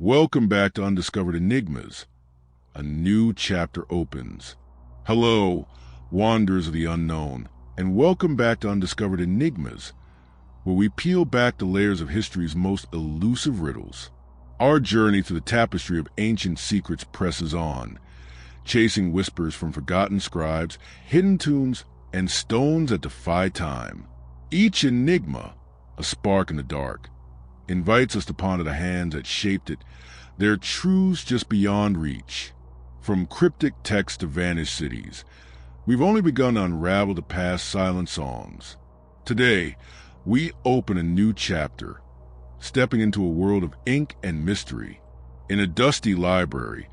Welcome back to Undiscovered Enigmas. A new chapter opens. Hello, wanderers of the unknown, and welcome back to Undiscovered Enigmas, where we peel back the layers of history's most elusive riddles. Our journey through the tapestry of ancient secrets presses on, chasing whispers from forgotten scribes, hidden tombs, and stones that defy time. Each enigma, a spark in the dark, invites us to ponder the hands that shaped it, their truths just beyond reach. From cryptic texts to vanished cities, we've only begun to unravel the past silent songs. Today, we open a new chapter, stepping into a world of ink and mystery. In a dusty library,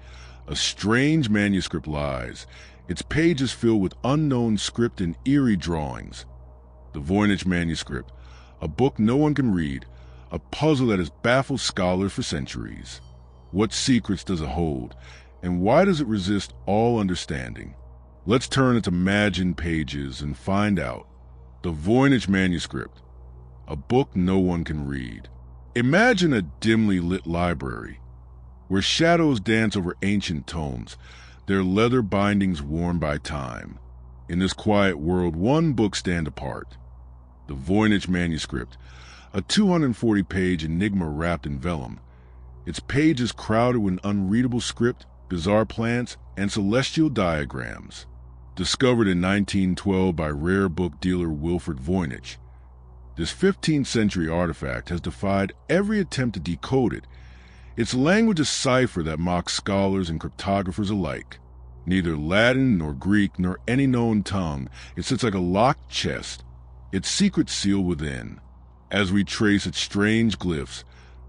a strange manuscript lies, its pages filled with unknown script and eerie drawings. The Voynich manuscript, a book no one can read, a puzzle that has baffled scholars for centuries. What secrets does it hold, and why does it resist all understanding? Let's turn its imagined pages and find out. The Voynich manuscript, a book no one can read. Imagine a dimly lit library, where shadows dance over ancient tomes, their leather bindings worn by time. In this quiet world, one book stands apart. The Voynich manuscript, a 240-page enigma wrapped in vellum, its pages crowded with unreadable script, bizarre plants, and celestial diagrams. Discovered in 1912 by rare book dealer Wilfred Voynich, this 15th century artifact has defied every attempt to decode it. Its language a cipher that mocks scholars and cryptographers alike. Neither Latin nor Greek nor any known tongue, it sits like a locked chest, its secret sealed within. As we trace its strange glyphs,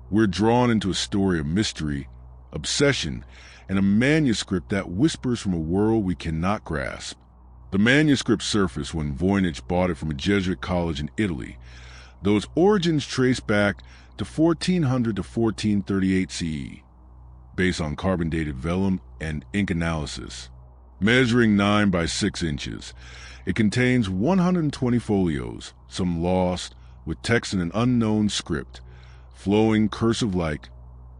we're drawn into a story of mystery, obsession, and a manuscript that whispers from a world we cannot grasp. The manuscript surfaced when Voynich bought it from a Jesuit college in Italy, though its origins trace back to 1400 to 1438 CE, based on carbon-dated vellum and ink analysis. Measuring 9 by 6 inches, it contains 120 folios, some lost, with text in an unknown script, flowing cursive-like,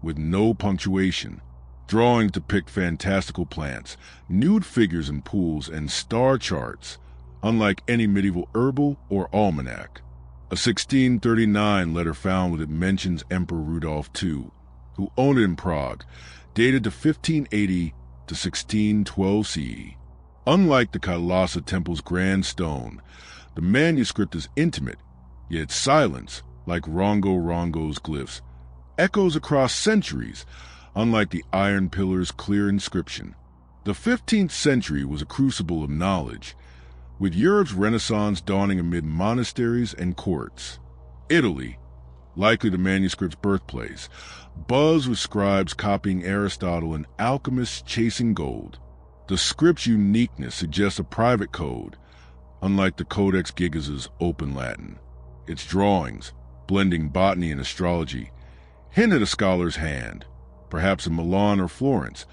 with no punctuation. Drawings depict fantastical plants, nude figures in pools, and star charts, unlike any medieval herbal or almanac. A 1639 letter found with it mentions Emperor Rudolph II, who owned it in Prague, dated to 1580 to 1612 CE. Unlike the Kailasa Temple's grand stone, the manuscript is intimate, yet its silence, like Rongo's glyphs, echoes across centuries, unlike the iron pillar's clear inscription. The 15th century was a crucible of knowledge, with Europe's Renaissance dawning amid monasteries and courts. Italy, likely the manuscript's birthplace, buzzed with scribes copying Aristotle and alchemists chasing gold. The script's uniqueness suggests a private code, unlike the Codex Gigas's open Latin. Its drawings, blending botany and astrology, hint at a scholar's hand, perhaps in Milan or Florence,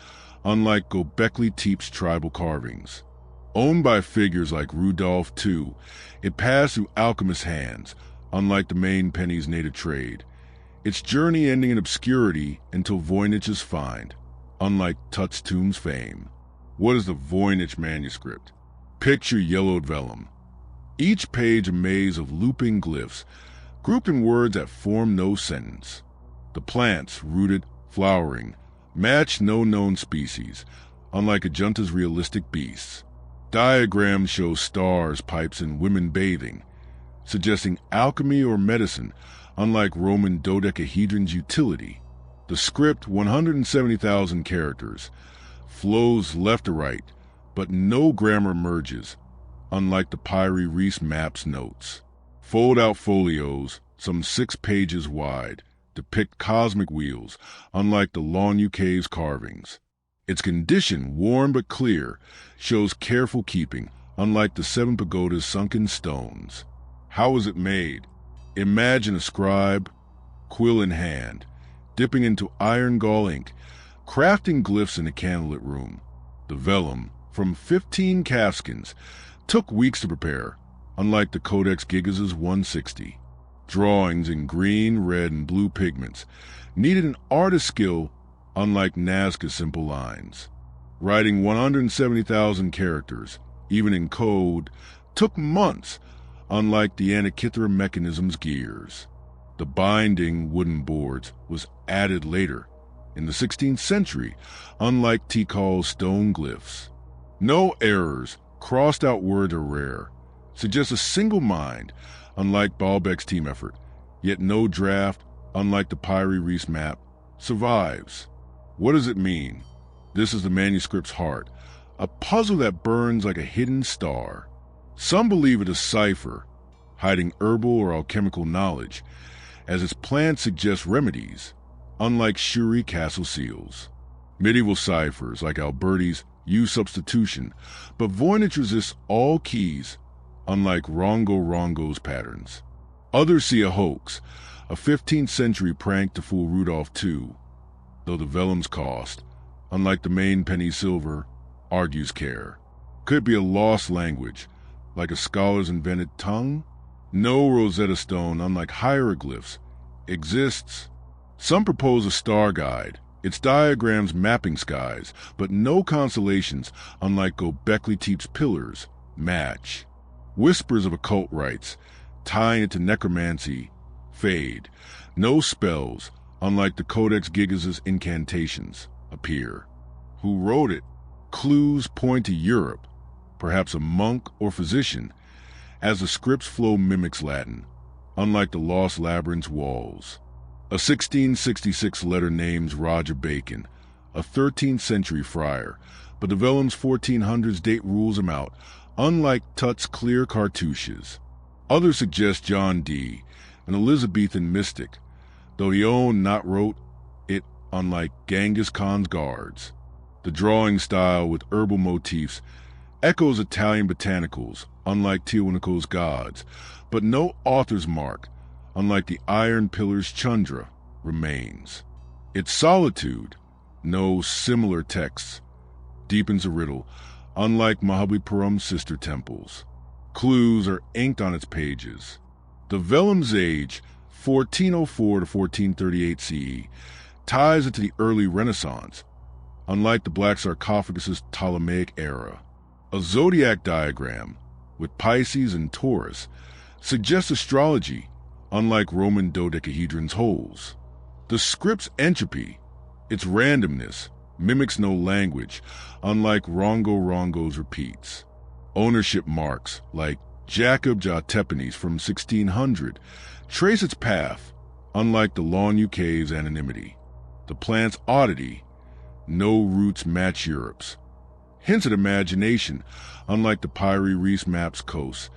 unlike Göbekli Tepe's tribal carvings. Owned by figures like Rudolph II, it passed through alchemists' hands, unlike the main penny's native trade, its journey ending in obscurity until Voynich's find, unlike Tut's tomb's fame. What is the Voynich manuscript? Picture yellowed vellum, each page a maze of looping glyphs, grouped in words that form no sentence. The plants, rooted, flowering, match no known species, unlike Ajunta's realistic beasts. Diagrams show stars, pipes, and women bathing, suggesting alchemy or medicine, unlike Roman dodecahedron's utility. The script, 170,000 characters, flows left to right, but no grammar emerges, unlike the Pyrie Reese map's notes. Fold-out folios, some 6 pages wide, depict cosmic wheels, unlike the Lonyu Cave's carvings. Its condition, worn but clear, shows careful keeping, unlike the 7 pagoda's sunken stones. How is it made? Imagine a scribe, quill in hand, dipping into iron gall ink, crafting glyphs in a candlelit room. The vellum, from 15 calfskins, took weeks to prepare, unlike the Codex Gigas's 160. Drawings in green, red, and blue pigments needed an artist's skill unlike Nazca's simple lines. Writing 170,000 characters, even in code, took months, unlike the Antikythera mechanism's gears. The binding wooden boards was added later, in the 16th century, unlike Tikal's stone glyphs. No errors, crossed out words are rare, suggest a single mind, unlike Baalbek's team effort, yet no draft, unlike the Pyrie Reese map, survives. What does it mean? This is the manuscript's heart, a puzzle that burns like a hidden star. Some believe it a cipher, hiding herbal or alchemical knowledge, as its plan suggests remedies, unlike Shuri castle seals. Medieval ciphers, like Alberti's, use substitution, but Voynich resists all keys, unlike Rongo's patterns. Others see a hoax, a 15th century prank to fool Rudolph II, though the vellum's cost, unlike the main penny silver, argues care. Could it be a lost language, like a scholar's invented tongue? No Rosetta Stone, unlike hieroglyphs, exists. Some propose a star guide, its diagrams mapping skies, but no constellations, unlike Göbekli Tepe's pillars, match. Whispers of occult rites, tying it to necromancy, fade. No spells, unlike the Codex Gigas' incantations, appear. Who wrote it? Clues point to Europe, perhaps a monk or physician, as the script's flow mimics Latin, unlike the Lost Labyrinth's walls. A 1666 letter names Roger Bacon, a 13th century friar, but the vellum's 1400s date rules him out, unlike Tut's clear cartouches. Others suggest John Dee, an Elizabethan mystic, though he owned not wrote it, unlike Genghis Khan's guards. The drawing style with herbal motifs echoes Italian botanicals, unlike Tiwanaku's gods, but no author's mark, unlike the Iron Pillar's Chandra, remains. Its solitude, no similar texts, deepens the riddle, unlike Mahabalipuram's sister temples. Clues are inked on its pages. The vellum's age, 1404 to 1438 CE, ties it to the early Renaissance, unlike the Black Sarcophagus's Ptolemaic era. A zodiac diagram, with Pisces and Taurus, suggests astrology, unlike Roman dodecahedron's holes. The script's entropy, its randomness, mimics no language, unlike Rongo's repeats. Ownership marks, like Jacob Jatepenes from 1600, trace its path, unlike the Launu Cave's anonymity. The plant's oddity, no roots match Europe's. Hints at imagination, unlike the Pyrie Reese map's coast,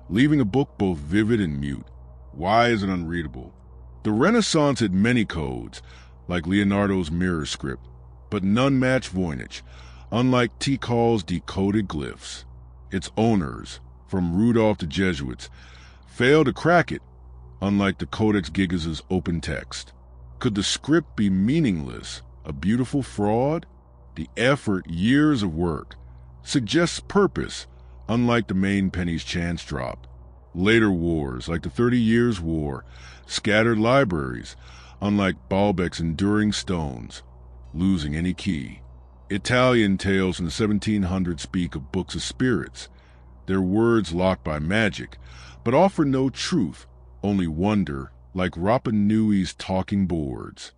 leaving a book both vivid and mute. Why is it unreadable? The Renaissance had many codes, like Leonardo's mirror script, but none match Voynich, unlike Tikal's decoded glyphs. Its owners, from Rudolph to Jesuits, failed to crack it, unlike the Codex Gigas' open text. Could the script be meaningless, a beautiful fraud? The effort, years of work, suggests purpose, unlike the main penny's chance drop. Later wars, like the 30 Years' War, scattered libraries, unlike Baalbek's enduring stones, losing any key. Italian tales in the 1700s speak of books of spirits, their words locked by magic, but offer no truth, only wonder, like Rapa Nui's talking boards.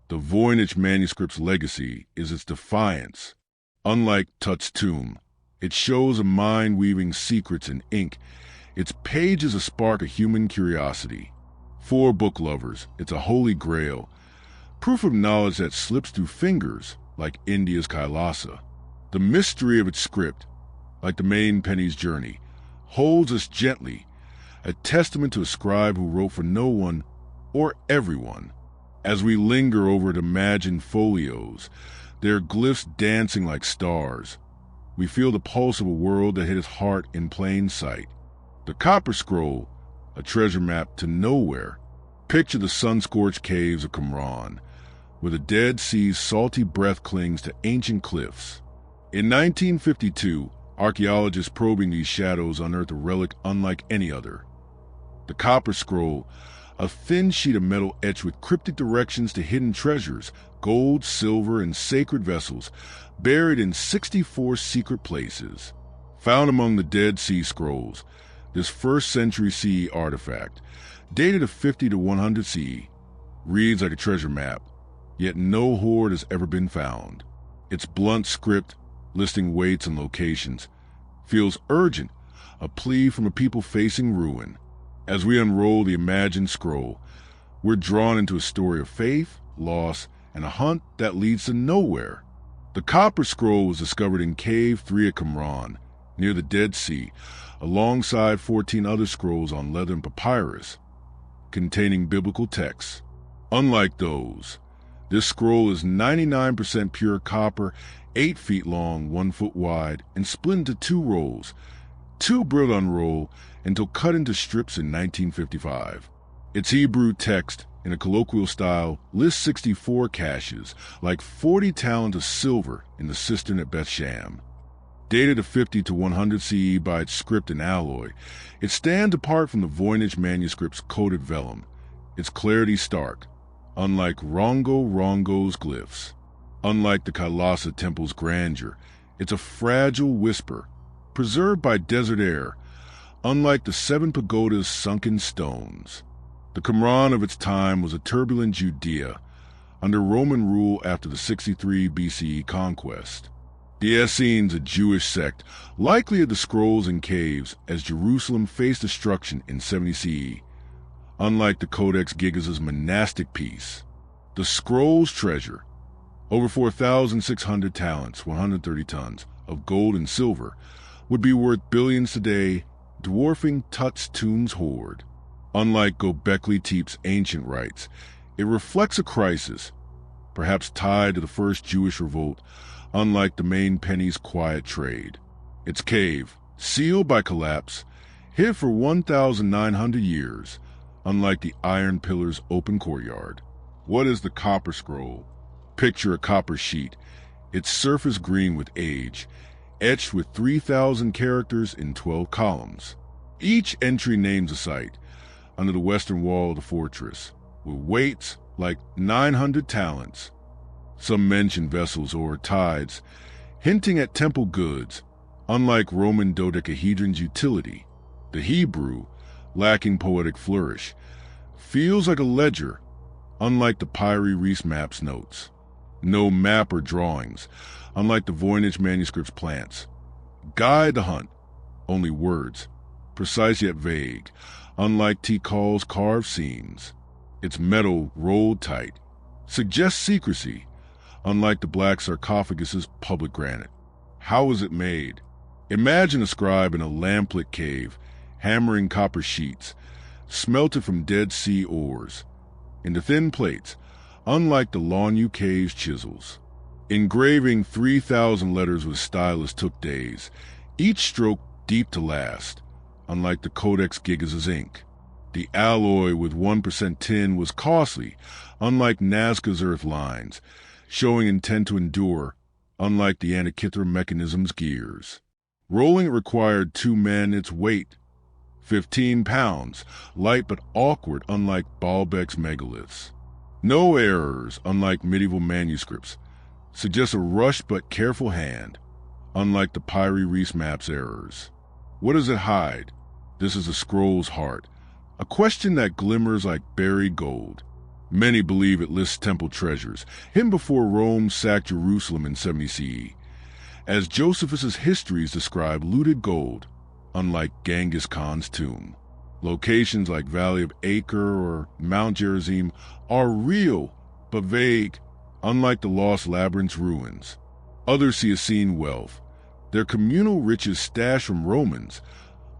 The Voynich manuscript's legacy is its defiance. Unlike Tut's tomb, it shows a mind weaving secrets in ink. Its pages a spark of human curiosity. For book lovers, it's a holy grail, proof of knowledge that slips through fingers like India's Kailasa. The mystery of its script, like the main penny's journey, holds us gently, a testament to a scribe who wrote for no one or everyone. As we linger over its imagined folios, their glyphs dancing like stars, we feel the pulse of a world that hit its heart in plain sight. The Copper Scroll, a treasure map to nowhere. Picture the sun-scorched caves of Qumran, where the Dead Sea's salty breath clings to ancient cliffs. In 1952, archaeologists probing these shadows unearthed a relic unlike any other. The copper scroll, a thin sheet of metal etched with cryptic directions to hidden treasures, gold, silver, and sacred vessels, buried in 64 secret places. Found among the Dead Sea Scrolls, this 1st century CE artifact, dated of 50 to 100 CE, reads like a treasure map, yet no hoard has ever been found. Its blunt script, listing weights and locations, feels urgent, a plea from a people facing ruin. As we unroll the imagined scroll, we're drawn into a story of faith, loss, and a hunt that leads to nowhere. The copper scroll was discovered in Cave 3 at Qumran, near the Dead Sea, alongside 14 other scrolls on leather and papyrus, containing biblical texts. Unlike those, this scroll is 99% pure copper, 8 feet long, 1 foot wide, and split into 2 rolls. 2 brill unroll until cut into strips in 1955. Its Hebrew text, in a colloquial style, lists 64 caches, like 40 talents of silver in the cistern at Beth Sham. Dated of 50 to 100 CE by its script and alloy, it stands apart from the Voynich manuscript's coated vellum, its clarity stark, unlike Rongo's glyphs. Unlike the Kailasa temple's grandeur, it's a fragile whisper, preserved by desert air, unlike the 7 pagoda's sunken stones. The Qumran of its time was a turbulent Judea, under Roman rule after the 63 BCE conquest. The Essenes, a Jewish sect, likely of the scrolls and caves as Jerusalem faced destruction in 70 CE. Unlike the Codex Gigas's monastic piece, the scroll's treasure, over 4,600 talents, 130 tons, of gold and silver, would be worth billions today, dwarfing Tut's tomb's hoard. Unlike Göbekli Tepe's ancient rites, it reflects a crisis, perhaps tied to the first Jewish revolt, unlike the main penny's quiet trade. Its cave, sealed by collapse, hid for 1,900 years, unlike the iron pillar's open courtyard. What is the copper scroll? Picture a copper sheet, its surface green with age, etched with 3,000 characters in 12 columns. Each entry names a site, under the western wall of the fortress, with weights like 900 talents. Some mention vessels or tides, hinting at temple goods, unlike Roman dodecahedron's utility. The Hebrew, lacking poetic flourish, feels like a ledger, unlike the Pyrie Reese map's notes. No map or drawings, unlike the Voynich manuscript's plants. Guide the hunt, only words, precise yet vague, unlike Tikal's carved scenes. Its metal, rolled tight, suggests secrecy, unlike the black sarcophagus's public granite. How is it made? Imagine a scribe in a lamplit cave, hammering copper sheets, smelted from Dead Sea ores, into thin plates, unlike the Lonu cave's chisels. Engraving 3,000 letters with stylus took days, each stroke deep to last, unlike the Codex Gigas's ink. The alloy with 1% tin was costly, unlike Nazca's earth lines, showing intent to endure, unlike the Antikythera mechanism's gears. Rolling it required 2 men its weight, 15 pounds, light but awkward, unlike Baalbek's megaliths. No errors, unlike medieval manuscripts, suggest a rushed but careful hand, unlike the Pyrie Reese map's errors. What does it hide? This is the scroll's heart, a question that glimmers like buried gold. Many believe it lists temple treasures, hidden before Rome sacked Jerusalem in 70 CE. As Josephus's histories describe looted gold, unlike Genghis Khan's tomb. Locations like Valley of Acre or Mount Gerizim are real, but vague, unlike the Lost Labyrinth's ruins. Others see Essene wealth, their communal riches stashed from Romans,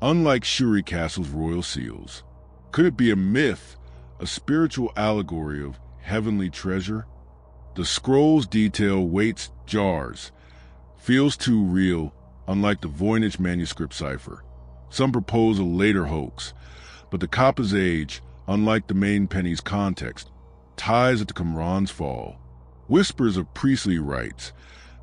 unlike Shuri Castle's royal seals. Could it be a myth, a spiritual allegory of heavenly treasure? The scrolls detail weights, jars, feels too real, unlike the Voynich manuscript cipher. Some propose a later hoax, but the copper's age, unlike the main penny's context, ties at the Qumran's fall. Whispers of priestly rites,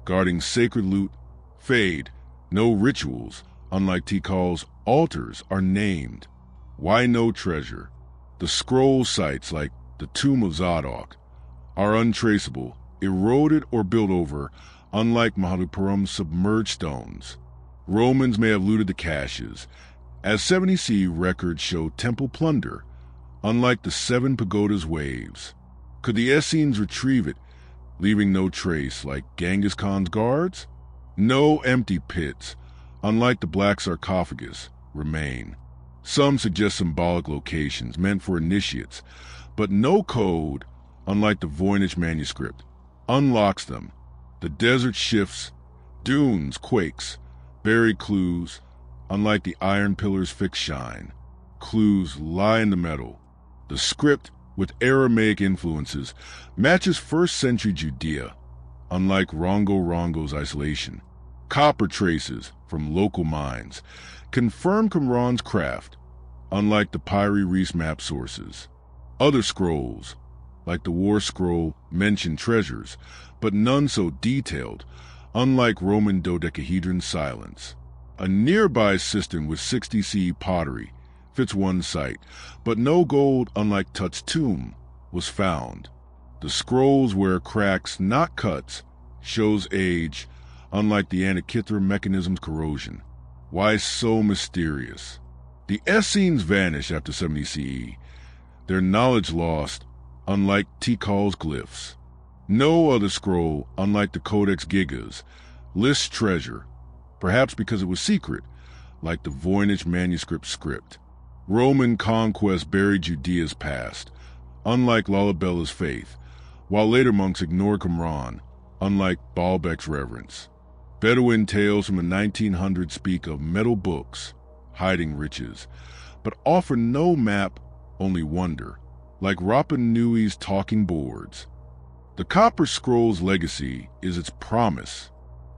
guarding sacred loot, fade. No rituals, unlike Tikal's altars, are named. Why no treasure? The scroll sites, like the Tomb of Zadok, are untraceable, eroded or built over, unlike Mahapuram's submerged stones. Romans may have looted the caches, as 70 CE records show temple plunder, unlike the 7 pagodas' waves. Could the Essenes retrieve it, leaving no trace, like Genghis Khan's guards? No empty pits, unlike the black sarcophagus, remain. Some suggest symbolic locations meant for initiates, but no code, unlike the Voynich manuscript, unlocks them. The desert shifts, dunes quakes, buried clues, unlike the iron pillars' fixed shine. Clues lie in the metal. The script, with Aramaic influences, matches 1st century Judea, unlike Rongo's isolation. Copper traces from local mines confirm Qumran's craft, unlike the Pyrie Reis map sources. Other scrolls, like the War Scroll, mention treasures, but none so detailed, unlike Roman dodecahedron silence. A nearby cistern with 60 CE pottery fits one site, but no gold, unlike Tut's tomb, was found. The scrolls wear cracks, not cuts, shows age, unlike the Antikythera mechanism's corrosion. Why so mysterious? The Essenes vanish after 70 CE, their knowledge lost, unlike Tikal's glyphs. No other scroll, unlike the Codex Gigas, lists treasure, perhaps because it was secret, like the Voynich manuscript script. Roman conquest buried Judea's past, unlike Lalabella's faith, while later monks ignored Qumran, unlike Baalbek's reverence. Bedouin tales from the 1900s speak of metal books, hiding riches, but offer no map, only wonder, like Rapa Nui's talking boards. The Copper Scroll's legacy is its promise.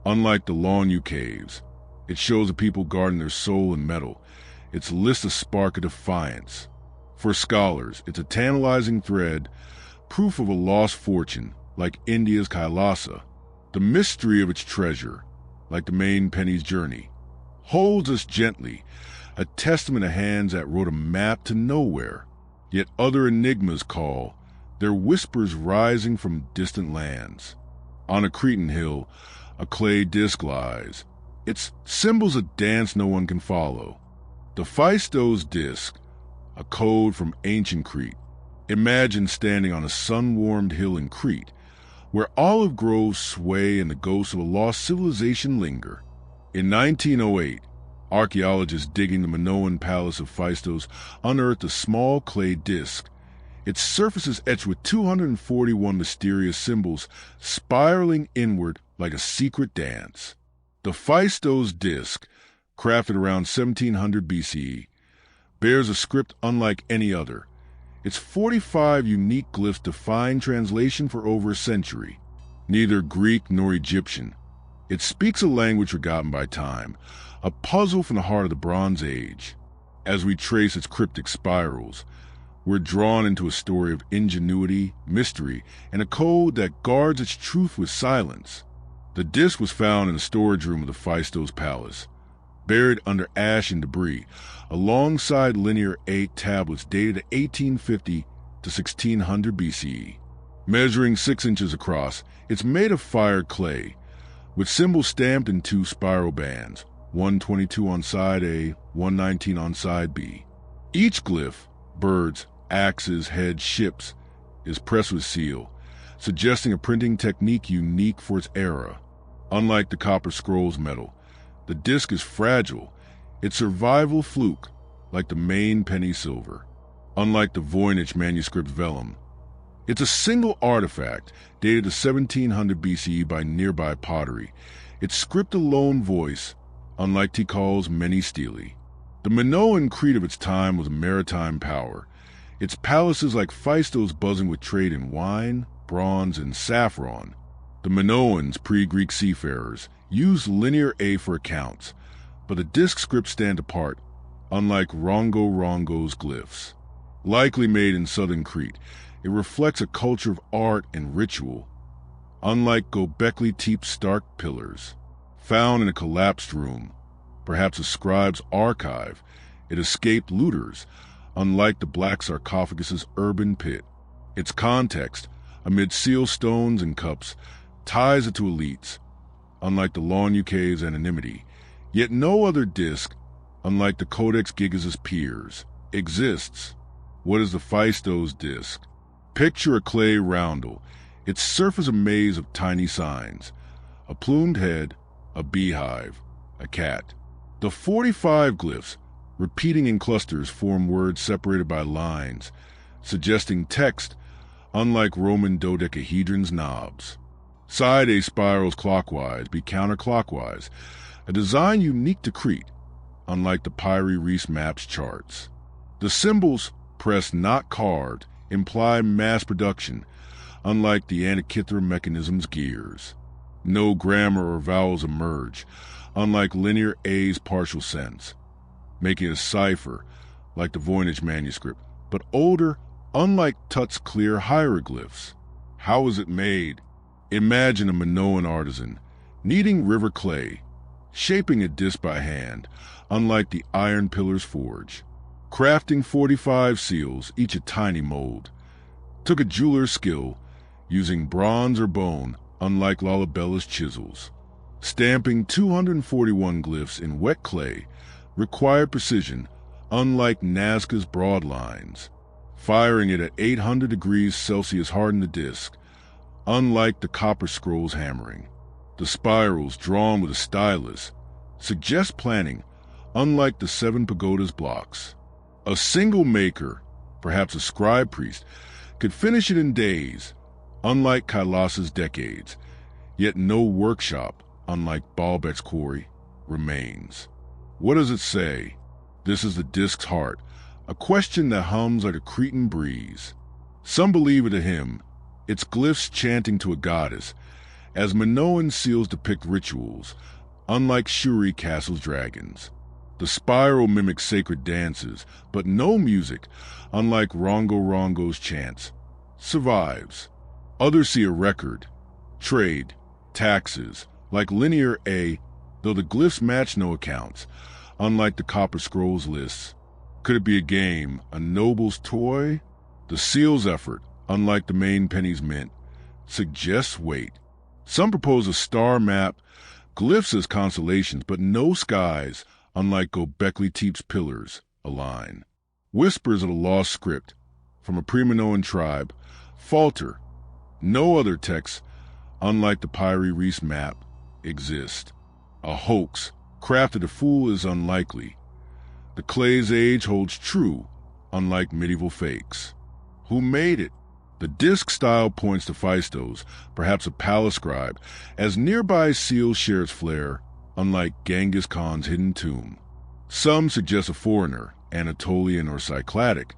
Unlike the Lonyu caves, it shows a people guarding their soul in metal. Its lists a spark of defiance. For scholars, it's a tantalizing thread, proof of a lost fortune, like India's Kailasa. The mystery of its treasure, like the main penny's journey, holds us gently, a testament to hands that wrote a map to nowhere. Yet other enigmas call, their whispers rising from distant lands. On a Cretan hill, a clay disc lies. Its symbols a dance no one can follow. The Phaistos disc, a code from ancient Crete. Imagine standing on a sun-warmed hill in Crete, where olive groves sway and the ghosts of a lost civilization linger. In 1908, archaeologists digging the Minoan palace of Phaistos unearthed a small clay disc. Its surface is etched with 241 mysterious symbols spiraling inward like a secret dance. The Phaistos disc, crafted around 1700 BCE, bears a script unlike any other. Its 45 unique glyphs define translation for over a century. Neither Greek nor Egyptian, it speaks a language forgotten by time, a puzzle from the heart of the Bronze Age. As we trace its cryptic spirals, we're drawn into a story of ingenuity, mystery, and a code that guards its truth with silence. The disc was found in the storage room of the Phaistos Palace, buried under ash and debris, alongside Linear 8 tablets dated 1850 to 1600 BCE. Measuring 6 inches across, it's made of fired clay, with symbols stamped in 2 spiral bands, 122 on side A, 119 on side B. Each glyph, birds, axes, heads, ships, is pressed with seal, suggesting a printing technique unique for its era. Unlike the Copper Scroll's metal, the disc is fragile, its survival fluke, like the main penny silver. Unlike the Voynich manuscript vellum, it's a single artifact dated to 1700 BCE by nearby pottery. Its script a lone voice, unlike Tikal's many stelae. The Minoan Crete of its time was a maritime power, its palaces like Phaistos buzzing with trade in wine, bronze, and saffron. The Minoans, pre-Greek seafarers, used Linear A for accounts, but the disc scripts stand apart, unlike Rongo's glyphs. Likely made in southern Crete, it reflects a culture of art and ritual, unlike Göbekli Tepe's stark pillars. Found in a collapsed room, perhaps a scribe's archive, it escaped looters, unlike the black sarcophagus's urban pit. Its context, amid seal stones and cups, ties it to elites, unlike the Lawn UK's anonymity. Yet no other disc, unlike the Codex Gigas's peers, exists. What is the Phaistos disc? Picture a clay roundel, its surface a maze of tiny signs, a plumed head, a beehive, a cat. The 45 glyphs, repeating in clusters, form words separated by lines, suggesting text, unlike Roman dodecahedron's knobs. Side A spirals clockwise, B counterclockwise, a design unique to Crete, unlike the Pyri Reese Maps charts. The symbols, pressed not carved, imply mass production, unlike the Antikythera mechanism's gears. No grammar or vowels emerge, unlike linear A's partial sense, making a cipher, like the Voynich manuscript, but older, unlike Tut's clear hieroglyphs. How is it made? Imagine a Minoan artisan, kneading river clay, shaping a disc by hand, unlike the iron pillar's forge. Crafting 45 seals, each a tiny mold. Took a jeweler's skill, using bronze or bone, unlike Lalabella's chisels. Stamping 241 glyphs in wet clay required precision, unlike Nazca's broad lines. Firing it at 800 degrees Celsius hardened the disc, unlike the copper scroll's hammering. The spirals, drawn with a stylus, suggest planning, unlike the 7 pagoda's blocks. A single maker, perhaps a scribe priest, could finish it in days, unlike Kailas's decades, yet no workshop, unlike Baalbek's quarry, remains. What does it say? This is the disc's heart, a question that hums like a Cretan breeze. Some believe it a hymn, its glyphs chanting to a goddess, as Minoan seals depict rituals, unlike Shuri Castle's dragons. The spiral mimics sacred dances, but no music, unlike Rongo Rongo's chants, survives. Others see a record, trade, taxes, like linear A, though the glyphs match no accounts, unlike the Copper Scrolls lists. Could it be a game, a noble's toy? The seal's effort, unlike the main penny's mint, suggests weight. Some propose a star map, glyphs as constellations, but no skies, unlike Gobekli Tepe's pillars, align. Whispers of a lost script, from a pre-Minoan tribe, falter. No other texts, unlike the Pyri Reese map, exist. A hoax, crafted to fool, is unlikely. The clay's age holds true, unlike medieval fakes. Who made it? The disc style points to Phaistos, perhaps a palace scribe, as nearby seals share its flair, unlike Genghis Khan's hidden tomb. Some suggest a foreigner, Anatolian or Cycladic,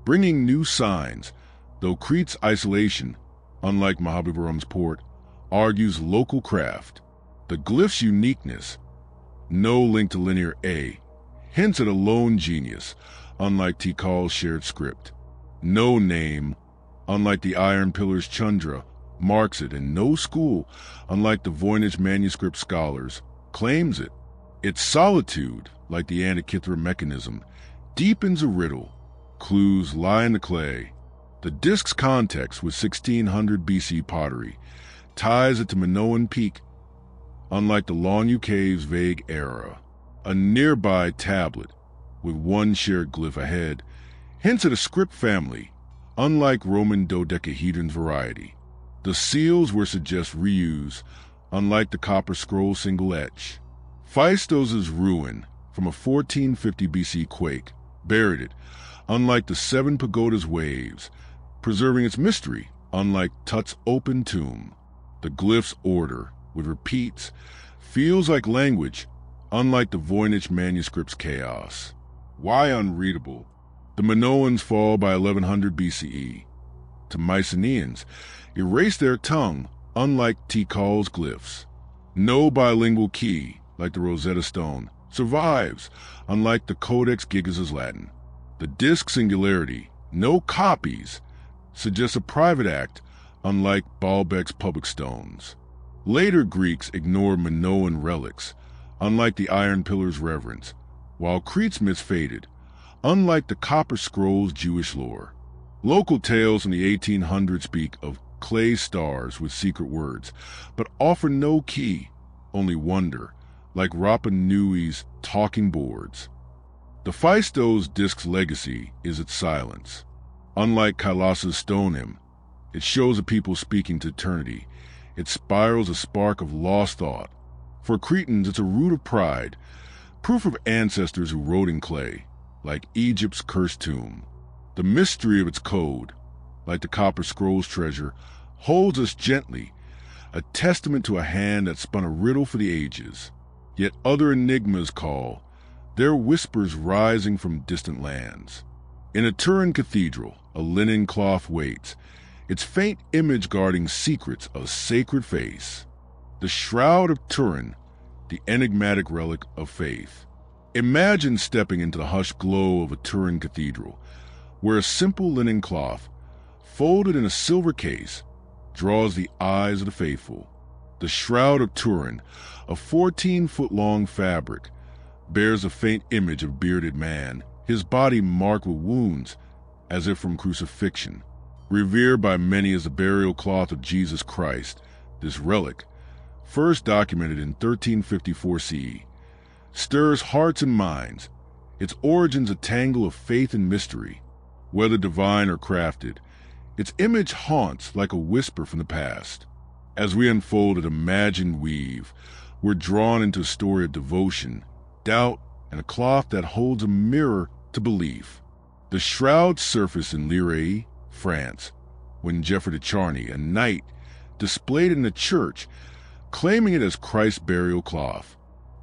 bringing new signs, though Crete's isolation, unlike Mahabalipuram's port, argues local craft. The glyph's uniqueness, no link to linear A, hints at a lone genius, unlike Tikal's shared script. No name, unlike the Iron Pillar's Chandra, marks it, and no school, unlike the Voynich manuscript scholars, claims it. Its solitude, like the Antikythera mechanism, deepens a riddle. Clues lie in the clay. The disc's context with 1600 BC pottery ties it to Minoan Peak, unlike the Lawn UK's vague era. A nearby tablet, with one shared glyph ahead, hints at a script family, unlike Roman dodecahedron's variety. The seals were suggest reuse, unlike the Copper Scroll single etch. Phaistos' ruin, from a 1450 BC quake, buried it, unlike the 7 pagoda's waves, preserving its mystery, unlike Tut's open tomb. The glyph's order, with repeats, feels like language, unlike the Voynich manuscript's chaos. Why unreadable? The Minoans fall by 1100 BCE. To Mycenaeans, erase their tongue, unlike Tikal's glyphs. No bilingual key, like the Rosetta Stone, survives, unlike the Codex Gigas's Latin. The disc singularity, no copies, suggests a private act, unlike Baalbek's public stones. Later Greeks ignored Minoan relics, unlike the Iron Pillar's reverence, while Crete's myths faded, unlike the Copper Scrolls' Jewish lore. Local tales in the 1800s speak of clay stars with secret words, but offer no key, only wonder, like Rapa Nui's talking boards. The Phaistos disc's legacy is its silence. Unlike Kailasa's stone hymn, it shows a people speaking to eternity. It spirals a spark of lost thought. For Cretans, it's a root of pride, proof of ancestors who wrote in clay, like Egypt's cursed tomb. The mystery of its code, like the Copper Scrolls treasure, holds us gently, a testament to a hand that spun a riddle for the ages. Yet other enigmas call, their whispers rising from distant lands. In a Turin cathedral, a linen cloth waits, its faint image guarding secrets of sacred face. The Shroud of Turin, the enigmatic relic of faith. Imagine stepping into the hushed glow of a Turin cathedral, where a simple linen cloth, folded in a silver case, draws the eyes of the faithful. The Shroud of Turin, a 14-foot-long fabric, bears a faint image of bearded man, his body marked with wounds, as if from crucifixion. Revered by many as the burial cloth of Jesus Christ, this relic, first documented in 1354 CE, stirs hearts and minds, its origins a tangle of faith and mystery. Whether divine or crafted, its image haunts like a whisper from the past. As we unfold an imagined weave, we're drawn into a story of devotion, doubt, and a cloth that holds a mirror to belief. The shroud surfaced in Liray, France, when Geoffrey de Charny, a knight, displayed it in a church, claiming it as Christ's burial cloth.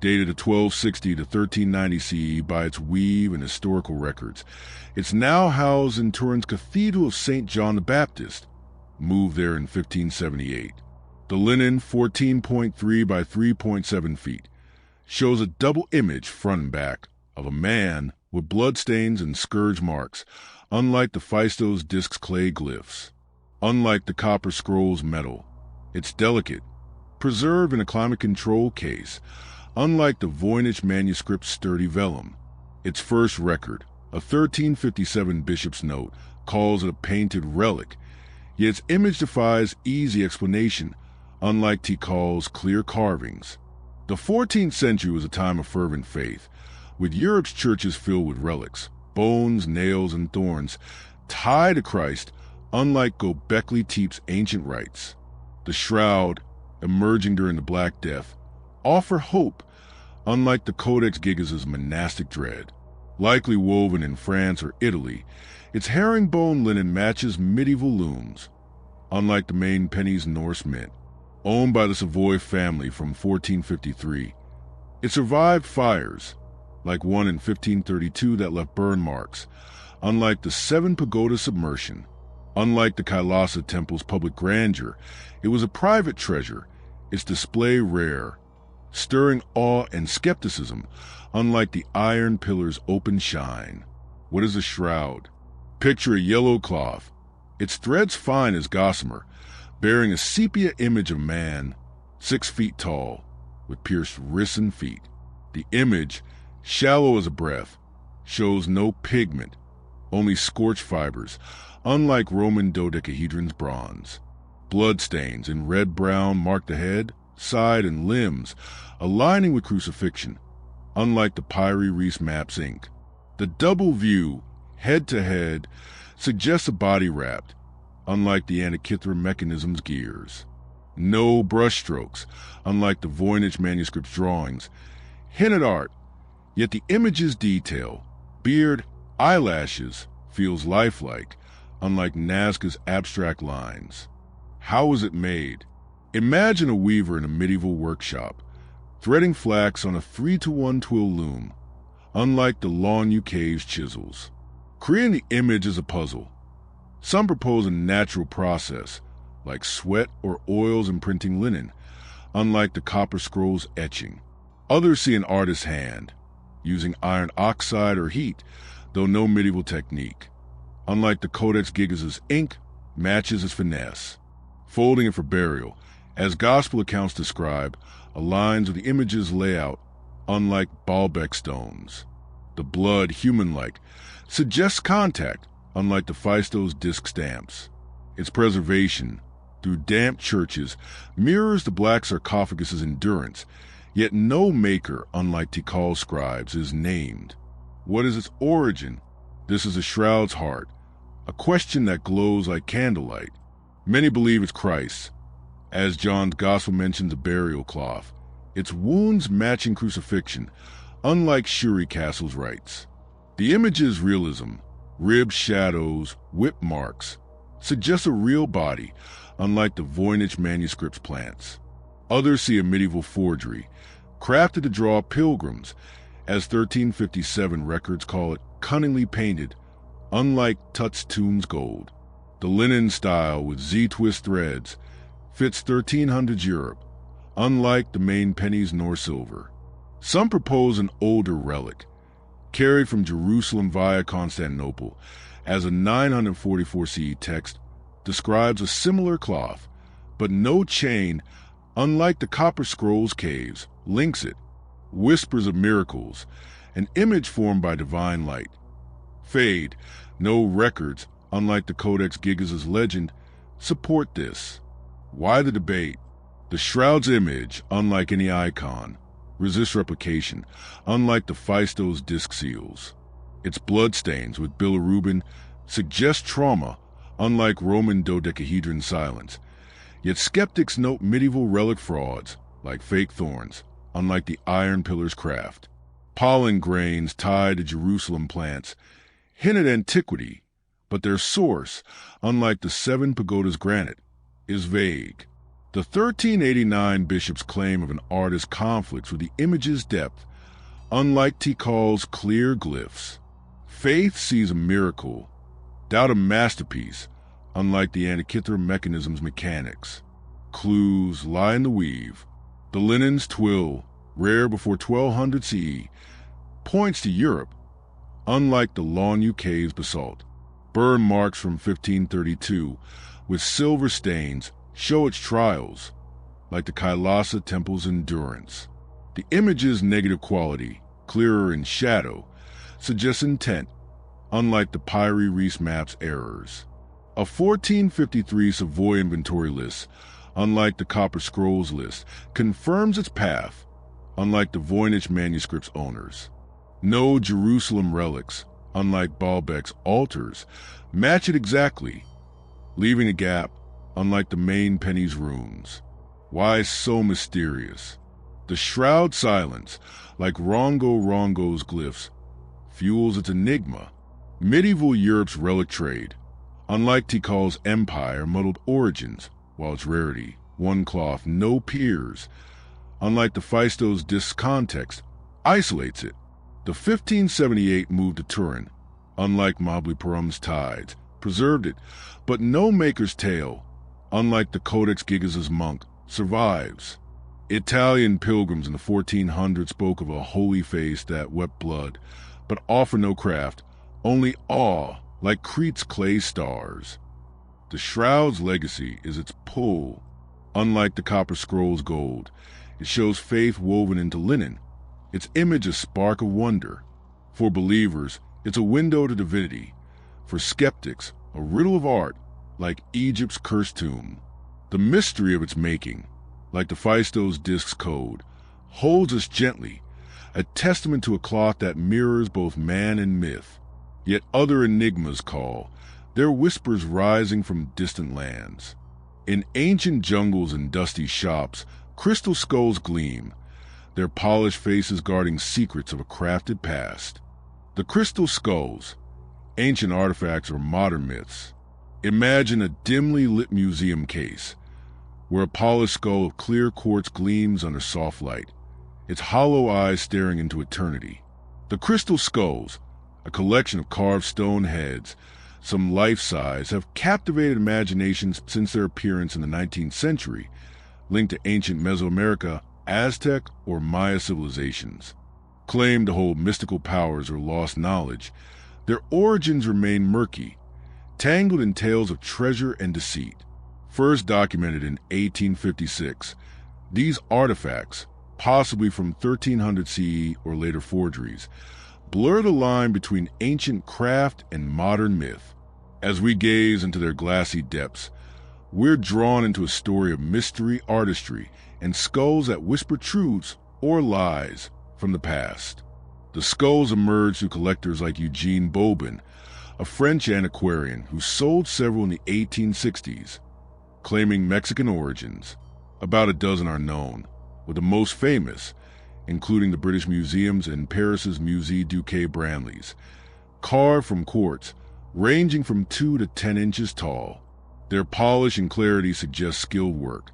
Dated to 1260 to 1390 CE by its weave and historical records, it's now housed in Turin's Cathedral of St. John the Baptist, moved there in 1578. The linen, 14.3 by 3.7 feet, shows a double image, front and back, of a man with bloodstains and scourge marks, unlike the Phaistos disc's clay glyphs. Unlike the Copper Scrolls metal, it's delicate, preserved in a climate-controlled case, unlike the Voynich manuscript's sturdy vellum. Its first record, a 1357 bishop's note, calls it a painted relic, yet its image defies easy explanation, unlike Tikal's clear carvings. The 14th century was a time of fervent faith, with Europe's churches filled with relics, bones, nails, and thorns, tied to Christ, unlike Göbekli Tepe's ancient rites. The shroud, emerging during the Black Death, offer hope, unlike the Codex Gigas' monastic dread. Likely woven in France or Italy, its herringbone linen matches medieval looms, unlike the main penny's Norse mint. Owned by the Savoy family from 1453, it survived fires, like one in 1532 that left burn marks, unlike the 7 pagoda submersion. Unlike the Kailasa temple's public grandeur, it was a private treasure, its display rare, stirring awe and skepticism, unlike the iron pillar's open shine. What is a shroud? Picture a yellow cloth, its threads fine as gossamer, bearing a sepia image of man, 6 feet tall, with pierced wrists and feet. The image, shallow as a breath, shows no pigment, only scorched fibers, unlike Roman dodecahedron's bronze. Bloodstains in red-brown mark the head, side, and limbs, aligning with crucifixion, unlike the Pyrie Reese map's ink. The double view, head-to-head, suggests a body wrapped, unlike the Antikythera mechanism's gears. No brushstrokes, unlike the Voynich manuscript's drawings, hint at art, yet the image's detail, beard, eyelashes, feels lifelike, unlike Nazca's abstract lines. How was it made? Imagine a weaver in a medieval workshop, threading flax on a 3-to-1 twill loom, unlike the Lonyu Cave's chisels. Creating the image is a puzzle. Some propose a natural process, like sweat or oils imprinting linen, unlike the Copper Scrolls etching. Others see an artist's hand, using iron oxide or heat, though no medieval technique. Unlike the Codex Gigas' ink, matches its finesse. Folding it for burial, as gospel accounts describe, aligns with the image's layout, unlike Baalbek stones. The blood, human-like, suggests contact, unlike the Phaistos disc stamps. Its preservation, through damp churches, mirrors the black sarcophagus's endurance, yet no maker, unlike Tikal's scribes, is named. What is its origin? This is a shroud's heart, a question that glows like candlelight. Many believe it's Christ, as John's Gospel mentions a burial cloth, its wounds matching crucifixion, unlike Shuri Castle's rites. The image's realism, rib shadows, whip marks, suggests a real body, unlike the Voynich manuscript's plants. Others see a medieval forgery, crafted to draw pilgrims, as 1357 records call it cunningly painted, unlike Tut's tomb's gold. The linen style with Z-twist threads fits 1300s Europe, unlike the main pennies nor silver. Some propose an older relic, carried from Jerusalem via Constantinople, as a 944 CE text describes a similar cloth, but no chain, unlike the Copper Scrolls caves, links it. Whispers of miracles, an image formed by divine light. Fade, no records, unlike the Codex Gigas' legend, support this. Why the debate? The shroud's image, unlike any icon, resists replication, unlike the Phaistos disc seals. Its bloodstains with bilirubin suggest trauma, unlike Roman dodecahedron silence. Yet skeptics note medieval relic frauds, like fake thorns, unlike the iron pillar's craft. Pollen grains tied to Jerusalem plants hint at antiquity, but their source, unlike the 7 pagodas granite, is vague. The 1389 bishop's claim of an artist conflicts with the image's depth, unlike Tikal's clear glyphs. Faith sees a miracle, doubt a masterpiece, unlike the Antikythera mechanism's mechanics. Clues lie in the weave. The linen's twill, rare before 1200 CE, points to Europe, unlike the Lonu Cave's basalt. Burn marks from 1532, with silver stains, show its trials, like the Kailasa temple's endurance. The image's negative quality, clearer in shadow, suggests intent, unlike the Pyrie Reese map's errors. A 1453 Savoy inventory list, unlike the Copper Scrolls list, confirms its path, unlike the Voynich manuscript's owners. No Jerusalem relics, unlike Baalbek's altars, match it exactly, leaving a gap, unlike the main penny's runes. Why so mysterious? The shroud silence, like Rongo's glyphs, fuels its enigma. Medieval Europe's relic trade, unlike Tikal's empire, muddled origins, while its rarity, one cloth, no peers, unlike the Phaistos disc context, isolates it. The 1578 move to Turin, unlike Mabli-Parum's tides, preserved it, but no maker's tale, unlike the Codex Gigas' monk, survives. Italian pilgrims in the 1400s spoke of a holy face that wept blood, but offer no craft, only awe, like Crete's clay stars. The shroud's legacy is its pull. Unlike the Copper Scrolls gold, it shows faith woven into linen, its image a spark of wonder. For believers, it's a window to divinity. For skeptics, a riddle of art, like Egypt's cursed tomb. The mystery of its making, like the Phaistos disc's code, holds us gently, a testament to a cloth that mirrors both man and myth. Yet other enigmas call, their whispers rising from distant lands. In ancient jungles and dusty shops, crystal skulls gleam, their polished faces guarding secrets of a crafted past. The crystal skulls, ancient artifacts or modern myths. Imagine a dimly lit museum case, where a polished skull of clear quartz gleams under soft light, its hollow eyes staring into eternity. The crystal skulls, a collection of carved stone heads, some life-size, have captivated imaginations since their appearance in the 19th century, linked to ancient Mesoamerica, Aztec, or Maya civilizations. Claimed to hold mystical powers or lost knowledge, their origins remain murky, tangled in tales of treasure and deceit. First documented in 1856, these artifacts, possibly from 1300 CE or later forgeries, blur the line between ancient craft and modern myth. As we gaze into their glassy depths, we're drawn into a story of mystery, artistry, and skulls that whisper truths or lies from the past. The skulls emerged through collectors like Eugene Bobin, a French antiquarian who sold several in the 1860s, claiming Mexican origins. About a dozen are known, with the most famous including the British Museum's and Paris's Musée du Quai Branly's, carved from quartz ranging from 2 to 10 inches tall. Their polish and clarity suggest skilled work,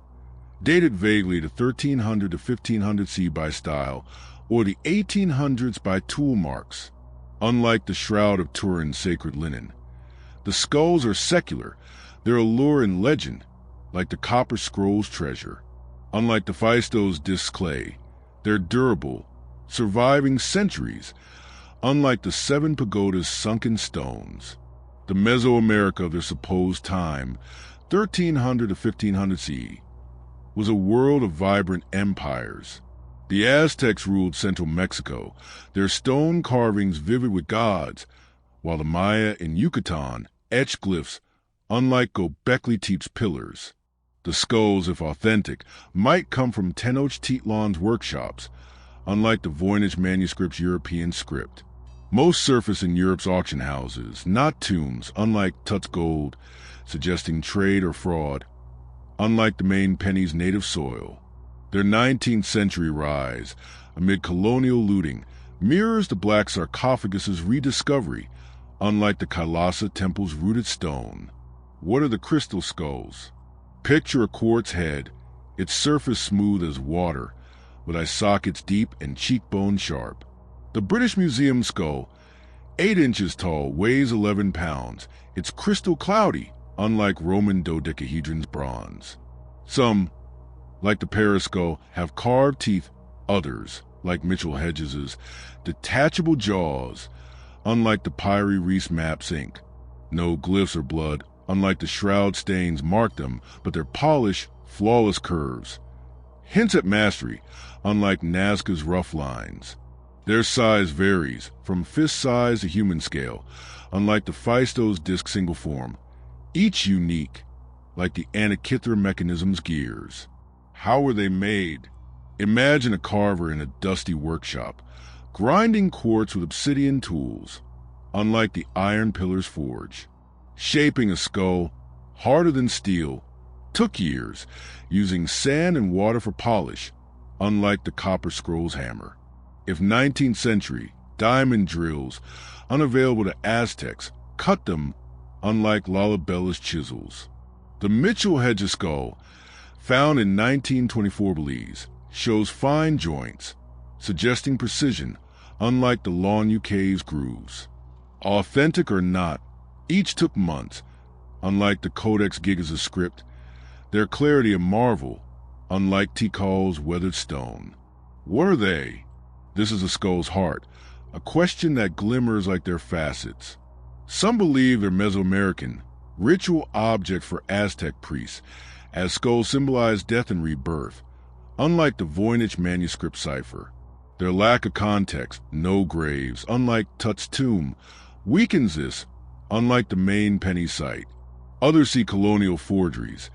dated vaguely to 1300 to 1500 CE by style or the 1800s by tool marks. Unlike the Shroud of Turin's sacred linen, the skulls are secular, their allure and legend, like the Copper Scroll's treasure. Unlike the Phaistos disc clay, they're durable, surviving centuries, unlike the 7 pagodas' sunken stones. The Mesoamerica of their supposed time, 1300 to 1500 CE, was a world of vibrant empires. The Aztecs ruled central Mexico, their stone carvings vivid with gods, while the Maya in Yucatan etched glyphs unlike Göbekli Tepe's pillars. The skulls, if authentic, might come from Tenochtitlan's workshops, unlike the Voynich manuscript's European script. Most surface in Europe's auction houses, not tombs, unlike Tut's gold, suggesting trade or fraud, unlike the main penny's native soil. Their 19th century rise, amid colonial looting, mirrors the black sarcophagus's rediscovery, unlike the Kailasa temple's rooted stone. What are the crystal skulls? Picture a quartz head, its surface smooth as water, with eye sockets deep and cheekbones sharp. The British Museum skull, 8 inches tall, weighs 11 pounds. It's crystal cloudy, unlike Roman dodecahedron's bronze. Some, like the Paris skull, have carved teeth. Others, like Mitchell Hedges's, detachable jaws, unlike the Pyrie Reese map's ink. No glyphs or blood, unlike the shroud stains mark them, but their polish, flawless curves. Hints at mastery, unlike Nazca's rough lines. Their size varies, from fist size to human scale, unlike the Phaistos disc single form, each unique, like the Antikythera mechanism's gears. How were they made? Imagine a carver in a dusty workshop, grinding quartz with obsidian tools, unlike the iron pillar's forge. Shaping a skull, harder than steel, took years, using sand and water for polish, unlike the Copper Scroll's hammer. If 19th century diamond drills, unavailable to Aztecs, cut them, unlike Lalabella's chisels. The Mitchell Hedges skull, found in 1924 Belize, shows fine joints, suggesting precision, unlike the Lawn UK's grooves. Authentic or not, each took months, unlike the Codex Gigas' script, their clarity a marvel, unlike Tikal's weathered stone. What are they? This is a skull's heart, a question that glimmers like their facets. Some believe they're Mesoamerican, ritual object for Aztec priests, as skulls symbolize death and rebirth, unlike the Voynich manuscript cipher. Their lack of context, no graves, unlike Tut's tomb, weakens this, unlike the main penny site. Others see colonial forgeries,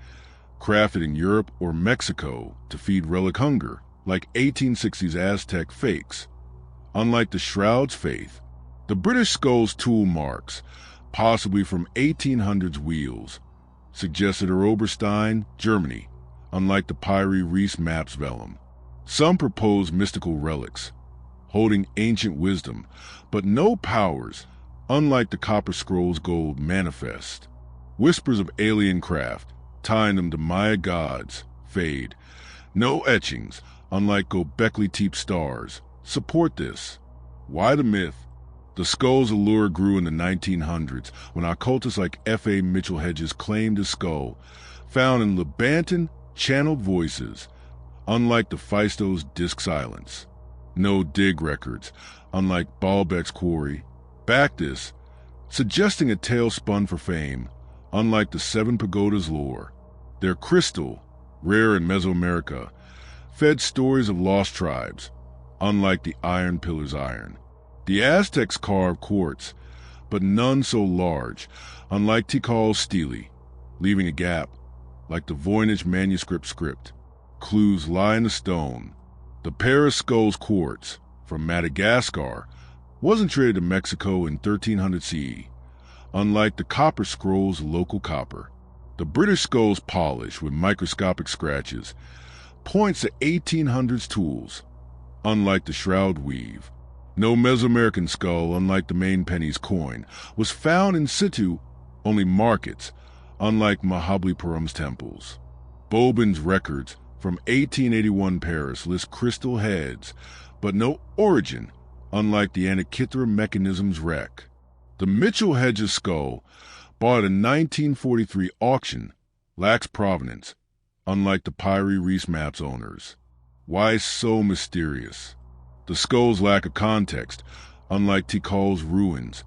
crafted in Europe or Mexico to feed relic hunger, like 1860s Aztec fakes. Unlike the shroud's faith, the British skull's tool marks, possibly from 1800s wheels, suggested Oberstein, Germany, unlike the Pyrie Reese map's vellum. Some propose mystical relics, holding ancient wisdom, but no powers, unlike the Copper Scroll's gold manifest. Whispers of alien craft, tying them to Maya gods, fade. No etchings, unlike Göbekli Tepe stars, support this. Why the myth? The skull's allure grew in the 1900s when occultists like F.A. Mitchell Hedges claimed his skull, found in Lebanton, channeled voices, unlike the Phaistos disc silence. No dig records, unlike Baalbek's quarry, back this, suggesting a tale spun for fame, unlike the 7 pagodas lore. Their crystal, rare in Mesoamerica, fed stories of lost tribes, unlike the iron pillar's iron. The Aztecs carved quartz, but none so large, unlike Tikal's stele, leaving a gap, like the Voynich manuscript script. Clues lie in the stone. The Paris Skulls quartz, from Madagascar, wasn't traded to Mexico in 1300 CE, unlike the copper scrolls' local copper. The British skull's polish, with microscopic scratches, points to 1800s tools, unlike the shroud weave. No Mesoamerican skull, unlike the main penny's coin, was found in situ, only markets, unlike Mahabalipuram's temples. Bobin's records from 1881 Paris list crystal heads, but no origin, unlike the Antikythera mechanism's wreck. The Mitchell Hedges skull, bought at a 1943 auction, lacks provenance, unlike the Pyrie Reese Maps owners. Why so mysterious? The skull's lack of context, unlike Tikal's ruins,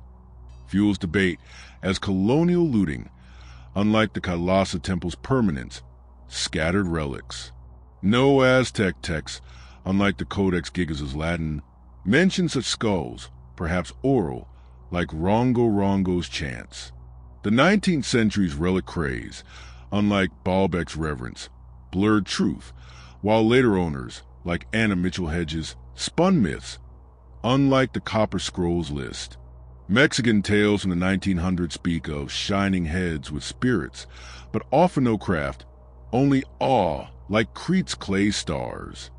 fuels debate as colonial looting, unlike the Kailasa Temple's permanence, scattered relics. No Aztec texts, unlike the Codex Gigas' Latin, mention such skulls, perhaps oral, like Rongo Rongo's chants. The 19th century's relic craze, unlike Baalbek's reverence, blurred truth, while later owners, like Anna Mitchell Hedges, spun myths, unlike the Copper Scrolls list. Mexican tales from the 1900s speak of shining heads with spirits, but offer no craft, only awe, like Crete's clay stars.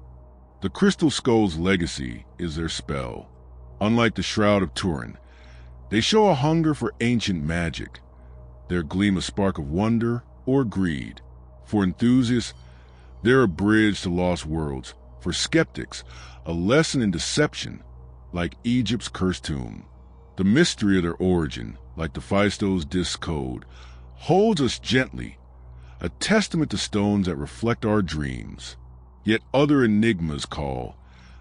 The crystal skull's legacy is their spell. Unlike the Shroud of Turin, they show a hunger for ancient magic. Their gleam a spark of wonder or greed. For enthusiasts, they're a bridge to lost worlds. For skeptics, a lesson in deception, like Egypt's cursed tomb. The mystery of their origin, like the Phaistos disc code, holds us gently, a testament to stones that reflect our dreams. Yet other enigmas call,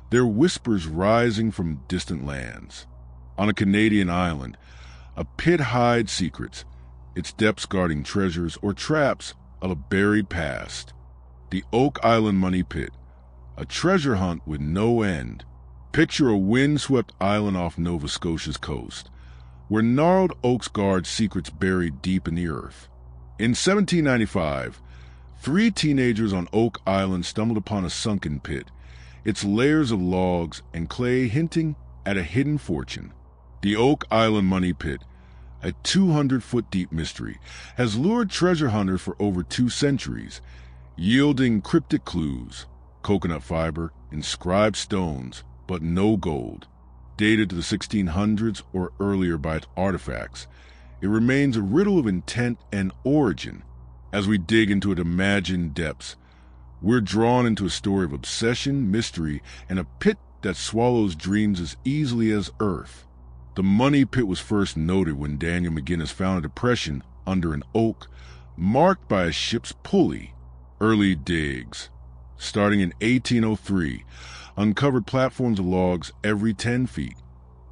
their whispers rising from distant lands. On a Canadian island, a pit hides secrets, its depths guarding treasures or traps of a buried past. The Oak Island Money Pit, a treasure hunt with no end. Picture a wind-swept island off Nova Scotia's coast, where gnarled oaks guard secrets buried deep in the earth. In 1795, 3 teenagers on Oak Island stumbled upon a sunken pit, its layers of logs and clay hinting at a hidden fortune. The Oak Island Money Pit, a 200-foot-deep mystery, has lured treasure hunters for over 2 centuries, yielding cryptic clues, coconut fiber, inscribed stones, but no gold. Dated to the 1600s or earlier by its artifacts, it remains a riddle of intent and origin. As we dig into its imagined depths, we're drawn into a story of obsession, mystery, and a pit that swallows dreams as easily as earth. The Money Pit was first noted when Daniel McGinnis found a depression under an oak marked by a ship's pulley. Early digs, starting in 1803, uncovered platforms of logs every 10 feet,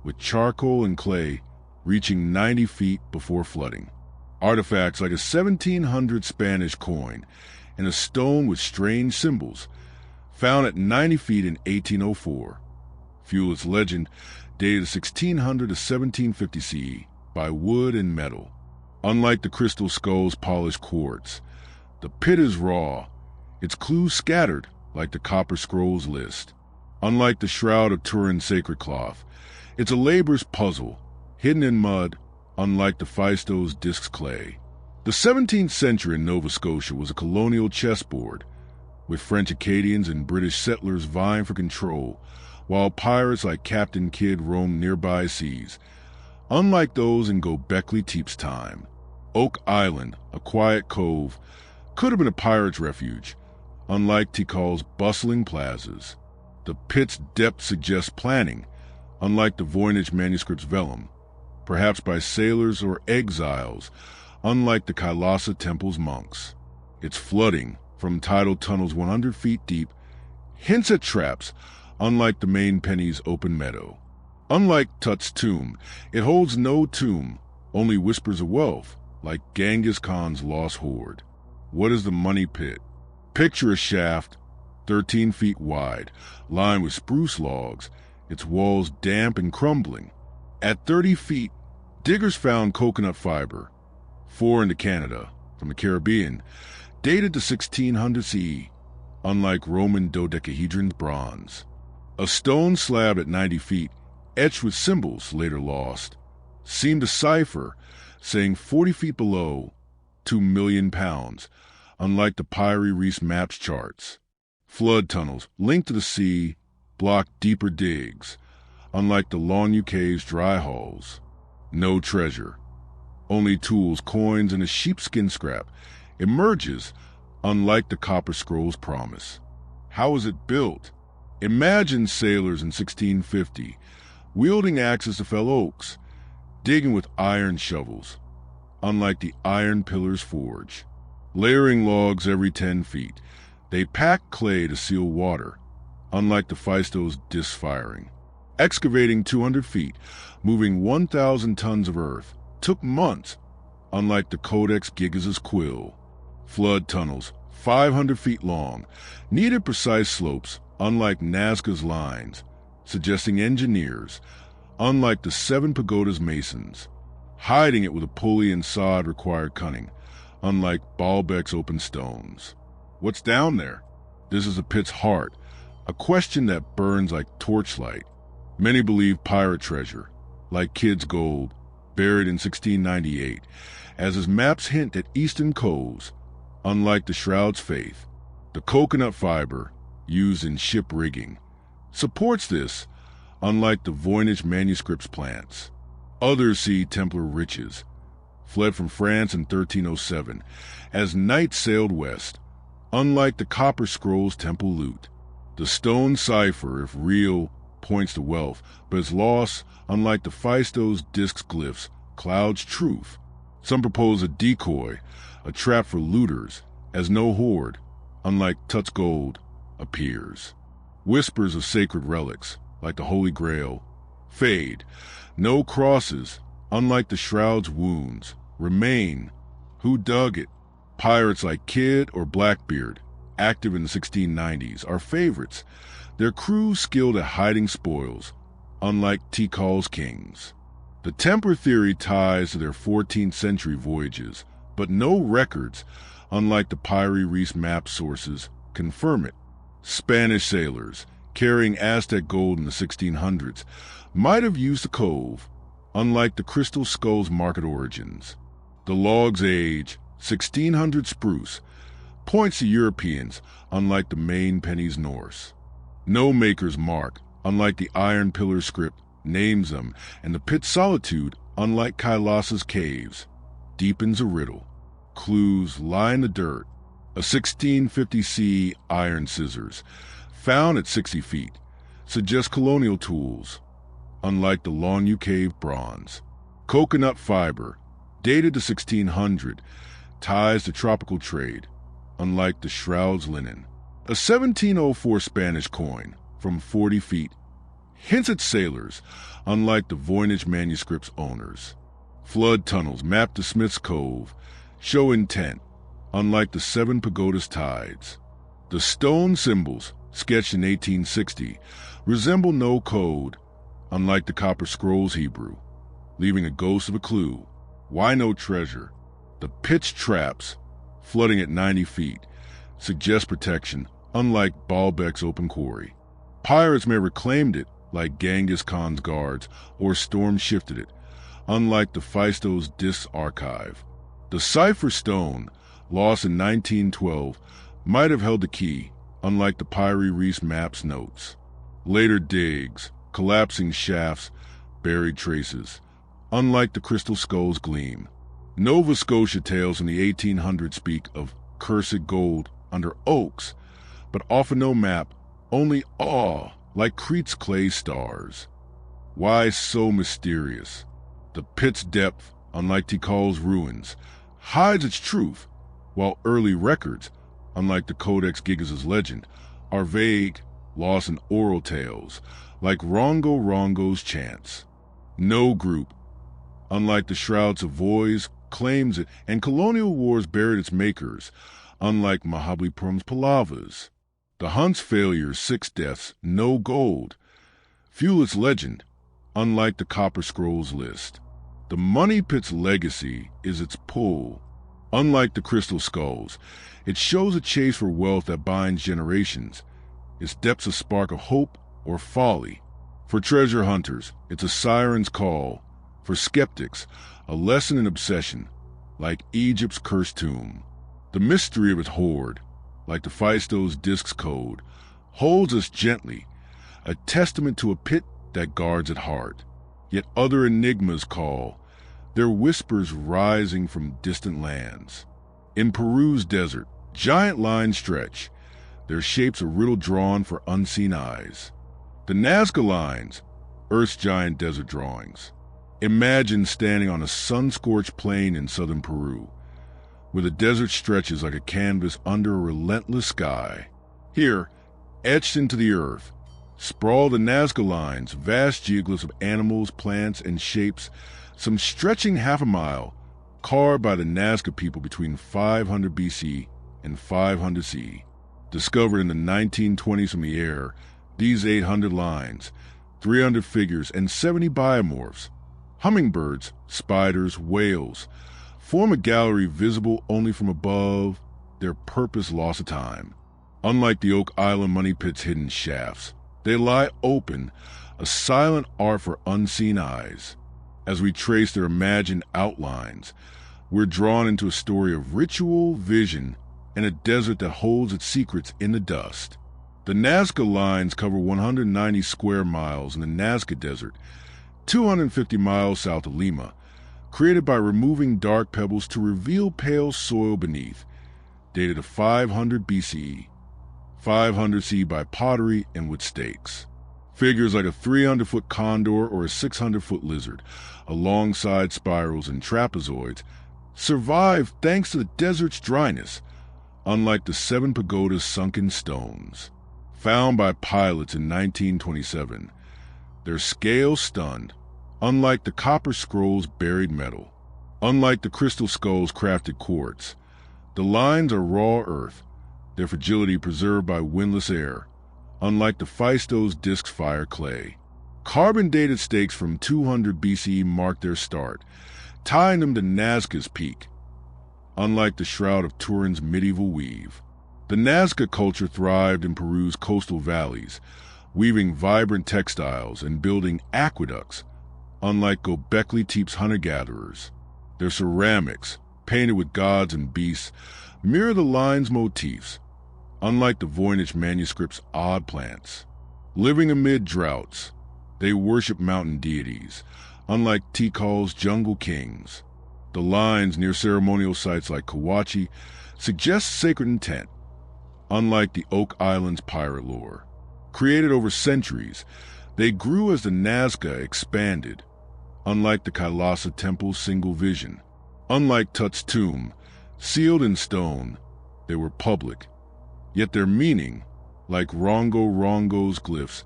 with charcoal and clay reaching 90 feet before flooding. Artifacts like a 1700 Spanish coin and a stone with strange symbols, found at 90 feet in 1804, fuel its legend dated 1600 to 1750 CE by wood and metal. Unlike the crystal skull's polished quartz, the pit is raw, its clues scattered like the Copper Scrolls list. Unlike the Shroud of Turin's sacred cloth, it's a labor's puzzle, hidden in mud, unlike the Phaistos disc's clay. The 17th century in Nova Scotia was a colonial chessboard, with French Acadians and British settlers vying for control, while pirates like Captain Kidd roamed nearby seas, unlike those in Göbekli Tepe's time. Oak Island, a quiet cove, could have been a pirate's refuge, unlike Tikal's bustling plazas. The pit's depth suggests planning, unlike the Voynich manuscript's vellum, perhaps by sailors or exiles, unlike the Kailasa Temple's monks. Its flooding, from tidal tunnels 100 feet deep, hints at traps, unlike the main penny's open meadow. Unlike Tut's tomb, it holds no tomb, only whispers of wealth, like Genghis Khan's lost hoard. What is the Money Pit? Picture a shaft, 13 feet wide, lined with spruce logs, its walls damp and crumbling. At 30 feet, diggers found coconut fiber, 4 into Canada, from the Caribbean, dated to 1600 CE, unlike Roman dodecahedron bronze. A stone slab at 90 feet, etched with symbols later lost, seemed a cipher saying 40 feet below, 2 million pounds, unlike the Pyrie Reese maps charts. Flood tunnels linked to the sea blocked deeper digs, unlike the Long UK's dry halls. No treasure, only tools, coins, and a sheepskin scrap emerges, unlike the Copper Scrolls promise. How was it built? Imagine sailors in 1650 wielding axes to fell oaks, digging with iron shovels, unlike the Iron Pillar's forge. Layering logs every 10 feet, they packed clay to seal water, unlike the Phaistos disc firing. Excavating 200 feet, moving 1,000 tons of earth, took months, unlike the Codex Gigas' quill. Flood tunnels, 500 feet long, needed precise slopes, unlike Nazca's lines, suggesting engineers, unlike the 7 pagodas masons. Hiding it with a pulley and sod required cunning, unlike Baalbek's open stones. What's down there? This is the pit's heart, a question that burns like torchlight. Many believe pirate treasure, like Kidd's gold, buried in 1698, as his maps hint at eastern coves, unlike the shroud's faith. The coconut fiber, used in ship rigging, supports this, unlike the Voynich manuscript's plants. Others see Templar riches, fled from France in 1307, as knights sailed west, unlike the Copper Scrolls temple loot. The stone cipher, if real, points to wealth, but its loss, unlike the Phaistos discs glyphs, clouds truth. Some propose a decoy, a trap for looters, as no hoard, unlike Tut's gold, appears. Whispers of sacred relics, like the Holy Grail, fade. No crosses, unlike the shroud's wounds, remain. Who dug it? Pirates like Kidd or Blackbeard, active in the 1690s, are favorites, their crews skilled at hiding spoils, unlike Tikal's kings. The Templar theory ties to their 14th century voyages, but no records, unlike the Pyrie Reese map sources, confirm it. Spanish sailors, carrying Aztec gold in the 1600s, might have used the cove, unlike the Crystal Skull's market origins. The log's age, 1600 spruce, points to Europeans, unlike the main penny's Norse. No maker's mark, unlike the Iron Pillar script, names them, and the pit's solitude, unlike Kailas's caves, deepens a riddle. Clues lie in the dirt. A 1650 iron scissors, found at 60 feet, suggests colonial tools, unlike the Long UK bronze. Coconut fiber, dated to 1600, ties to tropical trade, unlike the shroud's linen. A 1704 Spanish coin, from 40 feet, hints at sailors, unlike the Voynich manuscript's owners. Flood tunnels mapped to Smith's Cove show intent, unlike the 7 pagodas tides. The stone symbols, sketched in 1860, resemble no code, unlike the Copper Scrolls Hebrew, leaving a ghost of a clue. Why no treasure? The pitch traps, flooding at 90 feet, suggest protection, unlike Baalbek's open quarry. Pirates may have reclaimed it, like Genghis Khan's guards, or storm-shifted it, unlike the Phaistos disc archive. The cipher stone, lost in 1912, might have held the key, unlike the Pyrie Reese maps notes. Later digs, collapsing shafts, buried traces, unlike the Crystal Skull's gleam. Nova Scotia tales from the 1800s speak of cursed gold under oaks, but often no map, only awe, like Crete's clay stars. Why so mysterious? The pit's depth, unlike Tikal's ruins, hides its truth, while early records, unlike the Codex Gigas' legend, are vague, lost in oral tales, like Rongo Rongo's chants. No group, unlike the Shroud's Savoys, claims it, and colonial wars buried its makers, unlike Mahabalipuram's Pallavas. The Hunt's failures, 6 deaths, no gold. fuel its legend, unlike the Copper Scrolls list. The Money Pit's legacy is its pull. Unlike the Crystal Skulls, it shows a chase for wealth that binds generations. Its depths a spark of hope or folly. For treasure hunters, it's a siren's call. For skeptics, a lesson in obsession, like Egypt's cursed tomb. The mystery of its hoard, like the Phaistos Discs code, holds us gently, a testament to a pit that guards at heart. Yet other enigmas call, their whispers rising from distant lands. In Peru's desert, giant lines stretch, their shapes a riddle drawn for unseen eyes. The Nazca lines, Earth's giant desert drawings. Imagine standing on a sun-scorched plain in southern Peru, where the desert stretches like a canvas under a relentless sky. Here, etched into the earth, sprawl the Nazca lines, vast geoglyphs of animals, plants, and shapes, some stretching half a mile, carved by the Nazca people between 500 BC and 500 CE. Discovered in the 1920s from the air, these 800 lines, 300 figures, and 70 biomorphs, hummingbirds, spiders, whales, form a gallery visible only from above, their purpose lost to time. Unlike the Oak Island Money Pit's hidden shafts, they lie open, a silent art for unseen eyes. As we trace their imagined outlines, we're drawn into a story of ritual, vision, and a desert that holds its secrets in the dust. The Nazca lines cover 190 square miles in the Nazca Desert, 250 miles south of Lima, created by removing dark pebbles to reveal pale soil beneath, dated to 500 BCE, 500 CE by pottery and wood stakes. Figures like a 300-foot condor or a 600-foot lizard, alongside spirals and trapezoids, survive thanks to the desert's dryness, unlike the 7 pagodas sunk in stones. Found by pilots in 1927, their scale stunned, unlike the Copper Scrolls buried metal. Unlike the Crystal Skulls crafted quartz, the lines are raw earth, their fragility preserved by windless air, unlike the Phaistos Discs fire clay. Carbon-dated stakes from 200 BCE mark their start, tying them to Nazca's peak, unlike the Shroud of Turin's medieval weave. The Nazca culture thrived in Peru's coastal valleys, weaving vibrant textiles and building aqueducts, unlike Göbekli Tepe's hunter-gatherers. Their ceramics, painted with gods and beasts, mirror the lines' motifs, unlike the Voynich manuscript's odd plants. Living amid droughts, they worship mountain deities, unlike Tikal's jungle kings. The lines near ceremonial sites like Kawachi suggest sacred intent, unlike the Oak Island's pirate lore. Created over centuries, they grew as the Nazca expanded, unlike the Kailasa temple's single vision. Unlike Tut's tomb, sealed in stone, they were public, yet their meaning, like Rongo's glyphs,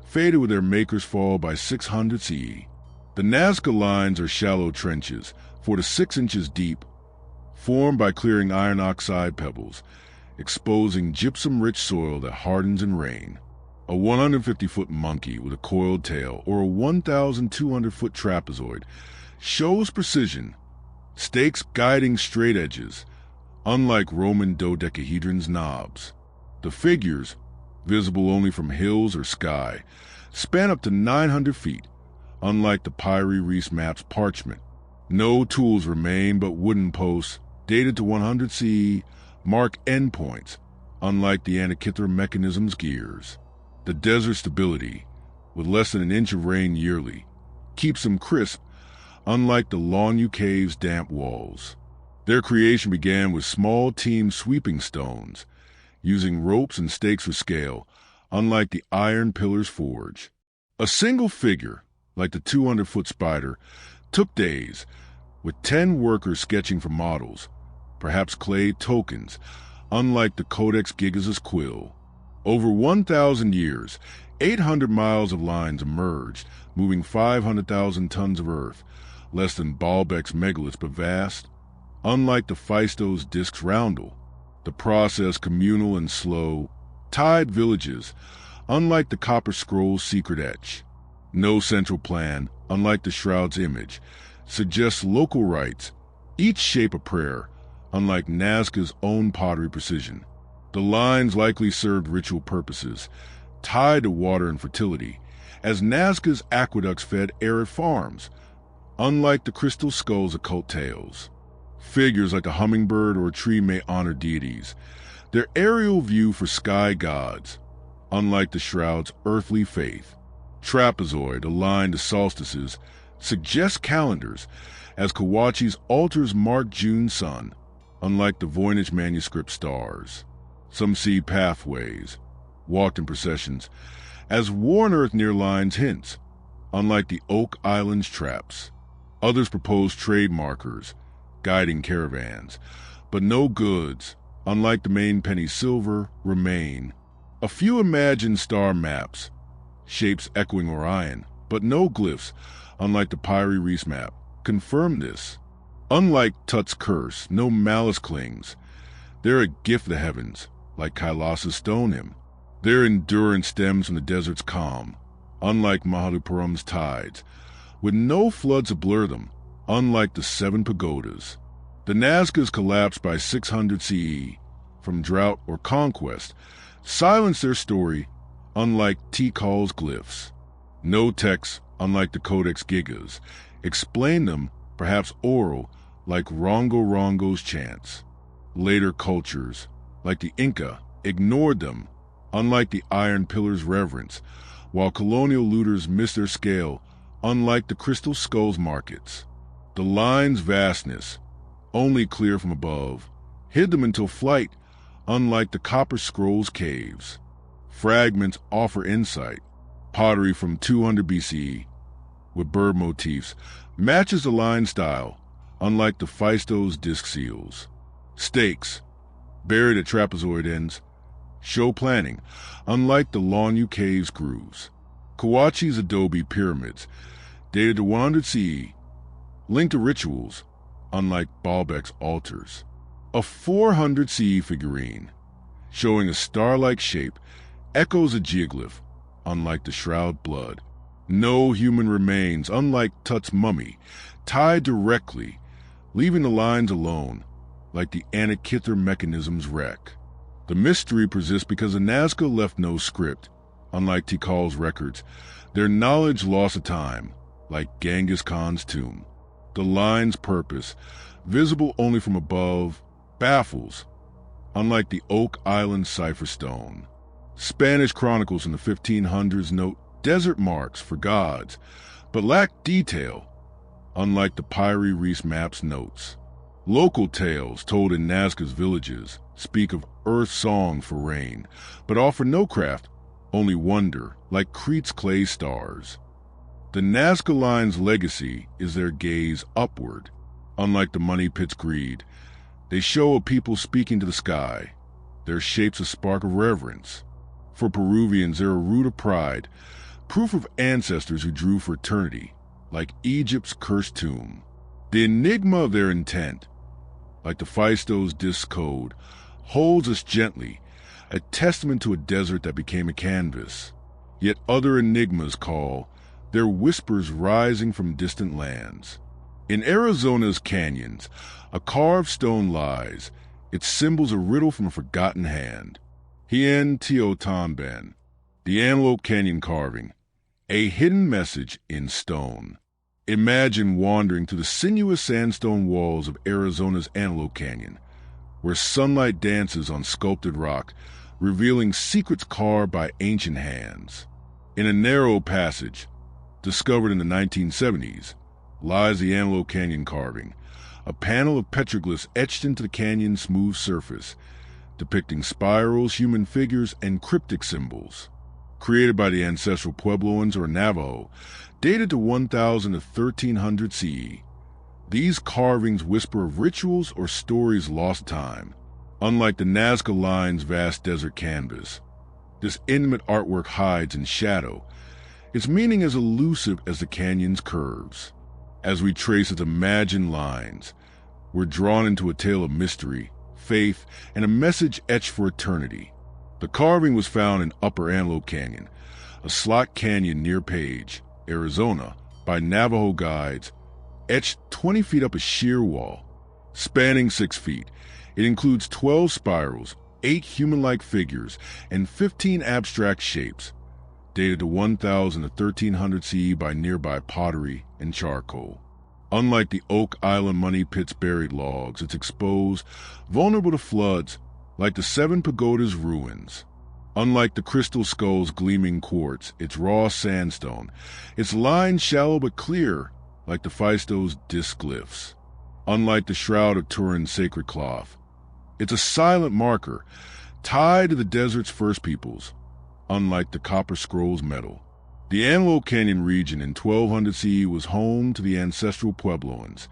faded with their maker's fall by 600 CE. The Nazca lines are shallow trenches, 4 to 6 inches deep, formed by clearing iron oxide pebbles, exposing gypsum-rich soil that hardens in rain. A 150-foot monkey with a coiled tail or a 1,200-foot trapezoid shows precision, stakes guiding straight edges, unlike Roman dodecahedron's knobs. The figures, visible only from hills or sky, span up to 900 feet, unlike the Pyrie Reese map's parchment. No tools remain but wooden posts, dated to 100 CE, mark endpoints, unlike the Antikythera mechanism's gears. The desert stability, with less than an inch of rain yearly, keeps them crisp, unlike the Lonyu Cave's damp walls. Their creation began with small team sweeping stones, using ropes and stakes for scale, unlike the iron pillar's forge. A single figure, like the 200-foot spider, took days, with 10 workers sketching for models, perhaps clay tokens, unlike the Codex Gigas' quill. Over 1,000 years, 800 miles of lines emerged, moving 500,000 tons of earth, less than Baalbek's megaliths but vast. Unlike the Phaistos Discs roundel, the process communal and slow, tied villages, unlike the Copper Scroll's secret etch. No central plan, unlike the Shroud's image, suggests local rites, each shape a prayer, unlike Nazca's own pottery precision. The lines likely served ritual purposes, tied to water and fertility, as Nazca's aqueducts fed arid farms, unlike the crystal skull's occult tales. Figures like a hummingbird or a tree may honor deities, their aerial view for sky gods, unlike the Shroud's earthly faith. Trapezoid, aligned to solstices, suggests calendars, as Kawachi's altars mark June's sun, unlike the Voynich manuscript stars. Some see pathways, walked in processions, as War on Earth near lines hints, unlike the Oak Island's traps. Others propose trade markers, guiding caravans, but no goods, unlike the main penny silver, remain. A few imagine star maps, shapes echoing Orion, but no glyphs, unlike the Pyrie Reese map, confirm this. Unlike Tut's curse, no malice clings. They're a gift of the heavens, like Kailas's stone hymn. Their endurance stems from the desert's calm, unlike Mahalupuram's tides, with no floods to blur them, unlike the 7 pagodas. The Nazcas collapsed by 600 CE, from drought or conquest, silenced their story, unlike Tikal's glyphs. No texts, unlike the Codex Gigas, explain them, perhaps oral, like Rongo Rongo's chants. Later cultures, like the Inca, ignored them, unlike the Iron Pillar's reverence, while colonial looters missed their scale, unlike the Crystal Skull's markets. The line's vastness, only clear from above, hid them until flight, unlike the Copper Scroll's caves. Fragments offer insight. Pottery from 200 BCE, with bird motifs, matches the line style, unlike the Phaistos disc seals. Stakes, buried at trapezoid ends, show planning, unlike the Lanyu Cave's grooves. Kawachi's adobe pyramids, dated to 100 CE, linked to rituals, unlike Baalbek's altars. A 400 CE figurine, showing a star-like shape, echoes a geoglyph, unlike the Shroud blood. No human remains, unlike Tut's mummy, tied directly, leaving the lines alone, like the Antikythera mechanism's wreck. The mystery persists because the Nazca left no script, unlike Tikal's records, their knowledge lost to time, like Genghis Khan's tomb. The line's purpose, visible only from above, baffles, unlike the Oak Island cipher stone. Spanish chronicles in the 1500s note desert marks for gods, but lack detail, unlike the Pyrie Reese map's notes. Local tales told in Nazca's villages speak of earth song for rain, but offer no craft, only wonder, like Crete's clay stars. The Nazca line's legacy is their gaze upward. Unlike the money pit's greed, they show a people speaking to the sky. Their shapes a spark of reverence. For Peruvians, they're a root of pride, proof of ancestors who drew for eternity, like Egypt's cursed tomb. The enigma of their intent, like the Phaistos disc code, holds us gently, a testament to a desert that became a canvas. Yet other enigmas call, their whispers rising from distant lands. In Arizona's canyons, a carved stone lies, its symbols a riddle from a forgotten hand. Hien Teotihuacan, the Antelope Canyon carving, a hidden message in stone. Imagine wandering through the sinuous sandstone walls of Arizona's Antelope Canyon, where sunlight dances on sculpted rock, revealing secrets carved by ancient hands. In a narrow passage, discovered in the 1970s, lies the Antelope Canyon carving, a panel of petroglyphs etched into the canyon's smooth surface, depicting spirals, human figures, and cryptic symbols. Created by the ancestral Puebloans or Navajo, dated to 1000 to 1300 CE, these carvings whisper of rituals or stories lost to time. Unlike the Nazca line's vast desert canvas, this intimate artwork hides in shadow, its meaning as elusive as the canyon's curves. As we trace its imagined lines, we're drawn into a tale of mystery, faith, and a message etched for eternity. The carving was found in Upper Antelope Canyon, a slot canyon near Page, Arizona, by Navajo guides, etched 20 feet up a sheer wall. Spanning 6 feet, it includes 12 spirals, 8 human-like figures, and 15 abstract shapes, dated to 1000 to 1300 CE by nearby pottery and charcoal. Unlike the Oak Island money pit's buried logs, it's exposed, vulnerable to floods, like the 7 pagodas' ruins. Unlike the crystal skull's gleaming quartz, it's raw sandstone. Its lines shallow but clear, like the Physto's disc glyphs. Unlike the Shroud of Turin's sacred cloth, it's a silent marker, tied to the desert's first peoples, unlike the Copper Scroll's metal. The Antelope Canyon region in 1200 CE was home to the ancestral Puebloans,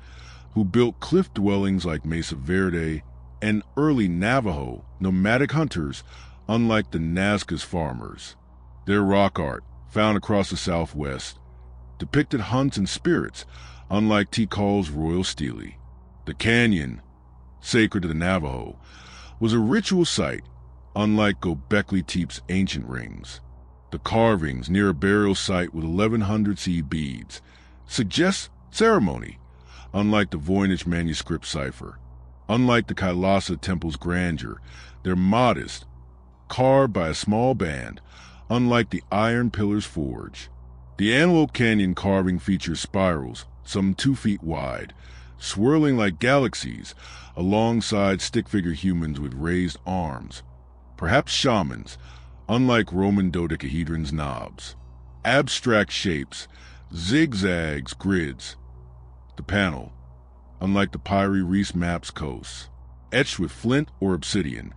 who built cliff dwellings like Mesa Verde, and early Navajo, nomadic hunters, unlike the Nazca's farmers. Their rock art, found across the Southwest, depicted hunts and spirits, unlike Tikal's royal stele. The canyon, sacred to the Navajo, was a ritual site, unlike Göbekli Tepe's ancient rings. The carvings near a burial site with 1100 CE beads suggest ceremony, unlike the Voynich manuscript cipher. Unlike the Kailasa temple's grandeur, they're modest, carved by a small band, unlike the iron pillars forge. The Antelope Canyon carving features spirals, some 2 feet wide, swirling like galaxies, alongside stick-figure humans with raised arms, perhaps shamans, unlike Roman dodecahedron's knobs. Abstract shapes, zigzags, grids. The panel, unlike the Pyrie Reese map's coasts, etched with flint or obsidian.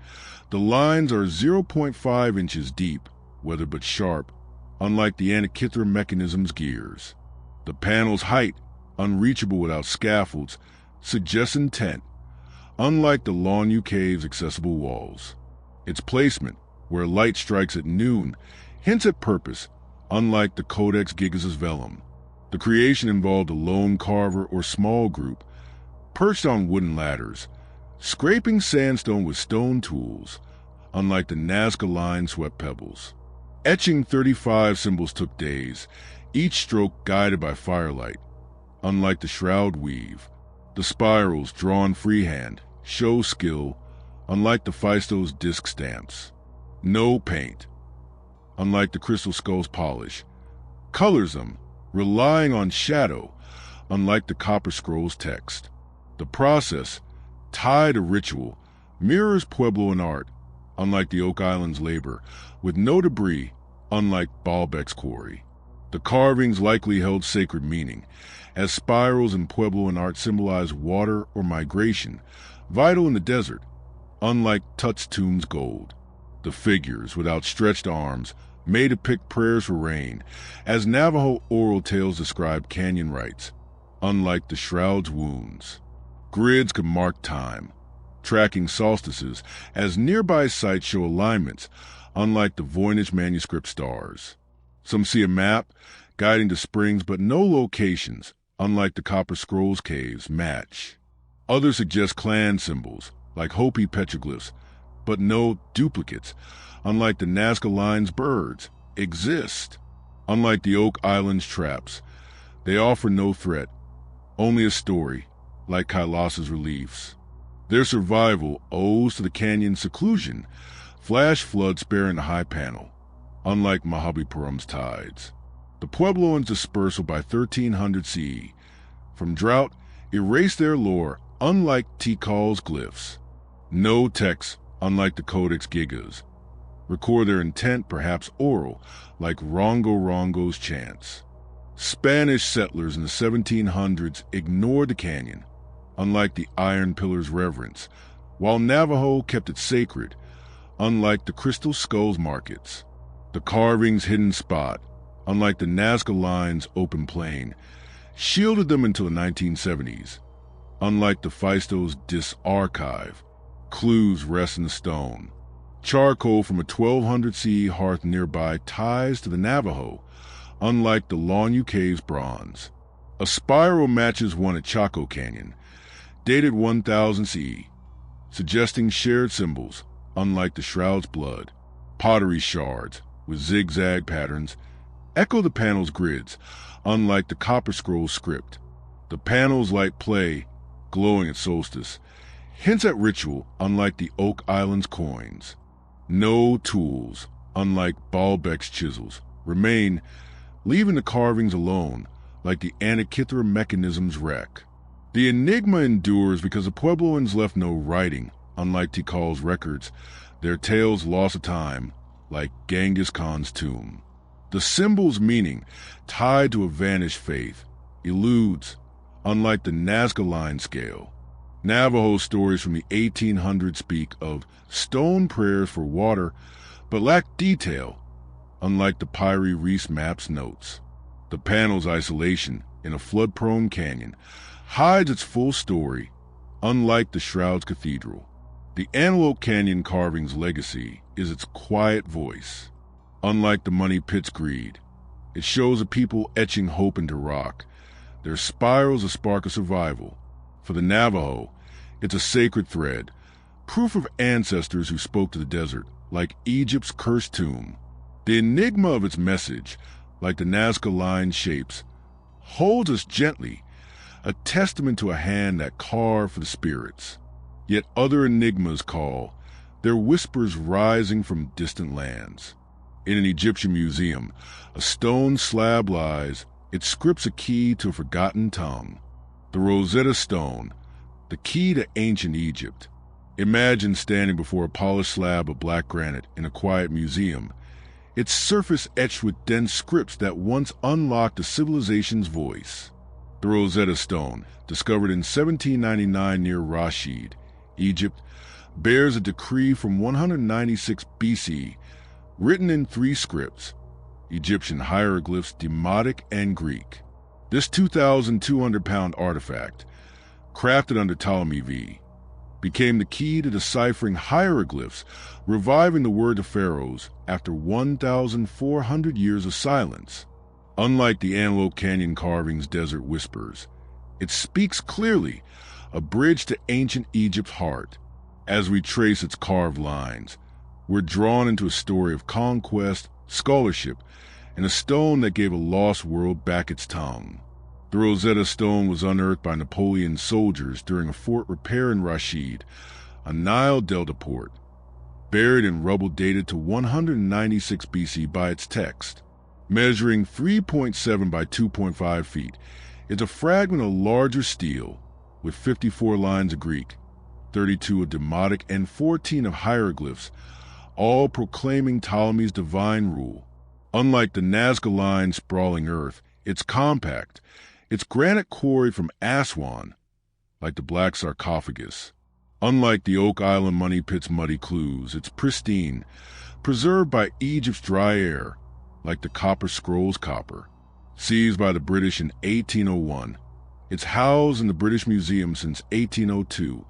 The lines are 0.5 inches deep, weathered but sharp, unlike the Antikythera mechanism's gears. The panel's height, unreachable without scaffolds, suggests intent, unlike the Longview Cave's accessible walls. Its placement, where light strikes at noon, hints at purpose, unlike the Codex Gigas' vellum. The creation involved a lone carver or small group, perched on wooden ladders, scraping sandstone with stone tools, unlike the Nazca line-swept pebbles. Etching 35 symbols took days, each stroke guided by firelight. Unlike the shroud weave, the spirals, drawn freehand, show skill, unlike the Physto's disc stamps. No paint, unlike the crystal skull's polish, colors them, relying on shadow, unlike the Copper Scroll's text. The process, tied to ritual, mirrors Puebloan art, unlike the Oak Island's labor, with no debris, unlike Baalbek's quarry. The carvings likely held sacred meaning, as spirals in Puebloan art symbolize water or migration, vital in the desert, unlike Tut's tomb's gold. The figures, with outstretched arms, may depict prayers for rain, as Navajo oral tales describe canyon rites, unlike the shroud's wounds. Grids could mark time, tracking solstices, as nearby sites show alignments, unlike the Voynich manuscript stars. Some see a map, guiding to springs, but no locations, unlike the Copper Scroll's caves, match. Others suggest clan symbols, like Hopi petroglyphs, but no duplicates, unlike the Nazca Line's birds, exist. Unlike the Oak Island's traps, they offer no threat, only a story, like Kailasa's reliefs. Their survival owes to the canyon's seclusion, flash flood sparing the high panel, unlike Mahabalipuram's tides. The Puebloans' dispersal by 1300 CE, from drought, erased their lore, unlike Tikal's glyphs. No texts, unlike the Codex Gigas, record their intent, perhaps oral, like Rongo Rongo's chants. Spanish settlers in the 1700s ignored the canyon, unlike the Iron Pillar's reverence, while Navajo kept it sacred, unlike the Crystal Skull's markets. The carving's hidden spot, unlike the Nazca Line's open plain, shielded them until the 1970s. Unlike the Physto's disc archive, clues rest in the stone. Charcoal from a 1200 CE hearth nearby ties to the Navajo, unlike the Longview Cave's bronze. A spiral matches one at Chaco Canyon, dated 1000 CE, suggesting shared symbols, unlike the shroud's blood. Pottery shards, with zigzag patterns, echo the panel's grids, unlike the copper scroll script. The panel's light play, glowing at solstice, hints at ritual, unlike the Oak Island's coins. No tools, unlike Baalbek's chisels, remain, leaving the carvings alone, like the Antikythera mechanism's wreck. The enigma endures because the Puebloans left no writing, unlike Tikal's records, their tales lost to time, like Genghis Khan's tomb. The symbol's meaning, tied to a vanished faith, eludes, unlike the Nazca line scale. Navajo stories from the 1800s speak of stone prayers for water, but lack detail, unlike the Pyrie Reese map's notes. The panel's isolation in a flood-prone canyon hides its full story, unlike the Shroud's cathedral. The Antelope Canyon carving's legacy is its quiet voice. Unlike the Money Pit's greed, it shows a people etching hope into rock. Their spirals a spark of survival. For the Navajo, it's a sacred thread, proof of ancestors who spoke to the desert, like Egypt's cursed tomb. The enigma of its message, like the Nazca line shapes, holds us gently, a testament to a hand that carved for the spirits. Yet other enigmas call, their whispers rising from distant lands. In an Egyptian museum, a stone slab lies, it scripts a key to a forgotten tongue. The Rosetta Stone, the key to ancient Egypt. Imagine standing before a polished slab of black granite in a quiet museum, its surface etched with dense scripts that once unlocked a civilization's voice. The Rosetta Stone, discovered in 1799 near Rashid, Egypt, bears a decree from 196 BC, written in 3 scripts, Egyptian hieroglyphs, Demotic and Greek. This 2,200-pound artifact, crafted under Ptolemy V, became the key to deciphering hieroglyphs, reviving the word of pharaohs after 1,400 years of silence. Unlike the Antelope Canyon carving's desert whispers, it speaks clearly, a bridge to ancient Egypt's heart. As we trace its carved lines, we're drawn into a story of conquest, scholarship, and a stone that gave a lost world back its tongue. The Rosetta Stone was unearthed by Napoleon's soldiers during a fort repair in Rashid, a Nile Delta port, buried in rubble dated to 196 BC by its text. Measuring 3.7 by 2.5 feet, it's a fragment of larger steel with 54 lines of Greek, 32 of Demotic, and 14 of hieroglyphs, all proclaiming Ptolemy's divine rule. Unlike the Nazca line's sprawling earth, it's compact. It's granite quarried from Aswan, like the black sarcophagus. Unlike the Oak Island Money Pit's muddy clues, it's pristine, preserved by Egypt's dry air, like the Copper Scroll's copper. Seized by the British in 1801, it's housed in the British Museum since 1802,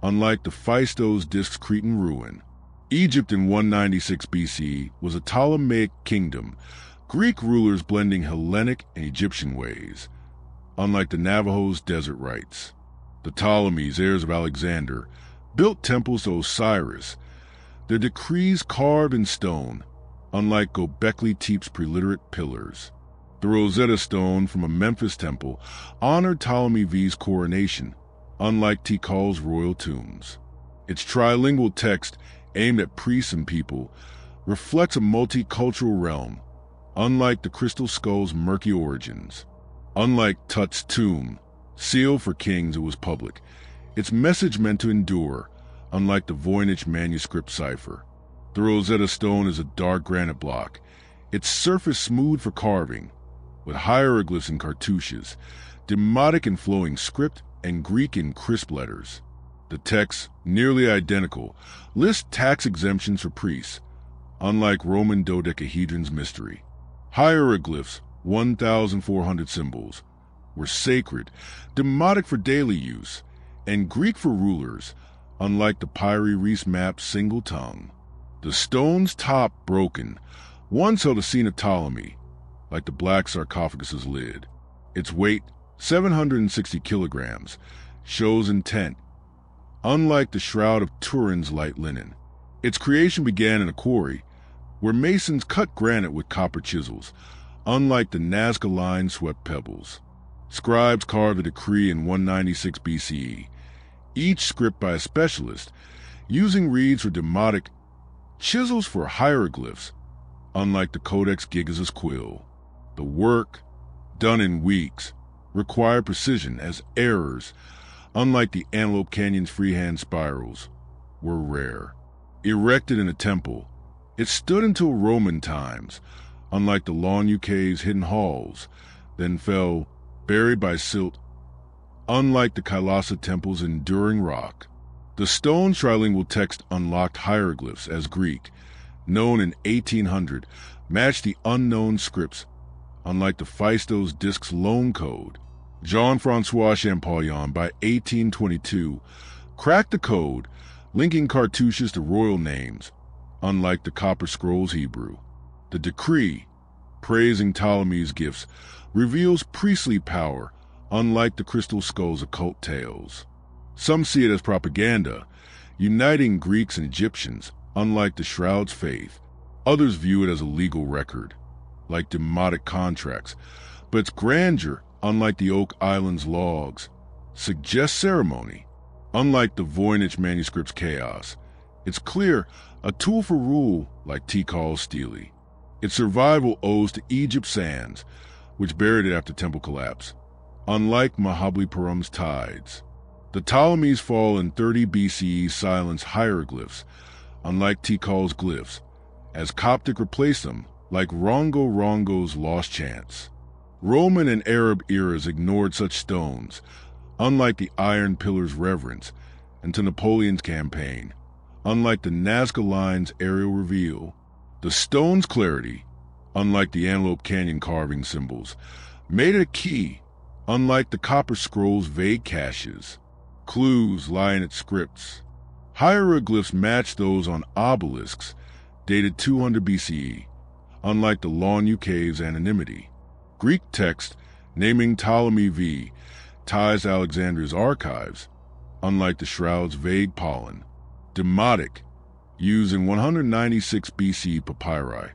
unlike the Phaistos Disc's Cretan ruin. Egypt in 196 BC was a Ptolemaic kingdom, Greek rulers blending Hellenic and Egyptian ways. Unlike the Navajo's desert rites, the Ptolemies, heirs of Alexander, built temples to Osiris, their decrees carved in stone, unlike Göbekli Tepe's preliterate pillars. The Rosetta Stone from a Memphis temple honored Ptolemy V's coronation, unlike Tikal's royal tombs. Its trilingual text, aimed at priests and people, reflects a multicultural realm, unlike the crystal skull's murky origins. Unlike Tut's tomb, sealed for kings, it was public, its message meant to endure, unlike the Voynich manuscript cipher. The Rosetta Stone is a dark granite block, its surface smooth for carving, with hieroglyphs and cartouches, Demotic in flowing script, and Greek in crisp letters. The text, nearly identical, lists tax exemptions for priests, unlike Roman dodecahedron's mystery. Hieroglyphs, 1,400 symbols, were sacred, Demotic for daily use, and Greek for rulers, unlike the Pyrie Reese map's single tongue. The stone's top, broken, once held a scene of Ptolemy, like the black sarcophagus's lid. Its weight, 760 kilograms, shows intent, unlike the shroud of Turin's light linen. Its creation began in a quarry, where masons cut granite with copper chisels, unlike the Nazca line-swept pebbles. Scribes carved a decree in 196 BCE, each script by a specialist, using reeds for demotic, chisels for hieroglyphs, unlike the Codex Gigas' quill. The work, done in weeks, required precision, as errors, unlike the Antelope Canyon's freehand spirals, were rare. Erected in a temple, it stood until Roman times, unlike the Long Cave's hidden halls, then fell, buried by silt, unlike the Kailasa temple's enduring rock. The stone's trilingual text unlocked hieroglyphs as Greek, known in 1800, matched the unknown scripts, unlike the Phaistos disc's loan code. Jean-François Champollion, by 1822, cracked the code, linking cartouches to royal names, unlike the Copper Scrolls Hebrew. The decree, praising Ptolemy's gifts, reveals priestly power, unlike the Crystal Skull's occult tales. Some see it as propaganda, uniting Greeks and Egyptians, unlike the Shroud's faith. Others view it as a legal record, like demotic contracts, but its grandeur, unlike the Oak Island's logs, suggests ceremony. Unlike the Voynich manuscript's chaos, it's clear, a tool for rule like Tikal's stele. Its survival owes to Egypt's sands, which buried it after temple collapse, unlike Mahabalipuram's tides. The Ptolemies' fall in 30 BCE silenced hieroglyphs, unlike Tikal's glyphs, as Coptic replaced them, like Rongo Rongo's lost chants. Roman and Arab eras ignored such stones, unlike the Iron Pillar's reverence, and to Napoleon's campaign, unlike the Nazca Line's aerial reveal. The stone's clarity, unlike the Antelope Canyon carving symbols, made it a key, unlike the Copper Scroll's vague caches. Clues lie in its scripts. Hieroglyphs match those on obelisks, dated 200 BCE, unlike the Long Cave's anonymity. Greek text, naming Ptolemy V, ties Alexandria's archives, unlike the Shroud's vague pollen. Demotic, used in 196 BC papyri,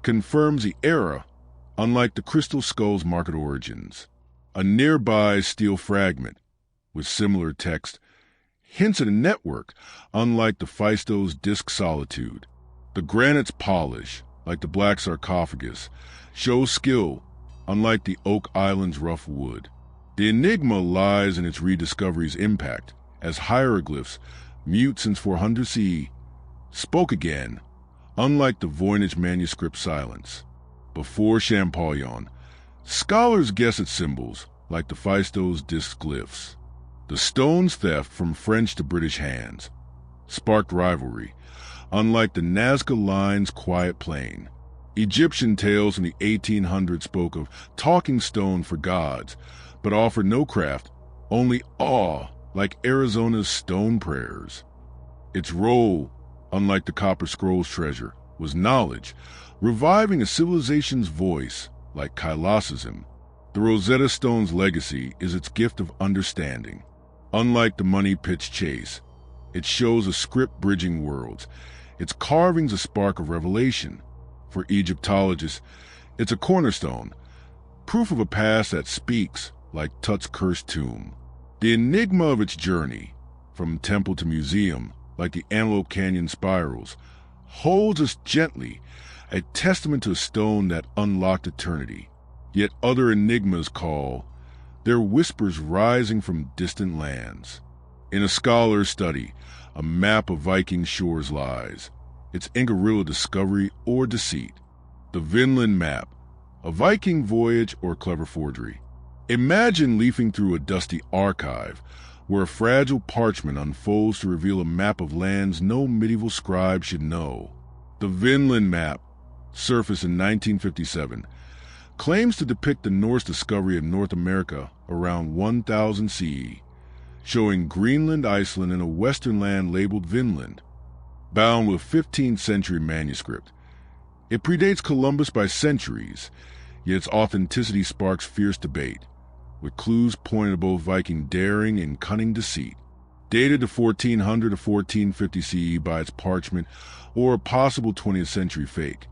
confirms the era, unlike the Crystal Skull's market origins. A nearby steel fragment, with similar text, hints at a network, unlike the Phaistos disc solitude. The granite's polish, like the black sarcophagus, shows skill, unlike the Oak Island's rough wood. The enigma lies in its rediscovery's impact, as hieroglyphs, mute since 400 CE, spoke again, unlike the Voynich manuscript silence. Before Champollion, scholars guess at symbols, like the Phaistos disc glyphs. The stone's theft from French to British hands sparked rivalry, unlike the Nazca Line's quiet plain. Egyptian tales in the 1800s spoke of talking stone for gods, but offered no craft, only awe, like Arizona's stone prayers. Its role, unlike the Copper Scroll's treasure, was knowledge, reviving a civilization's voice, like Kailasism. The Rosetta Stone's legacy is its gift of understanding. Unlike the money-pitch chase, it shows a script bridging worlds, its carvings a spark of revelation. For Egyptologists, it's a cornerstone, proof of a past that speaks, like Tut's cursed tomb. The enigma of its journey, from temple to museum, like the Antelope Canyon spirals, holds us gently, a testament to a stone that unlocked eternity. Yet other enigmas call, their whispers rising from distant lands. In a scholar's study, a map of Viking shores lies, its Ingarilla discovery or deceit. The Vinland map, a Viking voyage or clever forgery. Imagine leafing through a dusty archive, where a fragile parchment unfolds to reveal a map of lands no medieval scribe should know. The Vinland map, surfaced in 1957, claims to depict the Norse discovery of North America around 1000 CE, showing Greenland, Iceland, and a western land labeled Vinland, bound with 15th century manuscript. It predates Columbus by centuries, yet its authenticity sparks fierce debate, with clues pointing to both Viking daring and cunning deceit. dated to 1400 to 1450 CE by its parchment or a possible 20th century fake.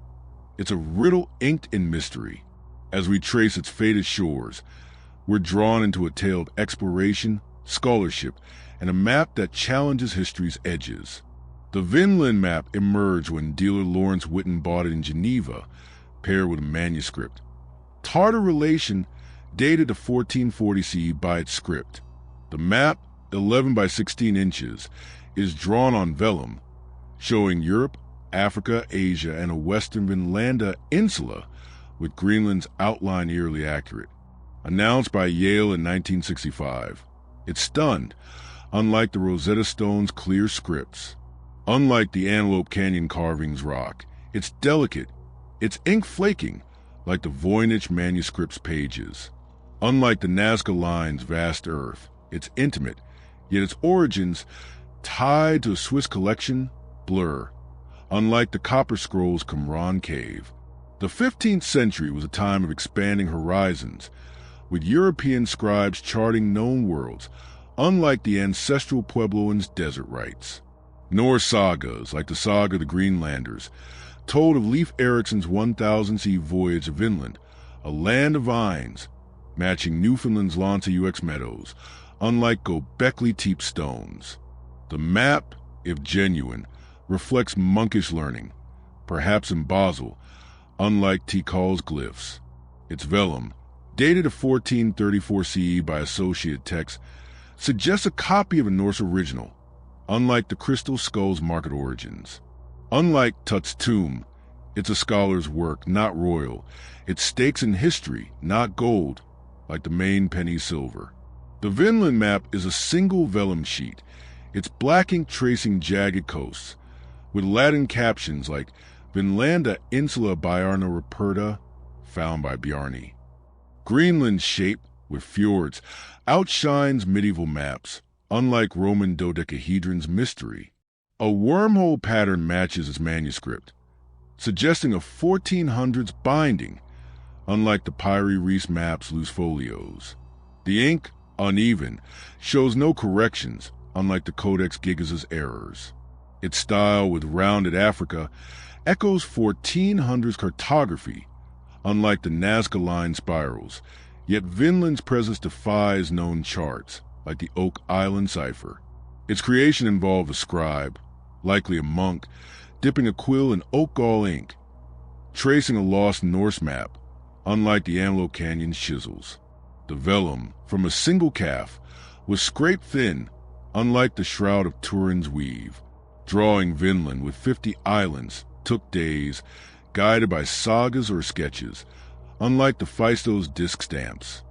It's a riddle inked in mystery. As we trace its faded shores, we're drawn into a tale of exploration, scholarship, and a map that challenges history's edges. The Vinland map emerged when dealer Lawrence Witten bought it in Geneva, paired with a manuscript. Tartar relation dated to 1440 CE by its script. The map, 11 by 16 inches, is drawn on vellum, showing Europe, Africa, Asia, and a western Vinlanda insula, with Greenland's outline eerily accurate. Announced by Yale in 1965. It's stunned, unlike the Rosetta Stone's clear scripts. Unlike the Antelope Canyon carvings rock, it's delicate, its ink flaking, like the Voynich manuscript's pages. Unlike the Nazca Line's vast earth, it's intimate, yet its origins, tied to a Swiss collection, blur. Unlike the Copper Scrolls Qumran cave, the 15th century was a time of expanding horizons, with European scribes charting known worlds, unlike the ancestral Puebloans' desert rites. Norse sagas, like the saga of the Greenlanders, told of Leif Erikson's 1000 CE voyage of Vinland, a land of vines, matching Newfoundland's Lanza UX meadows, unlike Göbekli Tepe stones. The map, if genuine, reflects monkish learning, perhaps in Basel, unlike Tikal's glyphs. Its vellum, dated to 1434 CE by Associated Texts, suggests a copy of a Norse original, unlike the Crystal Skull's market origins. Unlike Tut's tomb, it's a scholar's work, not royal. It stakes in history, not gold, like the main penny silver. The Vinland map is a single vellum sheet, its black ink tracing jagged coasts, with Latin captions like Vinlanda Insula Bjarne Ruperta, found by Bjarne. Greenland's shape, with fjords, outshines medieval maps, unlike Roman dodecahedron's mystery. A wormhole pattern matches its manuscript, suggesting a 1400s binding, unlike the Pyrie Reis map's loose folios. The ink, uneven, shows no corrections, unlike the Codex Gigas' errors. Its style, with rounded Africa, echoes 1400s cartography, unlike the Nazca Line spirals, yet Vinland's presence defies known charts, like the Oak Island cipher. Its creation involved a scribe, likely a monk, dipping a quill in oak gall ink, tracing a lost Norse map, unlike the Antelope Canyon chisels. The vellum, from a single calf, was scraped thin, unlike the Shroud of Turin's weave. Drawing Vinland with 50 islands took days, guided by sagas or sketches, unlike the Phaistos disc stamps.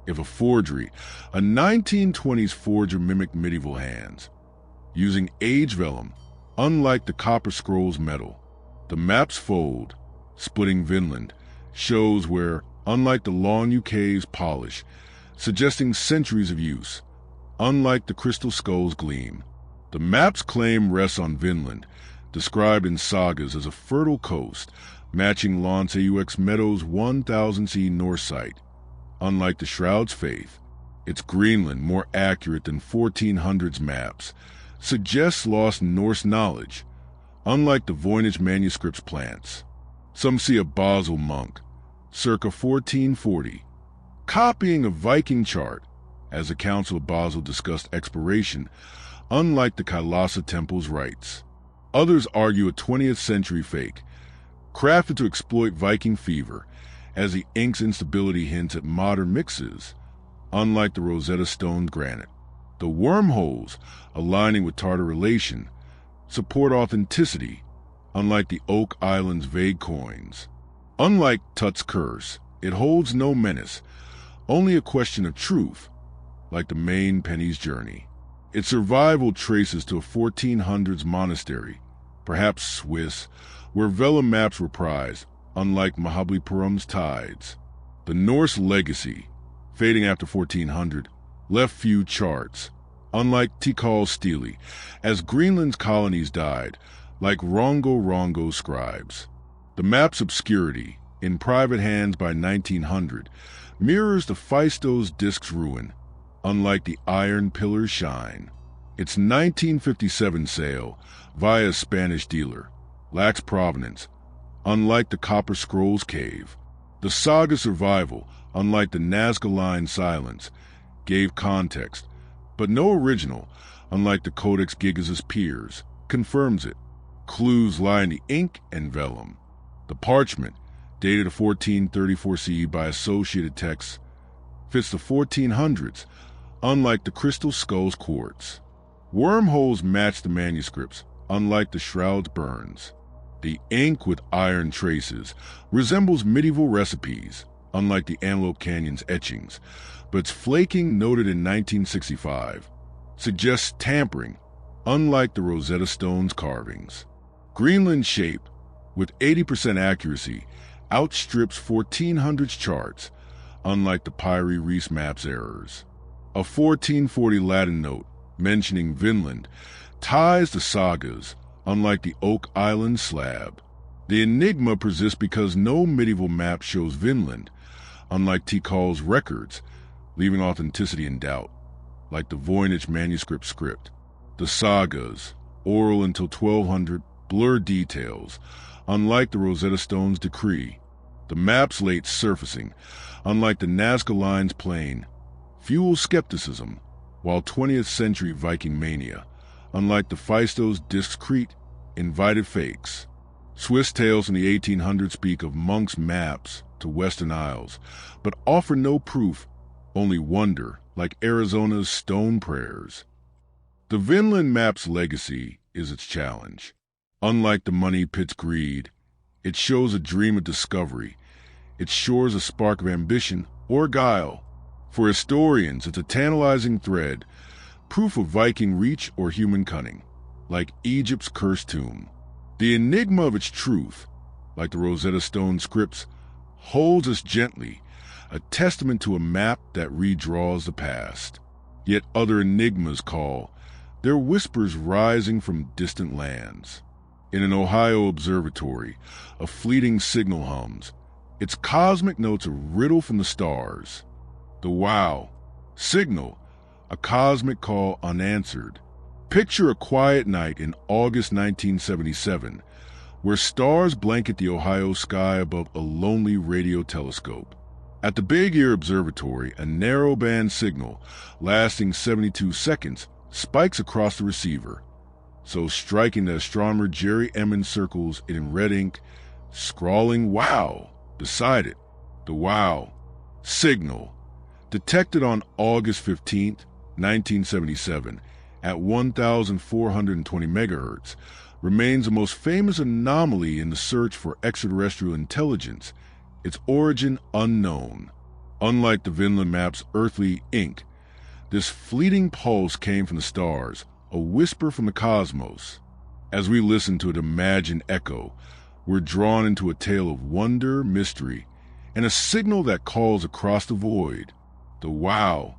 If a forgery, a 1920s forger mimicked medieval hands, using age vellum, unlike the Copper Scrolls metal. The map's fold, splitting Vinland, shows where, unlike the Longnu Cave's polish, suggesting centuries of use, unlike the Crystal Skull's gleam. The map's claim rests on Vinland, described in sagas as a fertile coast, matching Lanza UX Meadows' 1000 CE Norse site. Unlike the Shroud's faith, its Greenland, more accurate than 1400s maps, suggests lost Norse knowledge, unlike the Voynich manuscript's plants. Some see a Basel monk, circa 1440, copying a Viking chart, as the Council of Basel discussed exploration, unlike the Kailasa temple's rites. Others argue a 20th century fake, crafted to exploit Viking fever, as the ink's instability hints at modern mixes, unlike the Rosetta Stone granite. The wormholes, aligning with Tartar relation, support authenticity, unlike the Oak Island's vague coins. Unlike Tut's curse, it holds no menace, only a question of truth, like the main penny's journey. Its survival traces to a 1400s monastery, perhaps Swiss, where vellum maps were prized, unlike Mahabalipuram's tides. The Norse legacy, fading after 1400, left few charts, unlike Tikal's stele, as Greenland's colonies died, like Rongo scribes. The map's obscurity, in private hands by 1900, mirrors the Phaistos disc's ruin, unlike the iron pillar's shine. Its 1957 sale via a Spanish dealer lacks provenance, unlike the Copper Scrolls cave. The saga survival, unlike the Nazca Line silence, gave context, but no original, unlike the Codex Gigas' peers, confirms it. Clues lie in the ink and vellum. The parchment, dated 1434 CE by associated texts, fits the 1400s, unlike the Crystal Skulls quartz. Wormholes match the manuscripts, unlike the shroud's burns. The ink with iron traces resembles medieval recipes, unlike the Antelope Canyon's etchings, but its flaking, noted in 1965, suggests tampering, unlike the Rosetta Stone's carvings. Greenland's shape, with 80% accuracy, outstrips 1400's charts, unlike the Pyrie Reis map's errors. A 1440 Latin note mentioning Vinland ties the sagas, unlike the Oak Island slab. The enigma persists because no medieval map shows Vinland, unlike Tikal's records, leaving authenticity in doubt, like the Voynich manuscript script. The sagas, oral until 1200, blur details, unlike the Rosetta Stone's decree. The map's late surfacing, unlike the Nazca Line's plain, fuels skepticism, while 20th century Viking mania, unlike the Phaistos discrete, invited fakes. Swiss tales from the 1800s speak of monks' maps to Western Isles, but offer no proof, only wonder, like Arizona's stone prayers. The Vinland map's legacy is its challenge. Unlike the money pit's greed, it shows a dream of discovery. It shores a spark of ambition or guile. For historians, it's a tantalizing thread, proof of Viking reach or human cunning, like Egypt's cursed tomb. The enigma of its truth, like the Rosetta Stone scripts, holds us gently, a testament to a map that redraws the past. Yet other enigmas call, their whispers rising from distant lands. In an Ohio observatory, a fleeting signal hums, its cosmic notes a riddle from the stars. The wow signal, a cosmic call unanswered. Picture a quiet night in August 1977, where stars blanket the Ohio sky above a lonely radio telescope. At the Big Ear Observatory, a narrow-band signal lasting 72 seconds spikes across the receiver, so striking that astronomer Jerry Emmons circles it in red ink, scrawling "wow" beside it. The wow signal, detected on August 15, 1977, at 1,420 megahertz, remains the most famous anomaly in the search for extraterrestrial intelligence, its origin unknown. Unlike the Vinland map's earthly ink, this fleeting pulse came from the stars, a whisper from the cosmos. As we listen to an imagined echo, we're drawn into a tale of wonder, mystery, and a signal that calls across the void. The wow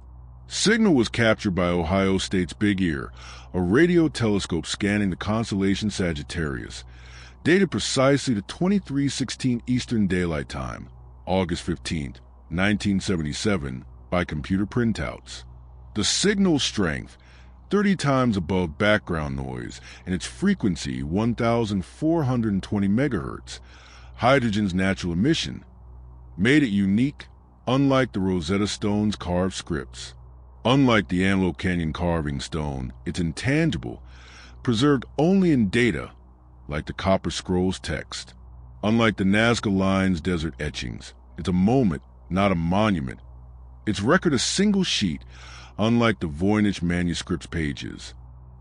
signal was captured by Ohio State's Big Ear, a radio telescope scanning the constellation Sagittarius, dated precisely to 23:16 Eastern Daylight Time, August 15, 1977, by computer printouts. The signal's strength, 30 times above background noise, and its frequency, 1,420 megahertz, hydrogen's natural emission, made it unique, unlike the Rosetta Stone's carved scripts. Unlike the Antelope Canyon carving stone, it's intangible, preserved only in data, like the Copper Scrolls text. Unlike the Nazca Line's desert etchings, it's a moment, not a monument. Its record a single sheet, unlike the Voynich manuscript's pages.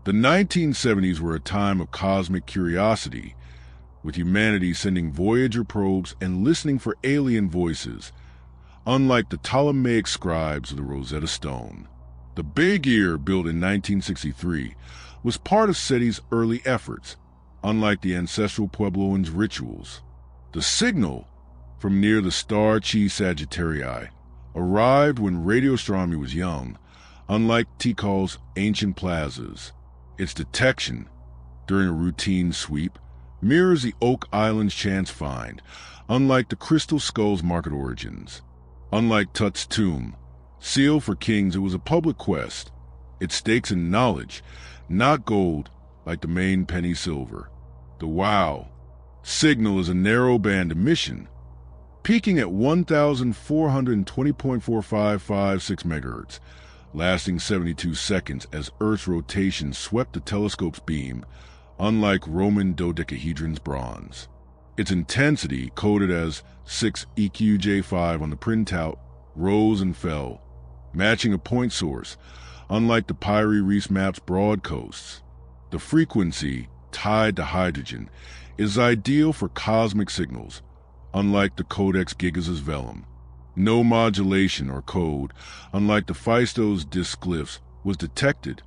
The 1970s were a time of cosmic curiosity, with humanity sending Voyager probes and listening for alien voices, unlike the Ptolemaic scribes of the Rosetta Stone. The Big Ear, built in 1963, was part of SETI's early efforts, unlike the ancestral Puebloans' rituals. The signal, from near the star Chi Sagittarii, arrived when radio astronomy was young, unlike Tikal's ancient plazas. Its detection, during a routine sweep, mirrors the Oak Island's chance find, unlike the Crystal Skull's market origins. Unlike Tut's tomb, sealed for kings, it was a public quest, It stakes in knowledge, not gold like the main penny silver. The wow signal is a narrow-band emission, peaking at 1,420.4556 MHz, lasting 72 seconds as Earth's rotation swept the telescope's beam, unlike Roman dodecahedron's bronze. Its intensity, coded as 6 EQJ5 on the printout, rose and fell, matching a point source, unlike the Pyre Reese map's broad coasts. The frequency, tied to hydrogen, is ideal for cosmic signals, unlike the Codex Gigas' vellum. No modulation or code, unlike the Phaistos disk glyphs, was detected.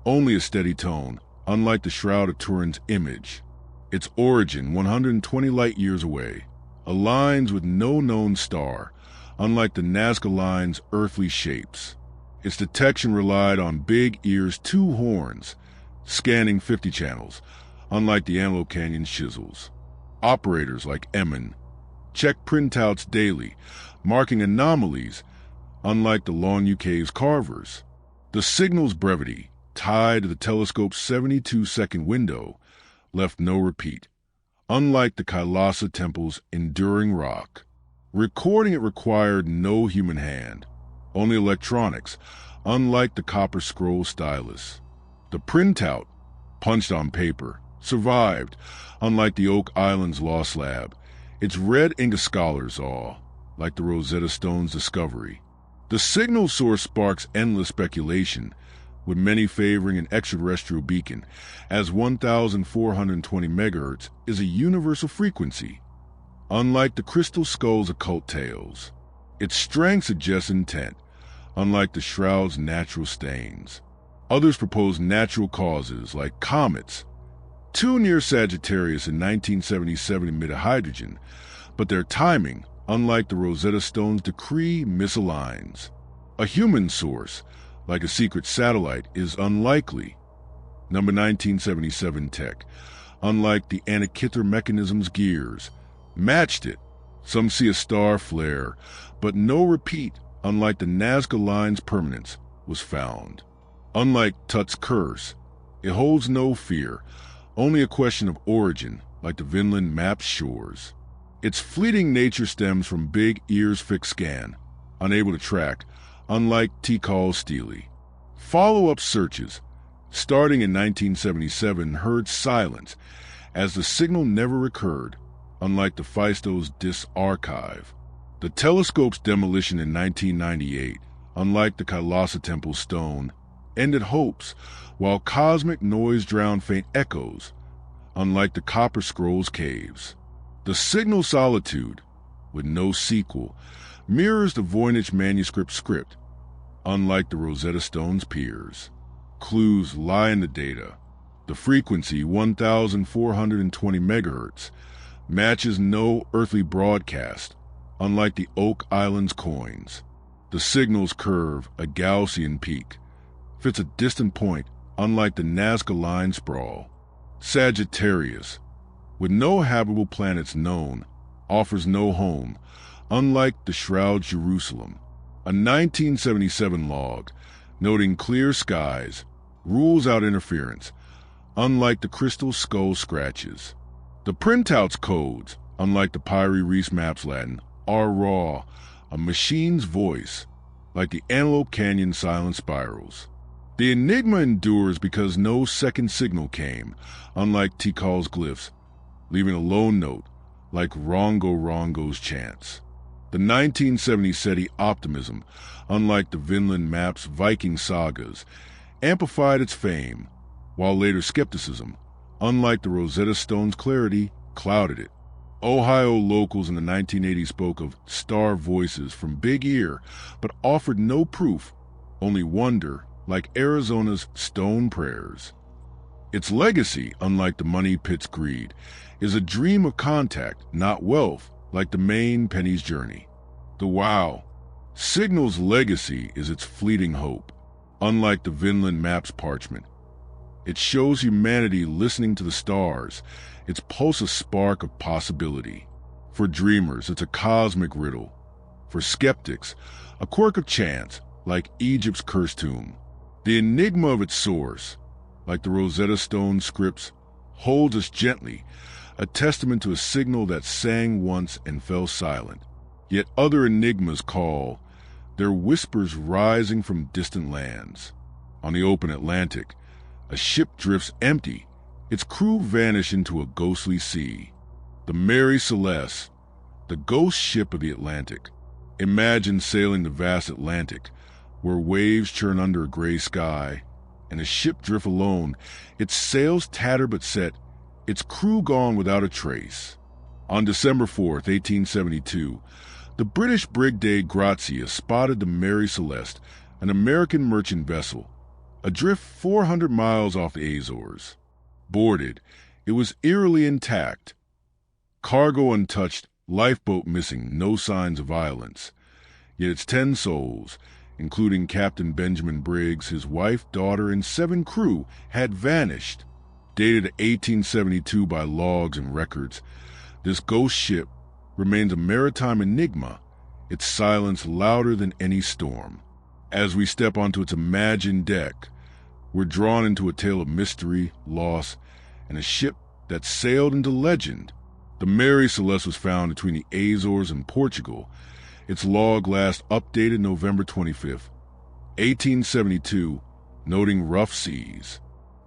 Only a steady tone, unlike the Shroud of Turin's image. Its origin, 120 light-years away, aligns with no known star, unlike the Nazca Line's earthly shapes. Its detection relied on Big Ear's 2 horns, scanning 50 channels, unlike the Antelope Canyon's chisels. Operators like Emin check printouts daily, marking anomalies, unlike the Long UK's carvers. The signal's brevity, tied to the telescope's 72-second window, left no repeat, unlike the Kailasa Temple's enduring rock. Recording it required no human hand, only electronics, unlike the Copper Scroll stylus. The printout, punched on paper, survived, unlike the Oak Island's lost lab, its red Inca scholars awe, like the Rosetta Stone's discovery. The signal source sparks endless speculation, with many favoring an extraterrestrial beacon, as 1,420 MHz is a universal frequency, unlike the Crystal Skull's occult tales. Its strength suggests intent, unlike the Shroud's natural stains. Others propose natural causes, like comets. 2 near Sagittarius in 1977 emitted hydrogen, but their timing, unlike the Rosetta Stone's decree, misaligns. A human source, like a secret satellite, is unlikely. Number 1977 tech, unlike the Antikythera mechanism's gears, matched it. Some see a star flare, but no repeat, unlike the Nazca Line's permanence, was found. Unlike Tut's curse, it holds no fear, only a question of origin, like the Vinland map's shores. Its fleeting nature stems from Big Ear's fixed scan, unable to track, unlike Tikal's Steely. Follow-up searches, starting in 1977, heard silence, as the signal never recurred, unlike the Phaistos disk archive. The telescope's demolition in 1998, unlike the Kailasa Temple stone, ended hopes, while cosmic noise drowned faint echoes, unlike the Copper Scroll's caves. The signal solitude, with no sequel, mirrors the Voynich manuscript script, unlike the Rosetta Stone's peers. Clues lie in the data. The frequency, 1,420 MHz, matches no earthly broadcast, unlike the Oak Island's coins. The signal's curve, a Gaussian peak, fits a distant point, unlike the Nazca Line sprawl. Sagittarius, with no habitable planets known, offers no home, unlike the Shroud's Jerusalem. A 1977 log, noting clear skies, rules out interference, unlike the Crystal Skull scratches. The printout's codes, unlike the Pyre Reese map's Latin, are raw, a machine's voice, like the Antelope Canyon silent spirals. The enigma endures because no second signal came, unlike Tikal's glyphs, leaving a lone note, like Rongo Rongo's chants. The 1970 SETI optimism, unlike the Vinland map's Viking sagas, amplified its fame, while later skepticism, unlike the Rosetta Stone's clarity, clouded it. Ohio locals in the 1980s spoke of star voices from Big Ear, but offered no proof, only wonder, like Arizona's stone prayers. Its legacy, unlike the money pit's greed, is a dream of contact, not wealth, like the main penny's journey. The wow signal's legacy is its fleeting hope, unlike the Vinland map's parchment. It shows humanity listening to the stars, its pulse a spark of possibility. For dreamers, it's a cosmic riddle. For skeptics, a quirk of chance, like Egypt's cursed tomb. The enigma of its source, like the Rosetta Stone scripts, holds us gently, a testament to a signal that sang once and fell silent. Yet other enigmas call, their whispers rising from distant lands. On the open Atlantic, a ship drifts empty, its crew vanish into a ghostly sea. The Mary Celeste, the ghost ship of the Atlantic. Imagine sailing the vast Atlantic, where waves churn under a gray sky, and a ship drift alone, its sails tattered but set, its crew gone without a trace. On December 4th, 1872, the British brig de Grazia spotted the Mary Celeste, an American merchant vessel, adrift 400 miles off the Azores. Boarded, it was eerily intact. Cargo untouched, lifeboat missing, no signs of violence. Yet its 10 souls, including Captain Benjamin Briggs, his wife, daughter, and 7 crew, had vanished. Dated 1872 by logs and records, this ghost ship remains a maritime enigma, its silence louder than any storm. As we step onto its imagined deck, we're drawn into a tale of mystery, loss, and a ship that sailed into legend. The Mary Celeste was found between the Azores and Portugal, its log last updated November 25th, 1872, noting rough seas.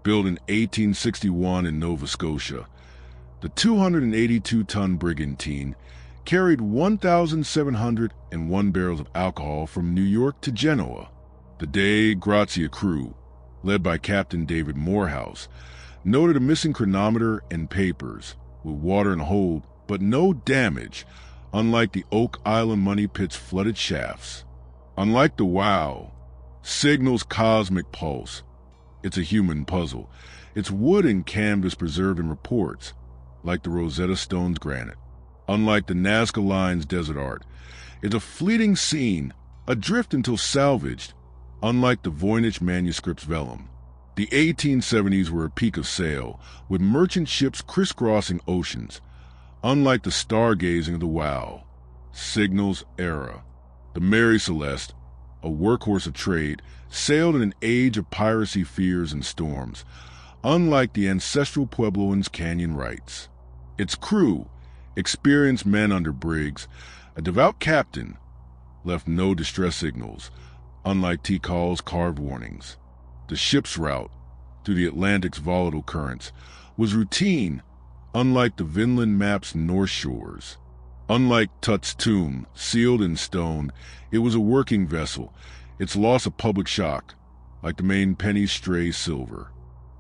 Built in 1861 in Nova Scotia, the 282-ton brigantine carried 1,701 barrels of alcohol from New York to Genoa. The De Grazia crew, led by Captain David Morehouse, noted a missing chronometer and papers, with water in the hold, but no damage, unlike the Oak Island money pit's flooded shafts. Unlike the Wow, Signal's cosmic pulse, it's a human puzzle. It's wood and canvas preserved in reports, like the Rosetta Stone's granite. Unlike the Nazca Line's desert art, it's a fleeting scene, adrift until salvaged, unlike the Voynich manuscript's vellum. The 1870s were a peak of sail, with merchant ships crisscrossing oceans, unlike the stargazing of the Wow. Signal's era. The Mary Celeste, a workhorse of trade, sailed in an age of piracy fears and storms, unlike the ancestral Puebloans' canyon rites. Its crew, experienced men under Briggs, a devout captain, left no distress signals, unlike Tikal's carved warnings. The ship's route, through the Atlantic's volatile currents, was routine, unlike the Vinland map's North Shores. Unlike Tut's tomb, sealed in stone, it was a working vessel, its loss a public shock, like the main penny's stray silver.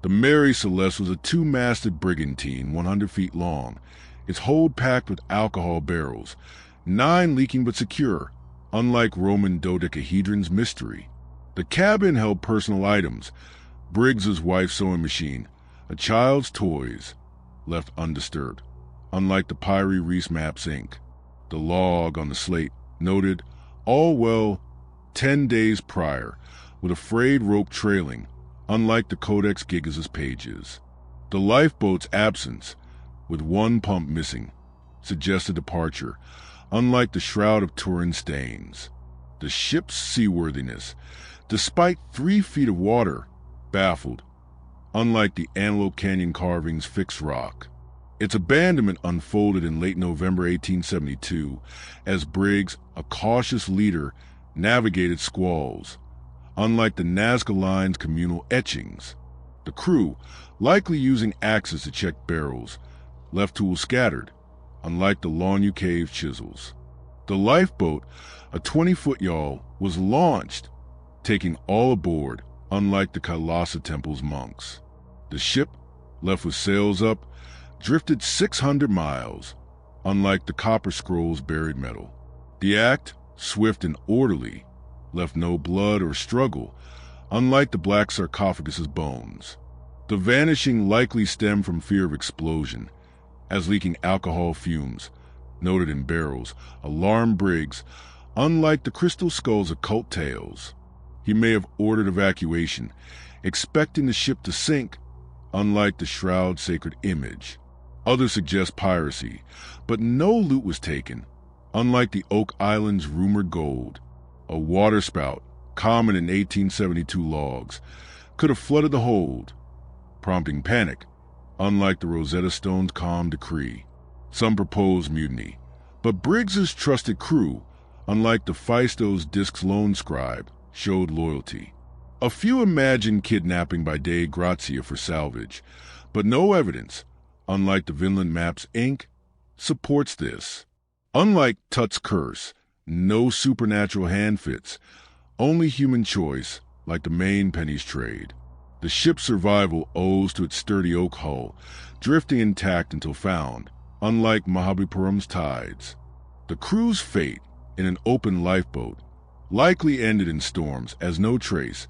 The Mary Celeste was a 2-masted brigantine, 100 feet long, its hold packed with alcohol barrels, 9 leaking but secure, unlike Roman dodecahedron's mystery. The cabin held personal items, Briggs's wife's sewing machine, a child's toys, left undisturbed, unlike the Pyrie Reese map's ink. The log on the slate noted, all well, 10 days prior, with a frayed rope trailing, unlike the Codex Gigas' pages. The lifeboat's absence, with 1 pump missing, suggested departure, unlike the Shroud of Turin stains. The ship's seaworthiness, despite 3 feet of water, baffled, unlike the Antelope Canyon carving's fixed rock. Its abandonment unfolded in late November 1872 as Briggs, a cautious leader, navigated squalls, unlike the Nazca Line's communal etchings. The crew, likely using axes to check barrels, left tools scattered, unlike the Lonu Cave's chisels. The lifeboat, a 20-foot yawl, was launched, taking all aboard, unlike the Kailasa Temple's monks. The ship, left with sails up, drifted 600 miles, unlike the Copper Scroll's buried metal. The act, swift and orderly, left no blood or struggle, unlike the black sarcophagus's bones. The vanishing likely stemmed from fear of explosion, as leaking alcohol fumes, noted in barrels, alarmed Briggs, unlike the crystal skull's occult tales. He may have ordered evacuation, expecting the ship to sink, unlike the Shroud's sacred image. Others suggest piracy, but no loot was taken, unlike the Oak Island's rumored gold. A waterspout, common in 1872 logs, could have flooded the hold, prompting panic, unlike the Rosetta Stone's calm decree. Some proposed mutiny, but Briggs's trusted crew, unlike the Phaistos Disc's lone scribe, showed loyalty. A few imagined kidnapping by Dei Grazia for salvage, but no evidence, unlike the Vinland Maps Inc., supports this. Unlike Tut's curse, no supernatural hand fits, only human choice, like the main pennies trade. The ship's survival owes to its sturdy oak hull, drifting intact until found, unlike Mahabalipuram's tides. The crew's fate, in an open lifeboat, likely ended in storms as no trace,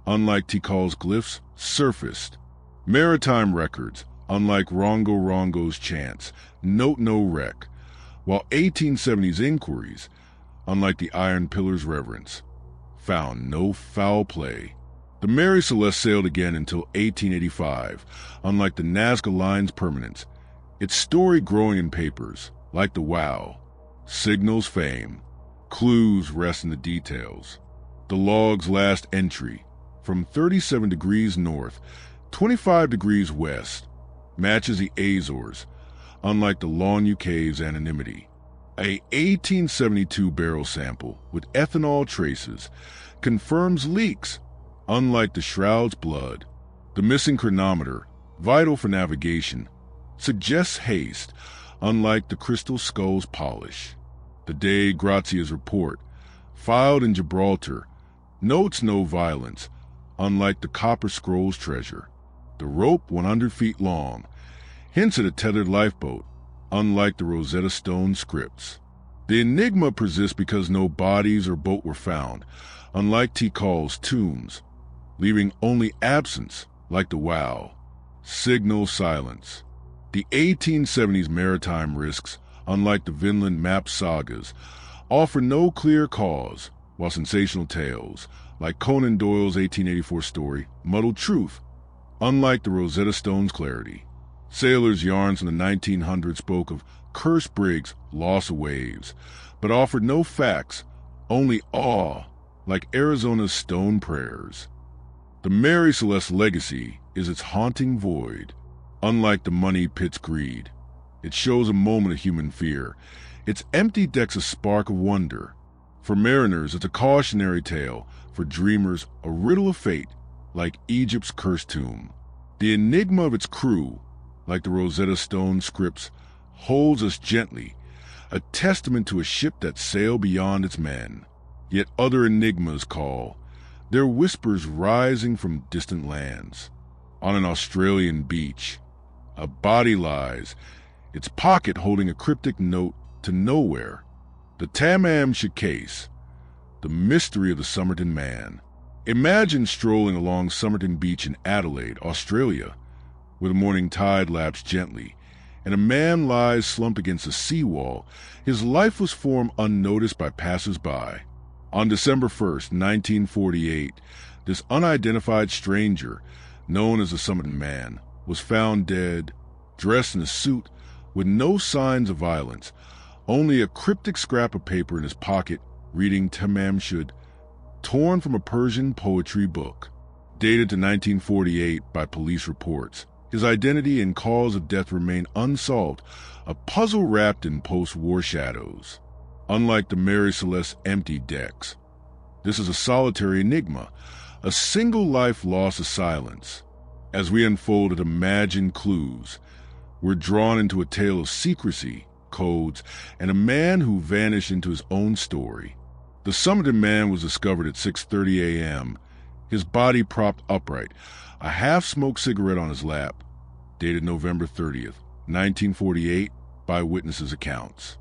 unlike Tikal's glyphs, surfaced. Maritime records, unlike Rongo Rongo's chants, note no wreck, while 1870s inquiries, unlike the Iron Pillar's reverence, found no foul play. The Mary Celeste sailed again until 1885, unlike the Nazca Line's permanence, its story growing in papers, like the Wow, signals fame. Clues rest in the details. The log's last entry, from 37 degrees north, 25 degrees west, matches the Azores, unlike the Lonu Cave's anonymity. A 1872 barrel sample with ethanol traces confirms leaks, unlike the shroud's blood. The missing chronometer, vital for navigation, suggests haste, unlike the crystal skull's polish. The Dei Grazia's report, filed in Gibraltar, notes no violence, unlike the Copper Scroll's treasure. The rope 100 feet long hints at a tethered lifeboat, unlike the Rosetta Stone scripts. The enigma persists because no bodies or boat were found, unlike Tikal's tombs, leaving only absence, like the Wow. Signal silence. The 1870s maritime risks, unlike the Vinland Map sagas, offer no clear cause, while sensational tales, like Conan Doyle's 1884 story, muddle truth, unlike the Rosetta Stone's clarity. Sailors' yarns in the 1900s spoke of cursed brigs, loss of waves, but offered no facts, only awe, like Arizona's stone prayers. The Mary Celeste legacy is its haunting void. Unlike the money pit's greed, it shows a moment of human fear. Its empty deck's a spark of wonder. For mariners, it's a cautionary tale. For dreamers, a riddle of fate, like Egypt's cursed tomb. The enigma of its crew, like the Rosetta Stone scripts, holds us gently, a testament to a ship that sailed beyond its men. Yet other enigmas call, their whispers rising from distant lands. On an Australian beach, a body lies, its pocket holding a cryptic note to nowhere. The Tamam case, the mystery of the Somerton man. Imagine strolling along Somerton Beach in Adelaide, Australia, where the morning tide laps gently, and a man lies slumped against a seawall, his lifeless form unnoticed by passers-by. On December 1st, 1948, this unidentified stranger, known as the Somerton Man, was found dead, dressed in a suit with no signs of violence, only a cryptic scrap of paper in his pocket reading Tamam Shud, torn from a Persian poetry book. Dated to 1948 by police reports, his identity and cause of death remain unsolved, a puzzle wrapped in post-war shadows. Unlike the Mary Celeste's empty decks, this is a solitary enigma, a single life lost to silence. As we unfolded imagined clues, we're drawn into a tale of secrecy, codes, and a man who vanished into his own story. The Somerton Man was discovered at 6:30 a.m., his body propped upright, a half-smoked cigarette on his lap, dated November 30th, 1948, by witnesses' accounts.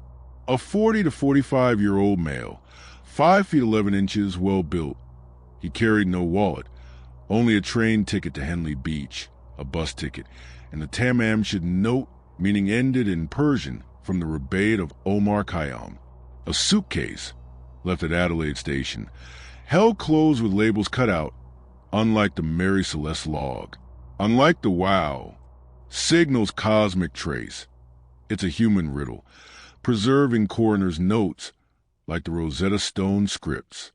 A 40 to 45-year-old male, 5 feet 11 inches, well-built. He carried no wallet, only a train ticket to Henley Beach, a bus ticket, and the Tamam Shud note, meaning ended in Persian, from the Rabaid of Omar Khayyam. A suitcase, left at Adelaide Station, held closed with labels cut out, unlike the Mary Celeste log. Unlike the Wow, signals cosmic trace. It's a human riddle, preserving coroner's notes, like the Rosetta Stone scripts.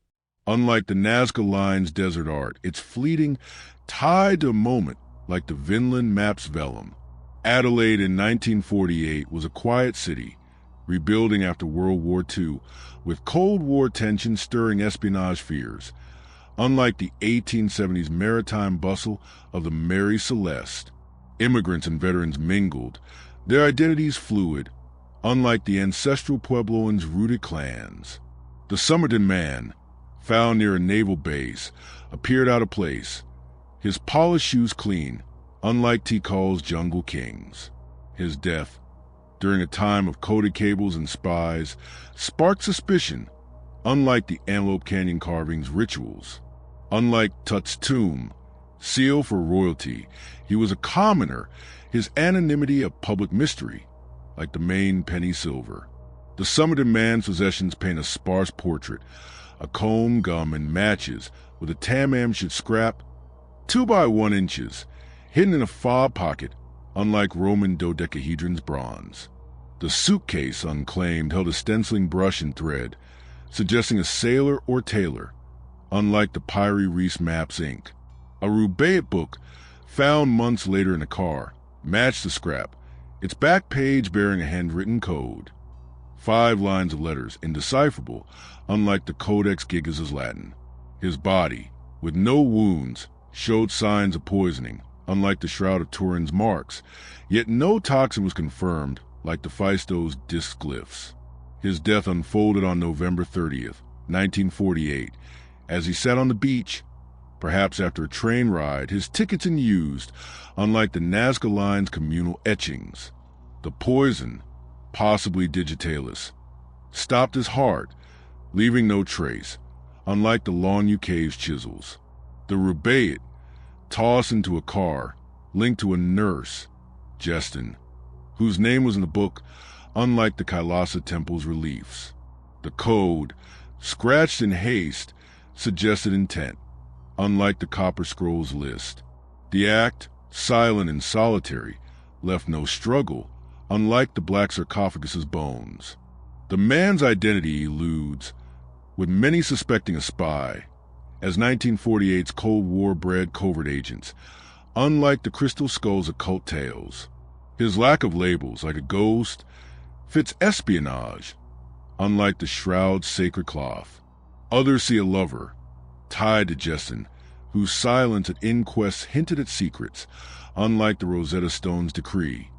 Unlike the Nazca Line's desert art, it's fleeting, tied to a moment like the Vinland map's vellum. Adelaide in 1948 was a quiet city, rebuilding after World War II, with Cold War tension stirring espionage fears. Unlike the 1870s maritime bustle of the Mary Celeste, immigrants and veterans mingled, their identities fluid, unlike the ancestral Puebloans' rooted clans. The Somerton man, found near a naval base, appeared out of place, his polished shoes clean, unlike Tikal's jungle kings. His death, during a time of coded cables and spies, sparked suspicion, unlike the Antelope Canyon carvings' rituals. Unlike Tut's tomb, sealed for royalty, he was a commoner, his anonymity a public mystery, like the Maine penny silver. The Somerton man's possessions paint a sparse portrait, a comb, gum, and matches with a tam-am should scrap, 2 by 1 inches, hidden in a fob pocket, unlike Roman dodecahedron's bronze. The suitcase, unclaimed, held a stenciling brush and thread, suggesting a sailor or tailor, unlike the Pyrie Reese map's ink. A Rubaiyat book, found months later in a car, matched the scrap, its back page bearing a handwritten code. 5 lines of letters, indecipherable, unlike the Codex Gigas' Latin. His body, with no wounds, showed signs of poisoning, unlike the Shroud of Turin's marks, yet no toxin was confirmed, like the Phaistos disc glyphs. His death unfolded on November 30th, 1948, as he sat on the beach, perhaps after a train ride, his tickets unused, unlike the Nazca Line's communal etchings. The poison, possibly digitalis, stopped his heart, leaving no trace, unlike the Longview Cave's chisels. The Rubaiyat, tossed into a car, linked to a nurse, Jestin, whose name was in the book, unlike the Kailasa Temple's reliefs. The code, scratched in haste, suggested intent, unlike the Copper Scroll's list. The act, silent and solitary, left no struggle, unlike the black sarcophagus's bones. The man's identity eludes, with many suspecting a spy, as 1948's Cold War-bred covert agents, unlike the Crystal Skull's occult tales. His lack of labels, like a ghost, fits espionage, unlike the Shroud's sacred cloth. Others see a lover, tied to Jestin, whose silence at inquests hinted at secrets, unlike the Rosetta Stone's decree.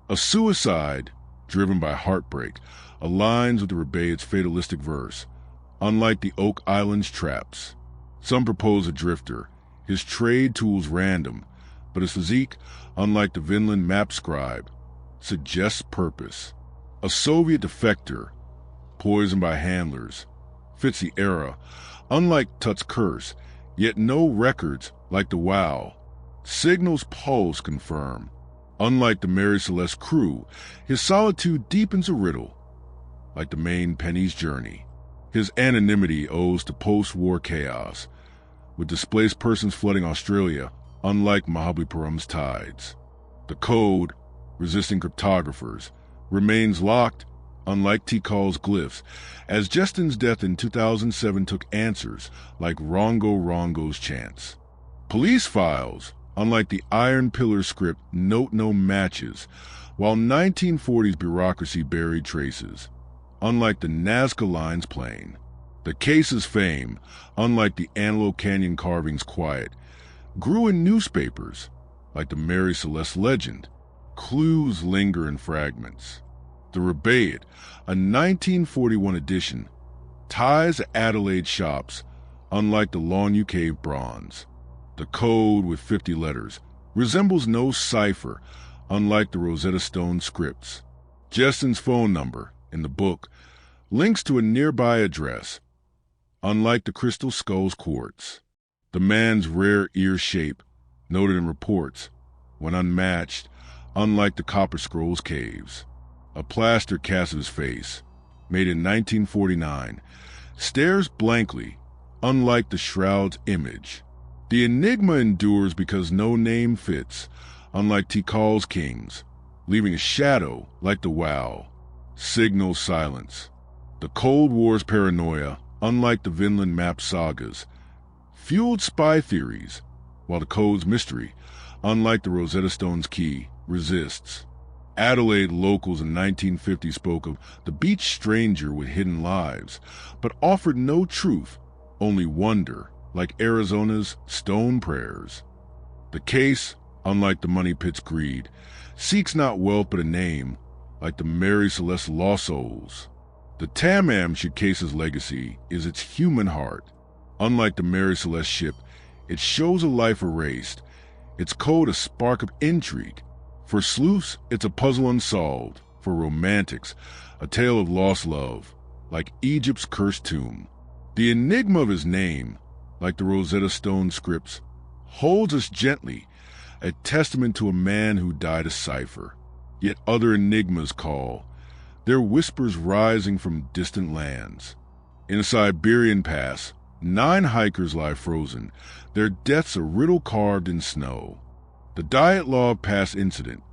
A suicide, driven by heartbreak, aligns with the Rubaiyat's fatalistic verse, unlike the Oak Island's traps. Some propose a drifter, his trade tools random, but his physique, unlike the Vinland map scribe, suggests purpose. A Soviet defector, poisoned by handlers, fits the era, unlike Tut's curse, yet no records like the WOW. Signal's pulse confirm. Unlike the Mary Celeste crew, his solitude deepens a riddle, like the Maine penny's journey. His anonymity owes to post-war chaos, with displaced persons flooding Australia, unlike Mahabalipuram's tides. The code, resisting cryptographers, remains locked, unlike Tikal's glyphs, as Jestin's death in 2007 took answers like Rongo Rongo's chants. Police files, unlike the Iron Pillar script, note no matches, while 1940s bureaucracy buried traces, unlike the Nazca Line's plane. The case's fame, unlike the Antelope Canyon carving's quiet, grew in newspapers, like the Mary Celeste legend. Clues linger in fragments. The Rubaiyat, a 1941 edition, ties Adelaide shops, unlike the Longview Cave bronze. The code, with 50 letters, resembles no cipher, unlike the Rosetta Stone scripts. Jestin's phone number, in the book, links to a nearby address, unlike the Crystal Skull's quartz. The man's rare ear shape, noted in reports, when unmatched, unlike the Copper Scroll's caves. A plaster cast of his face, made in 1949, stares blankly, unlike the Shroud's image. The enigma endures because no name fits, unlike Tikal's kings, leaving a shadow like the WOW. Signal silence. The Cold War's paranoia, unlike the Vinland map sagas, fueled spy theories, while the code's mystery, unlike the Rosetta Stone's key, resists. Adelaide locals in 1950 spoke of the beach stranger with hidden lives, but offered no truth, only wonder, like Arizona's stone prayers. The case, unlike the money pit's greed, seeks not wealth but a name, like the Mary Celeste lost souls. The Tamam Case's legacy is its human heart. Unlike the Mary Celeste ship, it shows a life erased, its code a spark of intrigue. For sleuths, it's a puzzle unsolved. For romantics, a tale of lost love, like Egypt's cursed tomb. The enigma of his name, like the Rosetta Stone scripts, holds us gently, a testament to a man who died a cipher. Yet other enigmas call, their whispers rising from distant lands. In a Siberian pass, 9 hikers lie frozen, their deaths a riddle carved in snow. The Dyatlov Pass incident,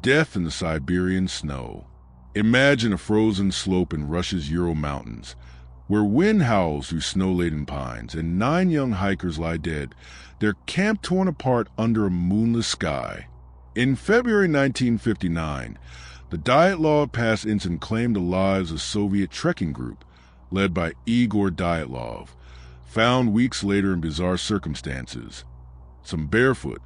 death in the Siberian snow. Imagine a frozen slope in Russia's Ural Mountains, where wind howls through snow-laden pines, and 9 young hikers lie dead, their camp torn apart under a moonless sky. In February 1959, the Dyatlov Pass incident claimed the lives of a Soviet trekking group, led by Igor Dyatlov, found weeks later in bizarre circumstances. Some barefoot,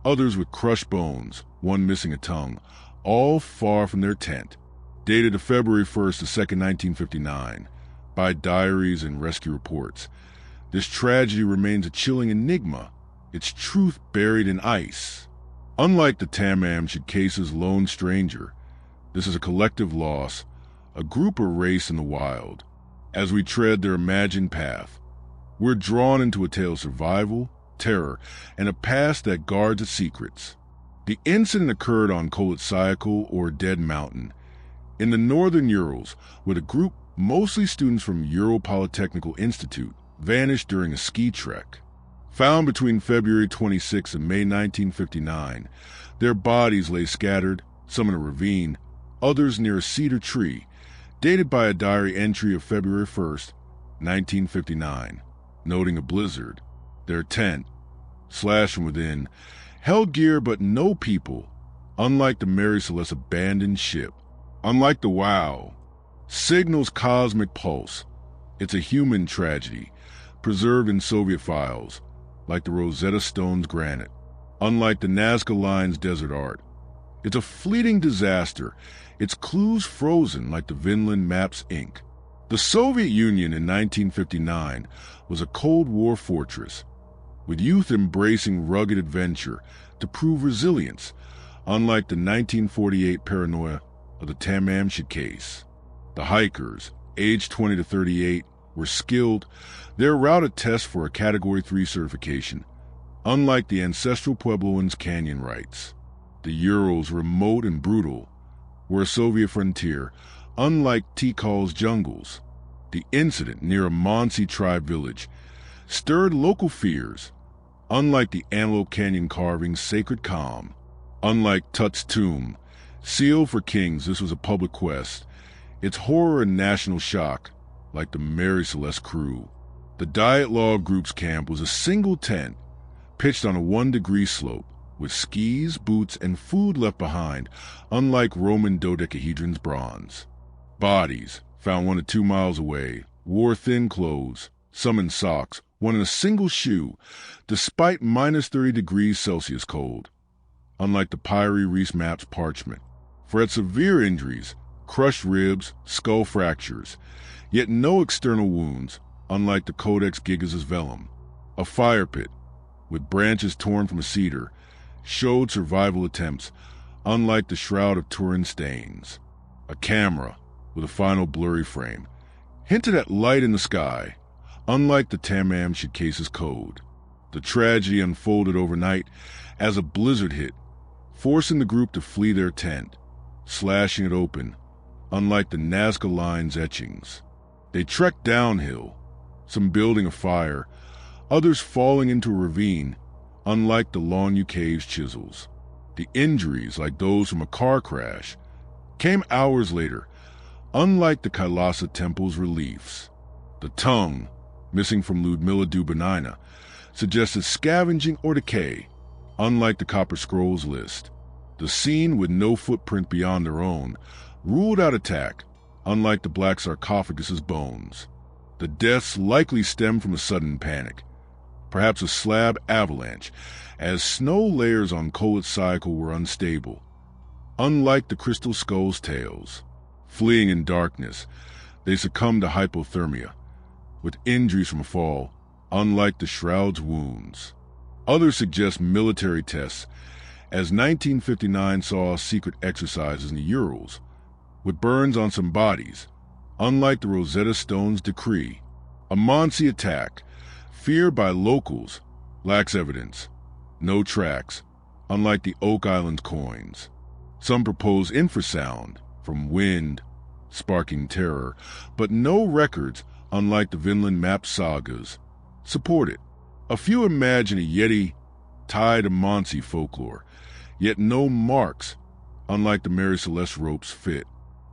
others with crushed bones, one missing a tongue, all far from their tent. Dated to February 1st to 2nd, 1959, by diaries and rescue reports. This tragedy remains a chilling enigma, its truth buried in ice. Unlike the Tamam Case's lone stranger, this is a collective loss, a group erased in the wild. As we tread their imagined path, we're drawn into a tale of survival, terror, and a past that guards its secrets. The incident occurred on Kolotsyakul, or Dead Mountain, in the northern Urals, where a group, mostly students from Ural Polytechnical Institute, vanished during a ski trek. Found between February 26 and May 1959, their bodies lay scattered, some in a ravine, others near a cedar tree, dated by a diary entry of February 1st, 1959, noting a blizzard. Their tent, slashed from within, held gear but no people, unlike the Mary Celeste abandoned ship. Unlike the WoW, Signal's cosmic pulse, it's a human tragedy, preserved in Soviet files, like the Rosetta Stone's granite. Unlike the Nazca Line's desert art, it's a fleeting disaster, its clues frozen like the Vinland map's ink. The Soviet Union in 1959 was a Cold War fortress, with youth embracing rugged adventure to prove resilience, unlike the 1948 paranoia of the Tamam Case. The hikers, aged 20 to 38, were skilled, their route a test for a Category 3 certification, unlike the ancestral Puebloans' canyon rites. The Urals, remote and brutal, were a Soviet frontier, unlike Tikal's jungles. The incident near a Mansi tribe village stirred local fears, unlike the Antelope Canyon carving's sacred calm. Unlike Tut's tomb, sealed for kings, this was a public quest, its horror and national shock, like the Mary Celeste crew. The Dyatlov group's camp was a single tent, pitched on a 1-degree slope, with skis, boots, and food left behind, unlike Roman dodecahedron's bronze. Bodies, found 1 to 2 miles away, wore thin clothes, some in socks, one in a single shoe, despite minus 30 degrees Celsius cold, unlike the Pyrie Reese map's parchment. For had severe injuries, crushed ribs, skull fractures, yet no external wounds, unlike the Codex Gigas' vellum. A fire pit, with branches torn from a cedar, showed survival attempts, unlike the Shroud of Turin stains. A camera, with a final blurry frame, hinted at light in the sky, unlike the Tamam Case's code. The tragedy unfolded overnight as a blizzard hit, forcing the group to flee their tent, slashing it open, unlike the Nazca Line's etchings. They trekked downhill, some building a fire, others falling into a ravine, unlike the Longu Cave's chisels. The injuries, like those from a car crash, came hours later, unlike the Kailasa Temple's reliefs. The tongue, missing from Ludmilla Dubinina, suggested scavenging or decay, unlike the Copper Scrolls list. The scene, with no footprint beyond their own, ruled out attack, unlike the Black Sarcophagus's bones. The deaths likely stemmed from a sudden panic, perhaps a slab avalanche, as snow layers on Kholat Syakhl were unstable. Unlike the Crystal Skull's tales, fleeing in darkness, they succumbed to hypothermia, with injuries from a fall, unlike the Shroud's wounds. Others suggest military tests, as 1959 saw secret exercises in the Urals, with burns on some bodies, unlike the Rosetta Stone's decree. A Mansi attack, feared by locals, lacks evidence. No tracks, unlike the Oak Island coins. Some propose infrasound from wind, sparking terror, but no records, unlike the Vinland map sagas, support it. A few imagine a Yeti tied to Mansi folklore, yet no marks, unlike the Mary Celeste ropes fit.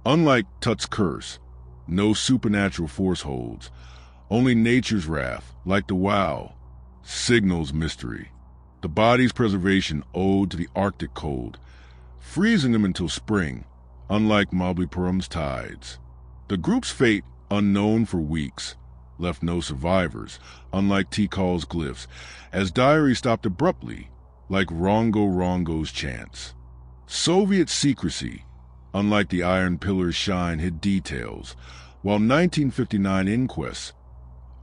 Unlike Tut's curse, no supernatural force holds, only nature's wrath, like the Wow, signals mystery. The body's preservation owed to the Arctic cold, freezing them until spring, unlike Mablipuram's tides. The group's fate, unknown for weeks, left no survivors, unlike Tikal's glyphs, as diaries stopped abruptly, like Rongo Rongo's chants. Soviet secrecy, unlike the Iron Pillar's shine, hid details, while 1959 inquests,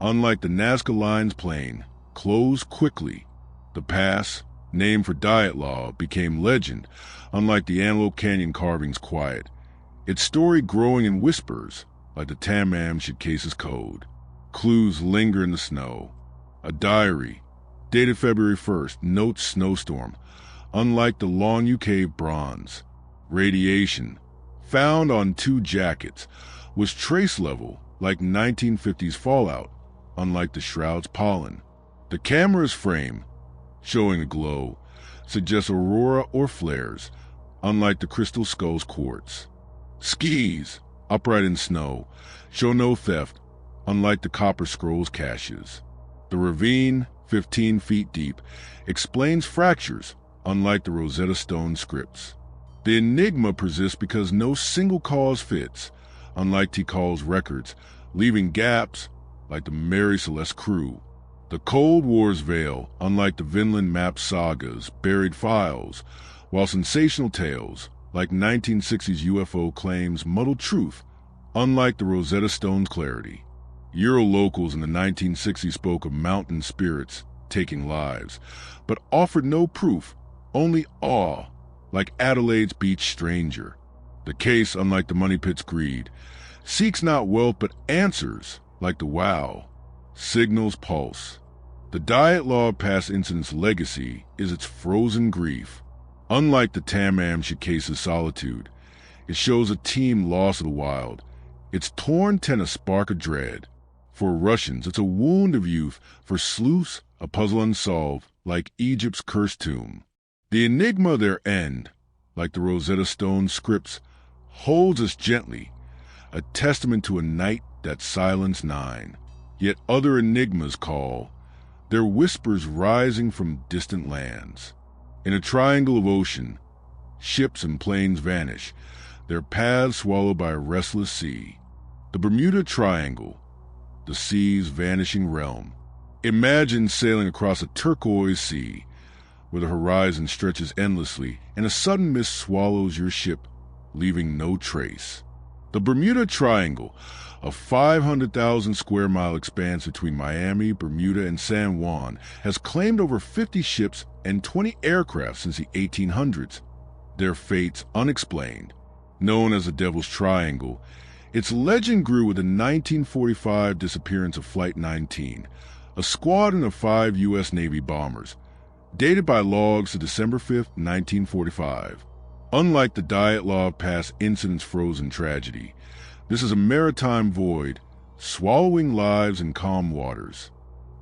unlike the Nazca Line's plane, closed quickly. The pass, named for diet law, became legend, unlike the Antelope Canyon carving's quiet, its story growing in whispers, like the Tamam Shidkase's code. Clues linger in the snow. A diary, dated February 1st, notes snowstorm, unlike the Long Cave bronze. Radiation, found on 2 jackets, was trace level, like 1950s fallout, unlike the Shroud's pollen. The camera's frame, showing a glow, suggests aurora or flares, unlike the Crystal Skull's quartz. Skis, upright in snow, show no theft, unlike the Copper Scroll's caches. The ravine, 15 feet deep, explains fractures, unlike the Rosetta Stone scripts. The enigma persists because no single cause fits, unlike Tikal's records, leaving gaps like the Mary Celeste crew. The Cold War's veil, unlike the Vinland map sagas, buried files, while sensational tales, like 1960s UFO claims, muddled truth, unlike the Rosetta Stone's clarity. Eurolocals in the 1960s spoke of mountain spirits taking lives, but offered no proof, only awe, like Adelaide's beach stranger. The case, unlike the Money Pit's greed, seeks not wealth but answers, like the Wow, signals pulse. The diet law of past incidents' legacy is its frozen grief. Unlike the Tamam Shidkase's solitude, it shows a team lost to the wild. Its torn tend a spark of dread. For Russians, it's a wound of youth. For sleuths, a puzzle unsolved, like Egypt's cursed tomb. The enigma of their end, like the Rosetta Stone scripts, holds us gently, a testament to a night that silenced 9. Yet other enigmas call, their whispers rising from distant lands. In a triangle of ocean, ships and planes vanish, their paths swallowed by a restless sea. The Bermuda Triangle, the sea's vanishing realm. Imagine sailing across a turquoise sea, where the horizon stretches endlessly and a sudden mist swallows your ship, leaving no trace. The Bermuda Triangle, a 500,000 square mile expanse between Miami, Bermuda, and San Juan, has claimed over 50 ships and 20 aircraft since the 1800s. Their fates unexplained. Known as the Devil's Triangle, its legend grew with the 1945 disappearance of Flight 19, a squadron of 5 U.S. Navy bombers, dated by logs to December 5, 1945. Unlike the diet law of past incidents' frozen tragedy, this is a maritime void, swallowing lives in calm waters.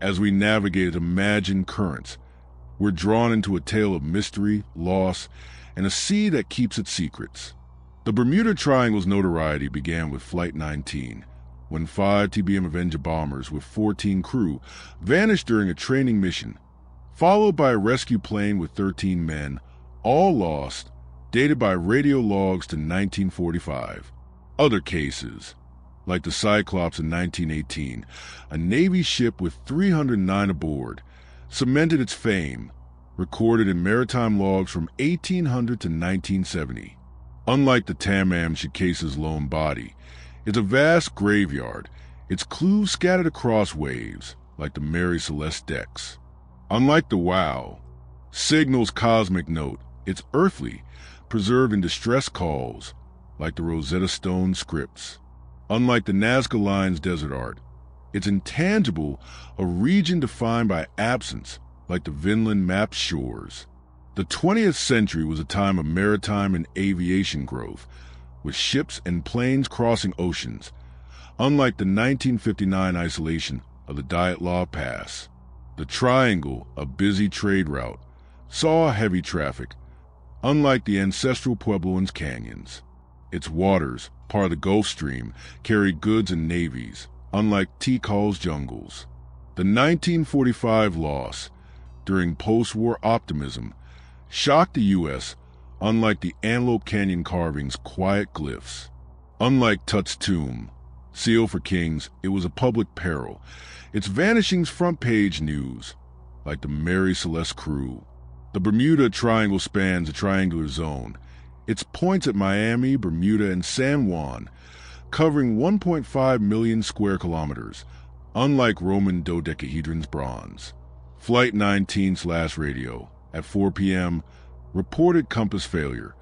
As we navigate imagined currents, we're drawn into a tale of mystery, loss, and a sea that keeps its secrets. The Bermuda Triangle's notoriety began with Flight 19, when 5 TBM Avenger bombers with 14 crew vanished during a training mission, followed by a rescue plane with 13 men, all lost, dated by radio logs to 1945. Other cases, like the Cyclops in 1918, a Navy ship with 309 aboard, cemented its fame, recorded in maritime logs from 1800 to 1970. Unlike the Tamam Shikase's lone body, it's a vast graveyard, its clues scattered across waves, like the Mary Celeste decks. Unlike the Wow, Signal's cosmic note, it's earthly, preserved in distress calls, like the Rosetta Stone scripts. Unlike the Nazca Line's desert art, it's intangible, a region defined by absence, like the Vinland map's shores. The 20th century was a time of maritime and aviation growth, with ships and planes crossing oceans, unlike the 1959 isolation of the Dyatlov Pass. The Triangle, a busy trade route, saw heavy traffic, unlike the ancestral Puebloans' canyons. Its waters, part of the Gulf Stream, carried goods and navies, unlike Tikal's jungles. The 1945 loss, during post-war optimism, shocked the U.S., unlike the Antelope Canyon carvings' quiet glyphs. Unlike Tut's tomb, sealed for kings, it was a public peril. Its vanishing's front-page news, like the Mary Celeste crew. The Bermuda Triangle spans a triangular zone, its points at Miami, Bermuda, and San Juan, covering 1.5 million square kilometers, unlike Roman dodecahedron's bronze. Flight 19/radio, at 4 p.m., reported compass failure,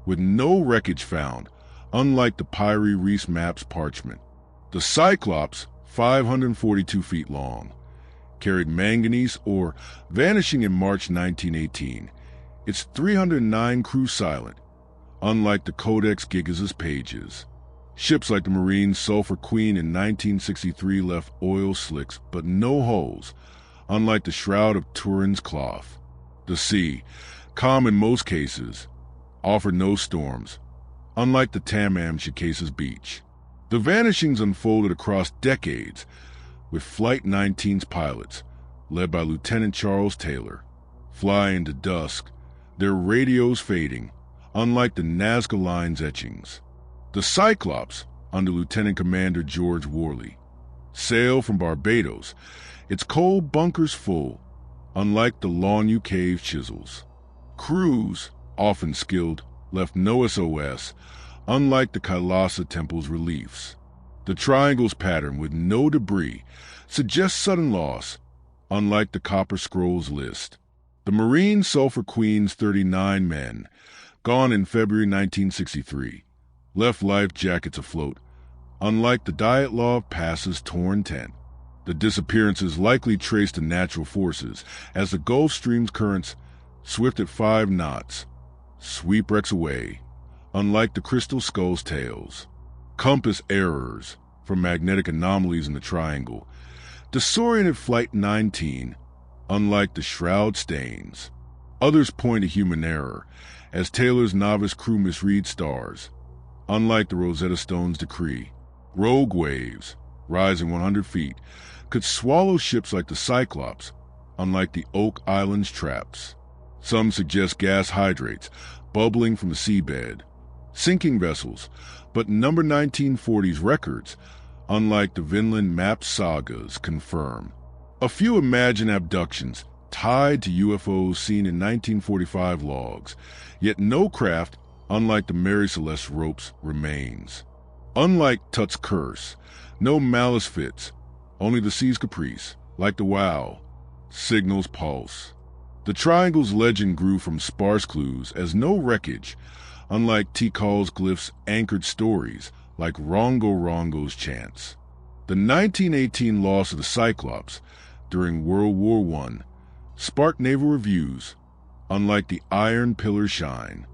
with no wreckage found, unlike the Pyrie Reese map's parchment. The Cyclops, 542 feet long, carried manganese ore, vanishing in March 1918. Its 309 crew silent, unlike the Codex Gigas' pages. Ships like the Marine Sulphur Queen in 1963 left oil slicks but no holes, unlike the Shroud of Turin's cloth. The sea, calm in most cases, offered no storms, unlike the Tamam Shikase's beach. The vanishings unfolded across decades, with Flight 19's pilots, led by Lieutenant Charles Taylor, fly into dusk, their radios fading, unlike the Nazca Line's etchings. The Cyclops, under Lieutenant Commander George Worley, sailed from Barbados, its coal bunkers full, unlike the Longview Cave chisels. Crews, often skilled, left no SOS, unlike the Kailasa Temple's reliefs. The triangle's pattern with no debris suggests sudden loss, unlike the Copper Scrolls list. The Marine Sulphur Queen's 39 men, gone in February 1963, left life jackets afloat, unlike the Dyatlov Pass's torn tent. The disappearances likely traced to natural forces, as the Gulf Stream's currents, swift at 5 knots, sweep wrecks away, unlike the Crystal Skull's tales. Compass errors from magnetic anomalies in the triangle disoriented Flight 19, unlike the Shroud stains. Others point to human error, as Taylor's novice crew misread stars, unlike the Rosetta Stone's decree. Rogue waves, rising 100 feet, could swallow ships like the Cyclops, unlike the Oak Island's traps. Some suggest gas hydrates, bubbling from the seabed. Sinking vessels, but number 1940's records, unlike the Vinland map sagas, confirm. A few imagine abductions tied to UFOs seen in 1945 logs, yet no craft, unlike the Mary Celeste ropes, remains. Unlike Tut's curse, no malice fits, only the sea's caprice, like the Wow, Signal's pulse. The Triangle's legend grew from sparse clues as no wreckage, unlike Tikal's glyphs anchored stories, like Rongo Rongo's chants. The 1918 loss of the Cyclops during World War I sparked naval reviews, unlike the Iron Pillar shine.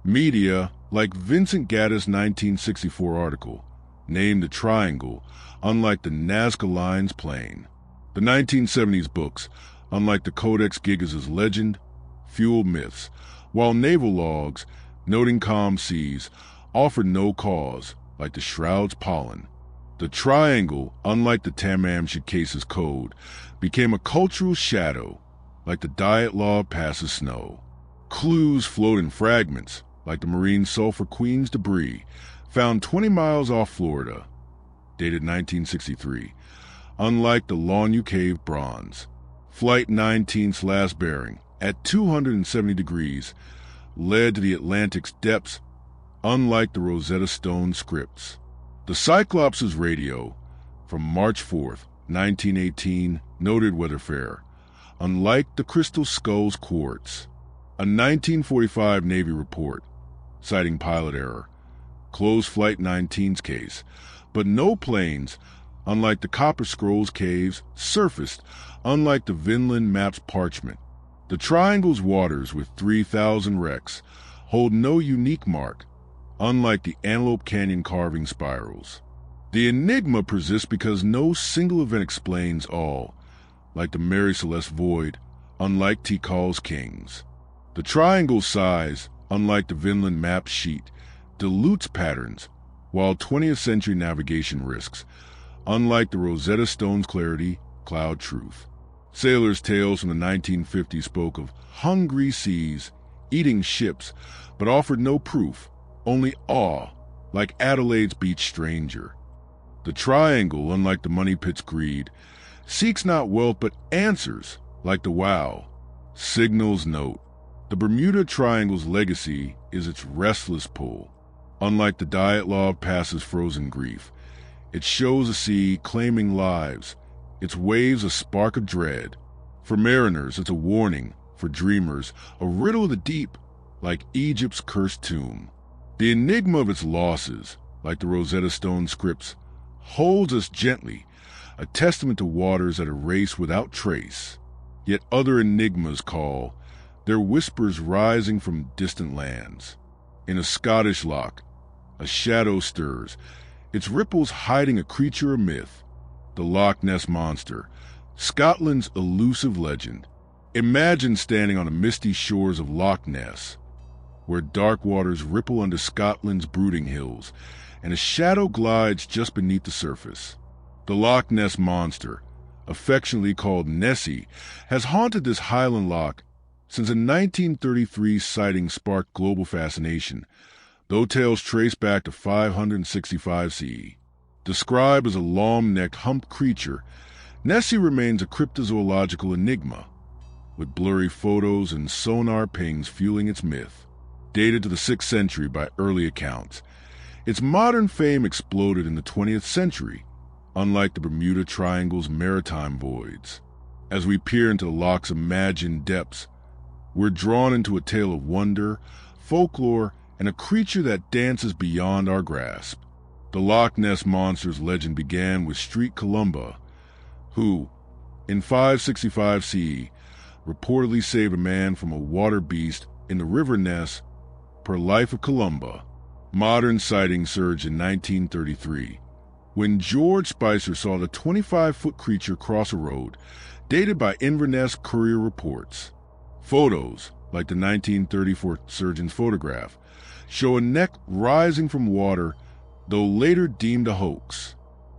Media, like Vincent Gaddis' 1964 article, named the Triangle, unlike the Nazca Line's plane. The 1970s books, unlike the Codex Gigas' legend, fueled myths, while naval logs, noting calm seas, offered no cause, like the Shroud's pollen. The triangle, unlike the Tamam-Shikase's code, became a cultural shadow, like the diet law passes snow. Clues float in fragments, like the marine sulfur Queen's debris, found 20 miles off Florida, dated 1963, unlike the Longview Cave bronze. Flight 19's last bearing, at 270 degrees, led to the Atlantic's depths, unlike the Rosetta Stone scripts. The Cyclops' radio, from March 4th, 1918, noted weatherfare, unlike the Crystal Skull's quartz. A 1945 Navy report, citing pilot error, closed Flight 19's case, but no planes, unlike the Copper Scrolls caves, surfaced, unlike the Vinland map's parchment. The triangle's waters, with 3,000 wrecks, hold no unique mark, unlike the Antelope Canyon carving spirals. The enigma persists because no single event explains all, like the Mary Celeste Void, unlike Tikal's Kings. The triangle's size, unlike the Vinland map sheet, dilutes patterns, while 20th century navigation risks, unlike the Rosetta Stone's clarity, cloud truth. Sailors' tales from the 1950s spoke of hungry seas, eating ships, but offered no proof, only awe, like Adelaide's beach stranger. The triangle, unlike the money pit's greed, seeks not wealth but answers, like the wow. Signals note, the Bermuda Triangle's legacy is its restless pull. Unlike the diet law passes frozen grief, it shows a sea claiming lives, its waves a spark of dread. For mariners, it's a warning. For dreamers, a riddle of the deep, like Egypt's cursed tomb. The enigma of its losses, like the Rosetta Stone scripts, holds us gently, a testament to waters that erase without trace. Yet other enigmas call, their whispers rising from distant lands. In a Scottish loch, a shadow stirs, its ripples hiding a creature of myth, the Loch Ness Monster, Scotland's elusive legend. Imagine standing on the misty shores of Loch Ness, where dark waters ripple under Scotland's brooding hills, and a shadow glides just beneath the surface. The Loch Ness Monster, affectionately called Nessie, has haunted this highland loch since a 1933 sighting sparked global fascination, though tales trace back to 565 CE. Described as a long-necked, humped creature, Nessie remains a cryptozoological enigma, with blurry photos and sonar pings fueling its myth. Dated to the 6th century by early accounts, its modern fame exploded in the 20th century, unlike the Bermuda Triangle's maritime voids. As we peer into the loch's imagined depths, we're drawn into a tale of wonder, folklore, and a creature that dances beyond our grasp. The Loch Ness Monster's legend began with Street Columba, who, in 565 CE, reportedly saved a man from a water beast in the River Ness per Life of Columba. Modern sightings surged in 1933, when George Spicer saw the 25-foot creature cross a road, dated by Inverness Courier reports. Photos, like the 1934 surgeon's photograph, show a neck rising from water, though later deemed a hoax.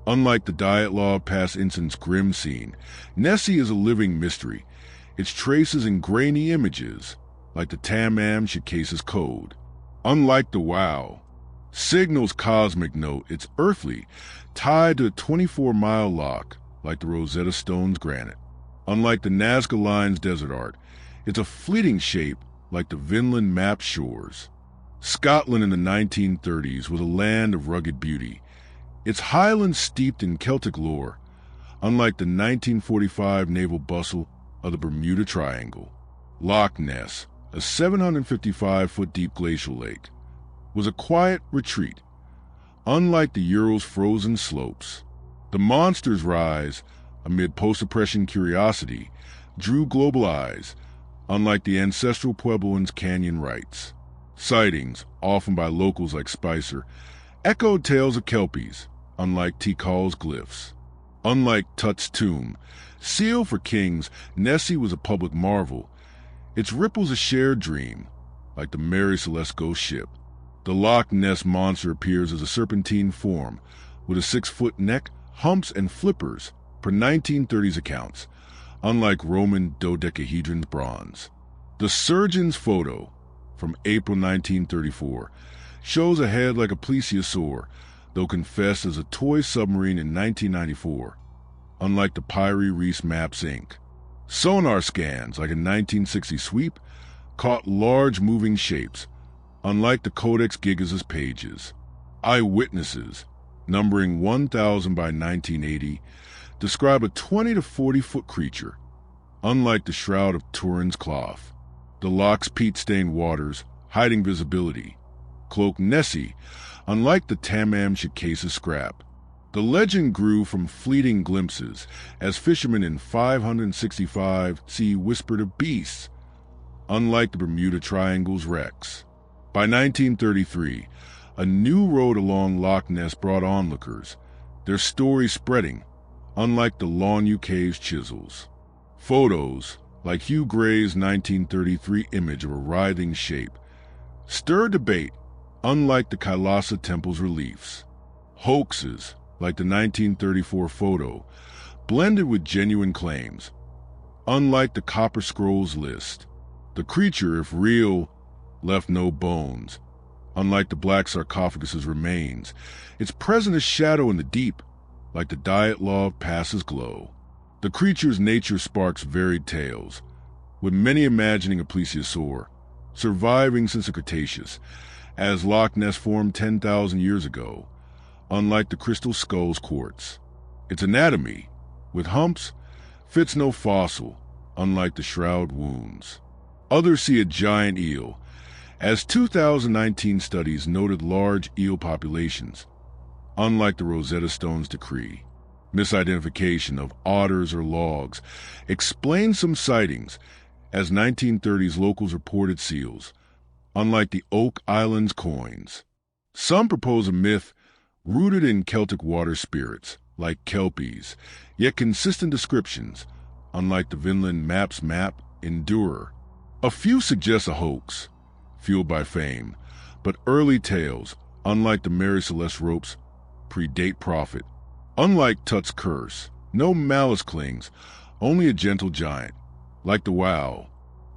Unlike the Diet Law past incident's grim scene, Nessie is a living mystery, its traces in grainy images, like the Tamam-Shikase's code. Unlike the wow, Signal's cosmic note, it's earthly, tied to a 24-mile loch, like the Rosetta Stone's granite. Unlike the Nazca Line's desert art, it's a fleeting shape, like the Vinland map shores. Scotland in the 1930s was a land of rugged beauty, its highlands steeped in Celtic lore, unlike the 1945 naval bustle of the Bermuda Triangle. Loch Ness, a 755-foot deep glacial lake, was a quiet retreat, unlike the Ural's frozen slopes. The monster's rise, amid post-oppression curiosity, drew global eyes, unlike the ancestral Puebloans' canyon rites. Sightings, often by locals like Spicer, echoed tales of Kelpies, unlike Tikal's glyphs. Unlike Tut's tomb, sealed for kings, Nessie was a public marvel. Its ripples a shared dream, like the Mary Celeste ghost ship. The Loch Ness Monster appears as a serpentine form, with a 6-foot neck, humps, and flippers per 1930s accounts, unlike Roman dodecahedron bronze. The surgeon's photo from April 1934 shows a head like a plesiosaur, though confessed as a toy submarine in 1994, unlike the Pyrie Reese Maps Inc. Sonar scans, like a 1960 sweep, caught large moving shapes, unlike the Codex Gigas' pages. Eyewitnesses, numbering 1,000 by 1980, describe a 20 to 40-foot creature, unlike the Shroud of Turin's cloth. The loch's peat-stained waters, hiding visibility, cloak Nessie, unlike the Tamam Shikesa scrap. The legend grew from fleeting glimpses as fishermen in 565 C whispered of beasts, unlike the Bermuda Triangle's wrecks. By 1933, a new road along Loch Ness brought onlookers, their story spreading, unlike the Lawn Cave's chisels. Photos, like Hugh Gray's 1933 image of a writhing shape, stir debate, unlike the Kailasa Temple's reliefs. Hoaxes, like the 1934 photo, blended with genuine claims, unlike the Copper Scrolls list. The creature, if real, left no bones, unlike the black sarcophagus's remains. Its present as shadow in the deep, like the diet law of Pass's glow. The creature's nature sparks varied tales, with many imagining a plesiosaur, surviving since the Cretaceous, as Loch Ness formed 10,000 years ago, unlike the Crystal Skull's quartz. Its anatomy, with humps, fits no fossil, unlike the Shroud wounds. Others see a giant eel, as 2019 studies noted large eel populations, unlike the Rosetta Stone's decree. Misidentification of otters or logs explains some sightings, as 1930s locals reported seals, unlike the Oak Island's coins. Some propose a myth rooted in Celtic water spirits, like kelpies, yet consistent descriptions, unlike the Vinland Maps map Endurer. A few suggest a hoax, fueled by fame, but early tales, unlike the Mary Celeste ropes, predate prophet. Unlike Tut's curse, no malice clings, only a gentle giant, like the Wow,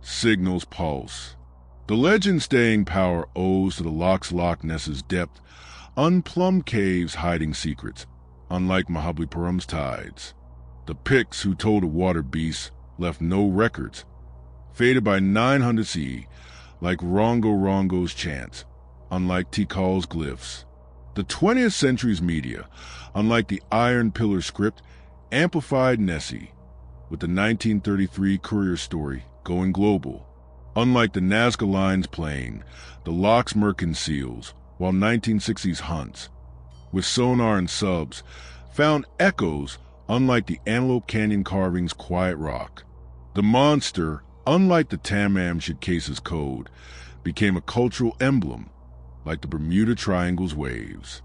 signals pulse. The legend's staying power owes to the Loch Ness's depth, unplumbed caves hiding secrets, unlike Mahabalipuram's tides. The Picts who told of water beasts left no records, faded by 900 CE, like Rongo Rongo's chants, unlike Tikal's glyphs. The 20th century's media, unlike the Iron Pillar script, amplified Nessie, with the 1933 Courier story going global. Unlike the Nazca Line's plane, the Loch's Merkin seals, while 1960s hunts, with sonar and subs, found echoes unlike the Antelope Canyon carving's quiet rock. The monster, unlike the Tamam Shikesha's code, became a cultural emblem, like the Bermuda Triangle's waves.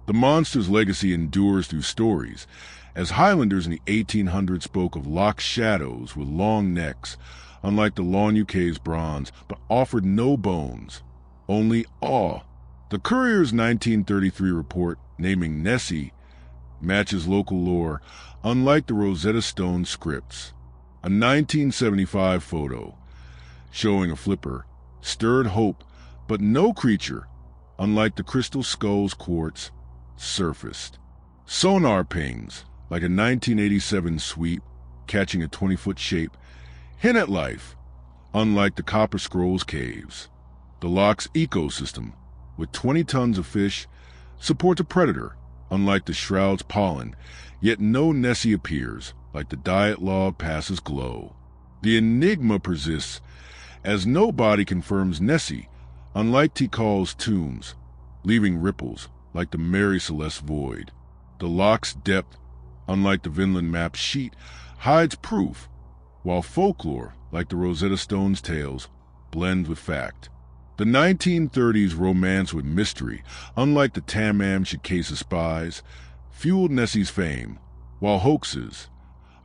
The monster's legacy endures through stories, as Highlanders in the 1800s spoke of loch shadows with long necks, unlike the Lawn Cave's bronze, but offered no bones, only awe. The Courier's 1933 report naming Nessie matches local lore, unlike the Rosetta Stone scripts. A 1975 photo showing a flipper stirred hope, but no creature, unlike the Crystal Skull's quartz, surfaced. Sonar pings, like a 1987 sweep catching a 20-foot shape, hint at life, unlike the Copper Scrolls caves. The loch's ecosystem, with 20 tons of fish, supports a predator, unlike the Shroud's pollen, yet no Nessie appears, like the diet law of Pass's glow. The enigma persists, as nobody confirms Nessie, unlike Tikal's tombs, leaving ripples, like the Mary Celeste void. The loch's depth, unlike the Vinland Map sheet, hides proof, while folklore, like the Rosetta Stone's tales, blends with fact. The 1930s romance with mystery, unlike the Tamam Shikesa spies, fueled Nessie's fame, while hoaxes,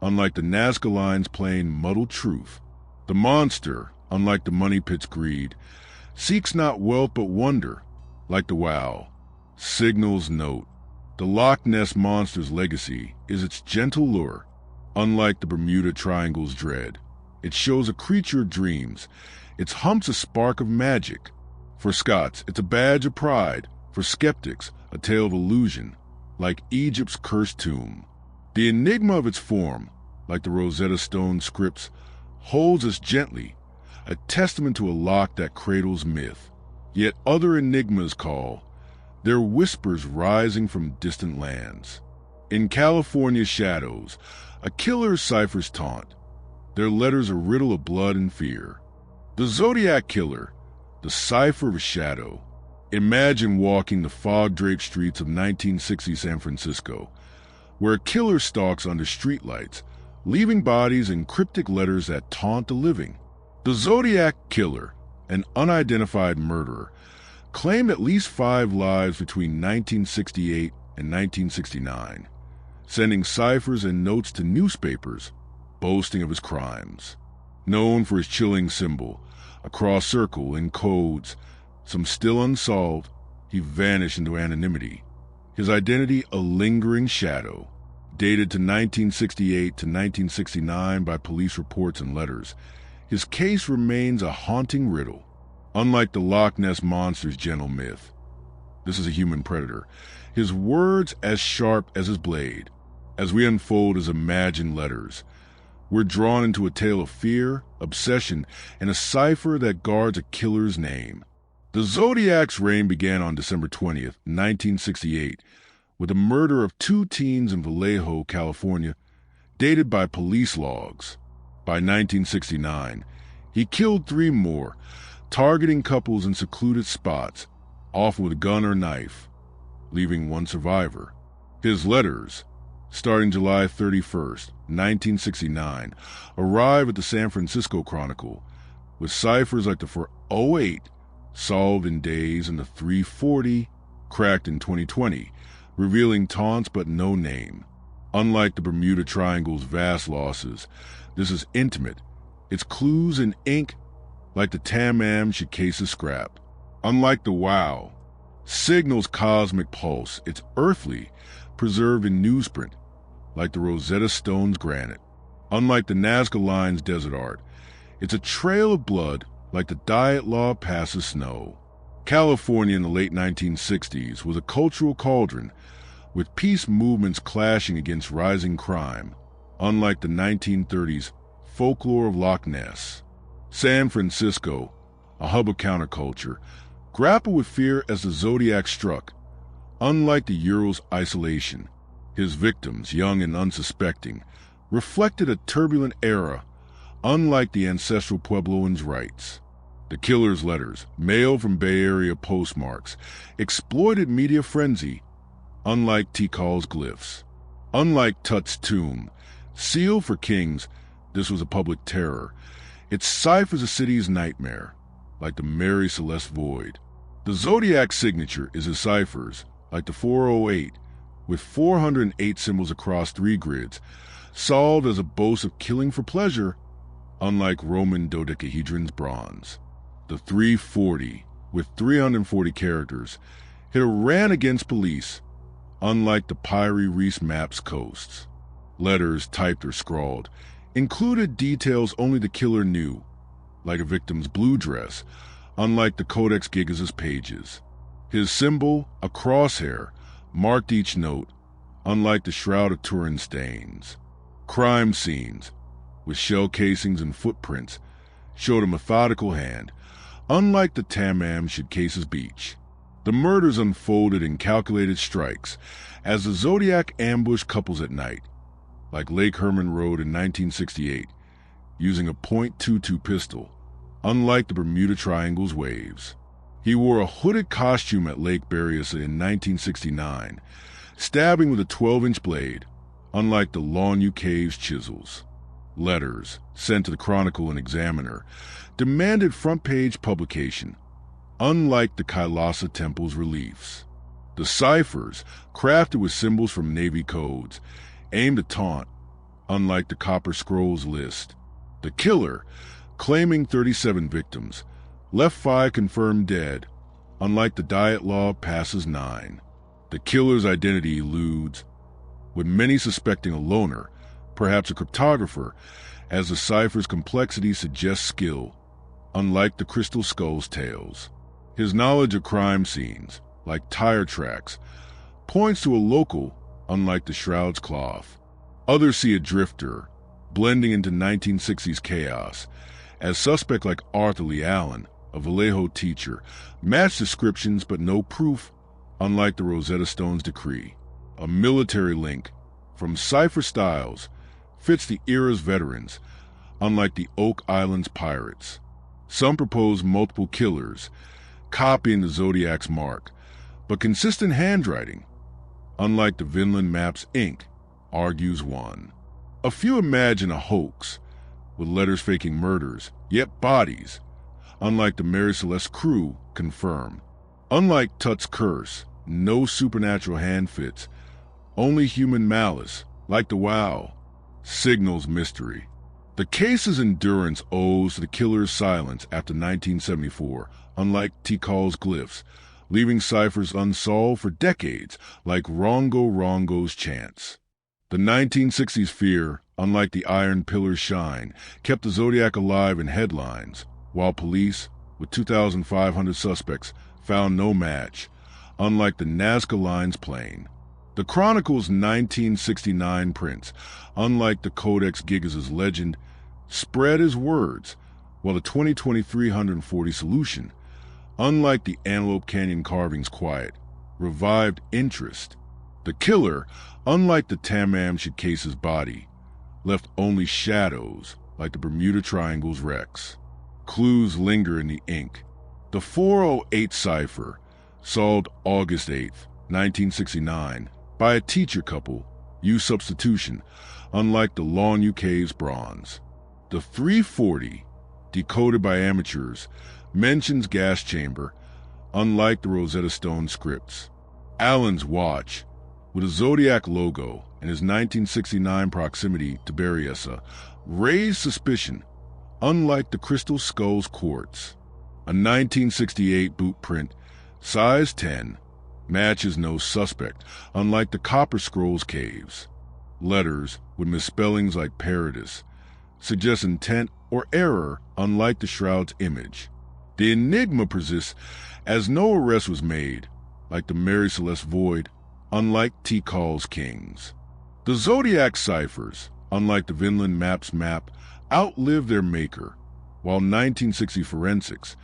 unlike the Nazca Line's plain muddled truth. The monster, unlike the money pit's greed, seeks not wealth but wonder, like the Wow, signals note. The Loch Ness Monster's legacy is its gentle lure. Unlike the Bermuda Triangle's dread, it shows a creature of dreams. Its humps a spark of magic. For Scots, it's a badge of pride. For skeptics, a tale of illusion, like Egypt's cursed tomb. The enigma of its form, like the Rosetta Stone scripts, holds us gently, a testament to a loch that cradles myth. Yet other enigmas call, their whispers rising from distant lands. In California's shadows, a killer's ciphers taunt, their letters a riddle of blood and fear. The Zodiac Killer, the cipher of a shadow. Imagine walking the fog-draped streets of 1960 San Francisco, where a killer stalks under streetlights, leaving bodies and cryptic letters that taunt the living. The Zodiac Killer, an unidentified murderer, claimed at least 5 lives between 1968 and 1969, sending ciphers and notes to newspapers, boasting of his crimes. Known for his chilling symbol, a cross circle and codes, some still unsolved, he vanished into anonymity. His identity a lingering shadow, dated to 1968 to 1969 by police reports and letters. His case remains a haunting riddle. Unlike the Loch Ness Monster's gentle myth, this is a human predator, his words as sharp as his blade. As we unfold his imagined letters, we're drawn into a tale of fear, obsession, and a cipher that guards a killer's name. The Zodiac's reign began on December 20th, 1968, with the murder of 2 teens in Vallejo, California, dated by police logs. By 1969, he killed 3 more, targeting couples in secluded spots, often with a gun or knife, leaving 1 survivor. His letters, starting July 31st, 1969, arrive at the San Francisco Chronicle, with ciphers like the 408 solved in days and the 340 cracked in 2020, revealing taunts but no name. Unlike the Bermuda Triangle's vast losses, this is intimate. Its clues in ink, like the Tam-Am should case a scrap. Unlike the Wow, signals cosmic pulse. It's earthly, preserved in newsprint, like the Rosetta Stone's granite. Unlike the Nazca Line's desert art, it's a trail of blood, like the Diet Law passes snow. California in the late 1960s was a cultural cauldron, with peace movements clashing against rising crime, unlike the 1930s folklore of Loch Ness. San Francisco, a hub of counterculture, grappled with fear as the Zodiac struck. Unlike the Ural's isolation, his victims, young and unsuspecting, reflected a turbulent era, unlike the ancestral Puebloans' rights. The killer's letters, mailed from Bay Area postmarks, exploited media frenzy, unlike Tikal's glyphs. Unlike Tut's tomb, sealed for kings, this was a public terror. Its ciphers a city's nightmare, like the Mary Celeste Void. The Zodiac signature is his ciphers, like the 408, with 408 symbols across 3 grids, solved as a boast of killing for pleasure, unlike Roman dodecahedron's bronze. The 340, with 340 characters, hit a ran against police, unlike the Pyrie Reese map's coasts. Letters typed or scrawled included details only the killer knew, like a victim's blue dress, unlike the Codex Gigas' pages. His symbol, a crosshair, marked each note, unlike the Shroud of Turin stains. Crime scenes, with shell casings and footprints, showed a methodical hand, unlike the Tam-Am should Case's beach. The murders unfolded in calculated strikes as the Zodiac ambushed couples at night, like Lake Herman Road in 1968, using a .22 pistol, unlike the Bermuda Triangle's waves. He wore a hooded costume at Lake Berryessa in 1969, stabbing with a 12-inch blade, unlike the Longview Cave's chisels. Letters, sent to the Chronicle and Examiner, demanded front-page publication, unlike the Kailasa Temple's reliefs. The ciphers, crafted with symbols from Navy codes, aimed to taunt, unlike the Copper Scrolls list. The killer, claiming 37 victims, left 5 confirmed dead, unlike the Diet Law passes 9. The killer's identity eludes, with many suspecting a loner, perhaps a cryptographer, as the cipher's complexity suggests skill, unlike the Crystal Skull's tales. His knowledge of crime scenes, like tire tracks, points to a local, unlike the Shroud's cloth. Others see a drifter, blending into 1960s chaos, as suspect like Arthur Lee Allen, a Vallejo teacher, match descriptions but no proof, unlike the Rosetta Stone's decree. A military link, from cipher styles, fits the era's veterans, unlike the Oak Island's pirates. Some propose multiple killers, copying the Zodiac's mark, but consistent handwriting, unlike the Vinland Maps Inc., argues one. A few imagine a hoax, with letters faking murders, yet bodies, unlike the Mary Celeste crew, confirm. Unlike Tut's curse, no supernatural hand fits, only human malice, like the Wow, signals mystery. The case's endurance owes to the killer's silence after 1974, unlike Tikal's glyphs, leaving ciphers unsolved for decades, like Rongo Rongo's chants. The 1960s fear, unlike the Iron Pillar's shine, kept the Zodiac alive in headlines, while police, with 2,500 suspects, found no match, unlike the Nazca Line's plane. The Chronicle's 1969 prints, unlike the Codex Gigas' legend, spread as words, while the 2020 340 solution, unlike the Antelope Canyon carving's quiet, revived interest. The killer, unlike the Tamam Case's body, left only shadows like the Bermuda Triangle's wrecks. Clues linger in the ink. The 408 cipher, solved August 8, 1969, by a teacher couple, used substitution, unlike the Long Cave's bronze. The 340, decoded by amateurs, mentions gas chamber, unlike the Rosetta Stone scripts. Allen's watch, with a Zodiac logo and his 1969 proximity to Berryessa, raised suspicion, unlike the Crystal Skull's quartz. A 1968 boot print, size 10, matches no suspect, unlike the Copper Scrolls caves. Letters, with misspellings like Paradis, suggest intent or error, unlike the Shroud's image. The enigma persists as no arrest was made, like the Mary Celeste Void, unlike Tikal's kings. The Zodiac ciphers, unlike the Vinland Maps map, outlived their maker, while 1960 forensics,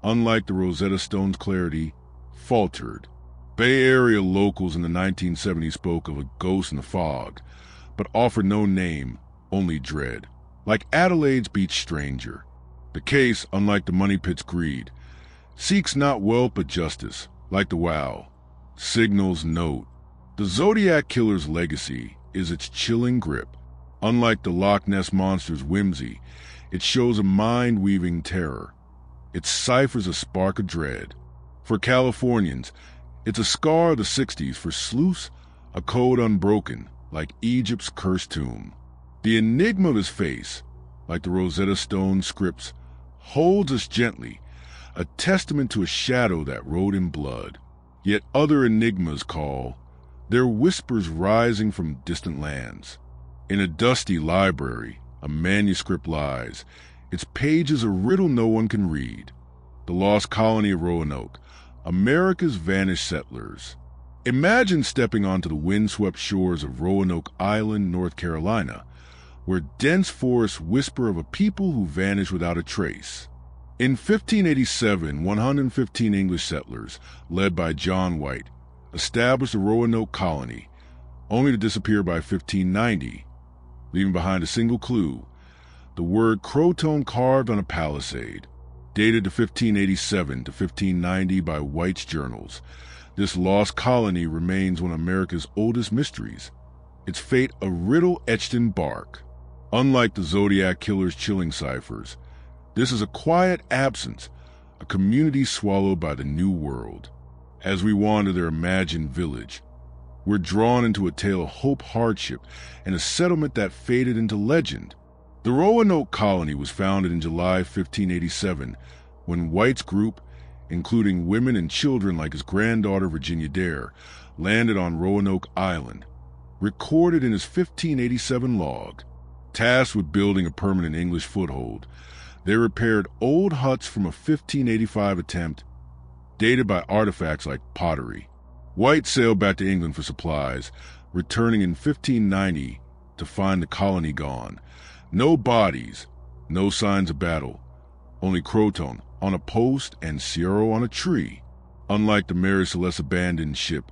unlike the Rosetta Stone's clarity, faltered. Bay Area locals in the 1970s spoke of a ghost in the fog, but offered no name, only dread, like Adelaide's beach stranger. The case, unlike the Money Pit's greed, seeks not wealth but justice, like the Wow. Signals note. The Zodiac killer's legacy is its chilling grip. Unlike the Loch Ness Monster's whimsy, it shows a mind-weaving terror. It ciphers a spark of dread. For Californians, it's a scar of the 60s. For sleuths, a code unbroken, like Egypt's cursed tomb. The enigma of his face, like the Rosetta Stone scripts, holds us gently, a testament to a shadow that rode in blood. Yet other enigmas call, their whispers rising from distant lands. In a dusty library, a manuscript lies, its pages a riddle no one can read. The lost colony of Roanoke, America's vanished settlers. Imagine stepping onto the windswept shores of Roanoke Island, North Carolina, where dense forests whisper of a people who vanished without a trace. In 1587, 115 English settlers, led by John White, established the Roanoke colony, only to disappear by 1590, leaving behind a single clue, the word Croton carved on a palisade. Dated to 1587 to 1590 by White's journals, this lost colony remains one of America's oldest mysteries, its fate a riddle etched in bark. Unlike the Zodiac killer's chilling ciphers, this is a quiet absence, a community swallowed by the New World. As we wander their imagined village, we're drawn into a tale of hope, hardship, and a settlement that faded into legend. The Roanoke colony was founded in July 1587 when White's group, including women and children like his granddaughter Virginia Dare, landed on Roanoke Island, recorded in his 1587 log. Tasked with building a permanent English foothold, they repaired old huts from a 1585 attempt, dated by artifacts like pottery. White sailed back to England for supplies, returning in 1590 to find the colony gone. No bodies, no signs of battle, only Croton on a post and Cierro on a tree. Unlike the Mary Celeste abandoned ship,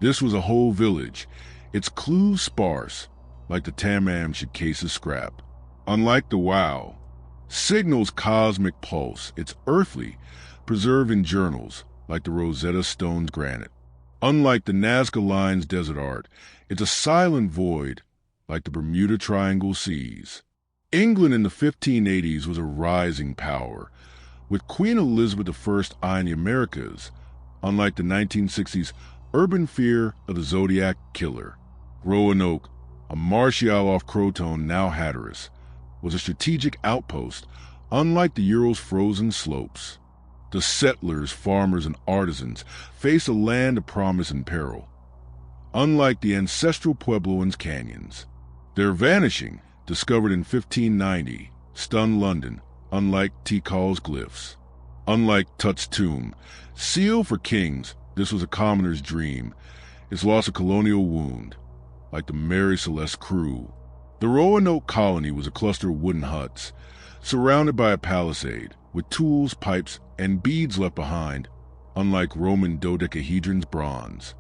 this was a whole village, its clues sparse, like the Tam-Am-Ship case's scrap. Unlike the Wow, signals cosmic pulse, it's earthly, preserved in journals, like the Rosetta Stone's granite. Unlike the Nazca Line's desert art, it's a silent void, like the Bermuda Triangle seas. England in the 1580s was a rising power, with Queen Elizabeth I eyeing the Americas, unlike the 1960s urban fear of the Zodiac Killer. Roanoke, a martial off Croton, now Hatteras, was a strategic outpost, unlike the Ural's frozen slopes. The settlers, farmers, and artisans faced a land of promise and peril, unlike the ancestral Puebloans' canyons. Their vanishing, discovered in 1590, stunned London, unlike Tikal's glyphs. Unlike Tut's tomb, sealed for kings, this was a commoner's dream, its loss a colonial wound, like the Mary Celeste crew. The Roanoke colony was a cluster of wooden huts, surrounded by a palisade, with tools, pipes, and beads left behind, unlike Roman dodecahedron's bronze.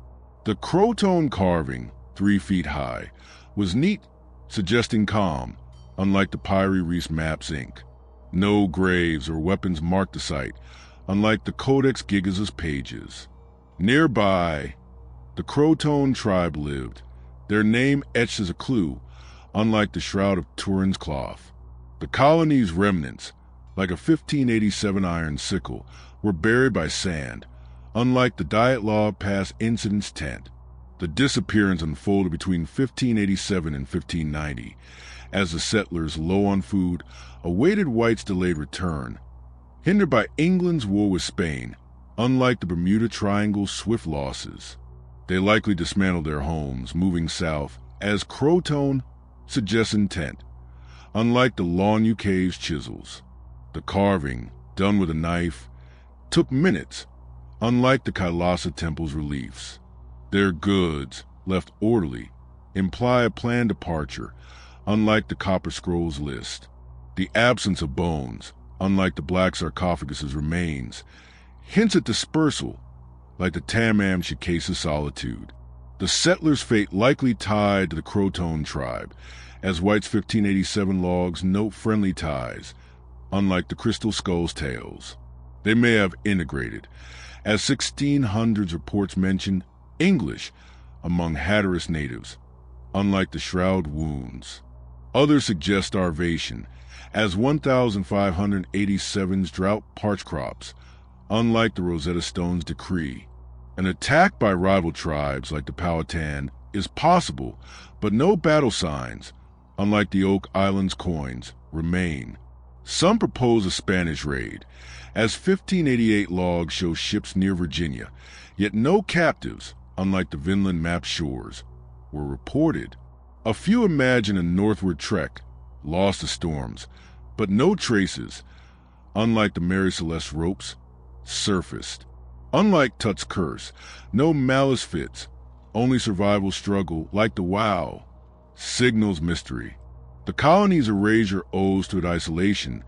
The Croton carving, 3 feet high, was neat, suggesting calm, unlike the Pyrie Reese map's ink. No graves or weapons marked the site, unlike the Codex Gigas' pages. Nearby, the Croton tribe lived, their name etched as a clue, unlike the Shroud of Turin's cloth. The colony's remnants, like a 1587 iron sickle, were buried by sand, unlike the Diet Law Pass incident's tent. The disappearance unfolded between 1587 and 1590, as the settlers, low on food, awaited whites' delayed return. Hindered by England's war with Spain, unlike the Bermuda Triangle's swift losses, they likely dismantled their homes, moving south, as Croton suggests intent, unlike the Lawn Cave's chisels. The carving, done with a knife, took minutes, unlike the Kailasa Temple's reliefs. Their goods, left orderly, imply a planned departure, unlike the Copper Scrolls list. The absence of bones, unlike the Black Sarcophagus's remains, hints at dispersal, like the Tam-Am-Ship case's solitude. The settlers' fate likely tied to the Croton tribe, as White's 1587 logs note friendly ties, unlike the Crystal Skull's tales. They may have integrated, as 1600s reports mention, English among Hatteras natives, unlike the Shroud wounds. Others suggest starvation, as 1587's drought-parched crops, unlike the Rosetta Stone's decree. An attack by rival tribes like the Powhatan is possible, but no battle signs, unlike the Oak Island's coins, remain. Some propose a Spanish raid, as 1588 logs show ships near Virginia, yet no captives, unlike the Vinland map shores, were reported. A few imagine a northward trek, lost to storms, but no traces, unlike the Mary Celeste ropes, surfaced. Unlike Tut's curse, no malice fits, only survival struggle, like the Wow, signals mystery. The colony's erasure owes to its isolation,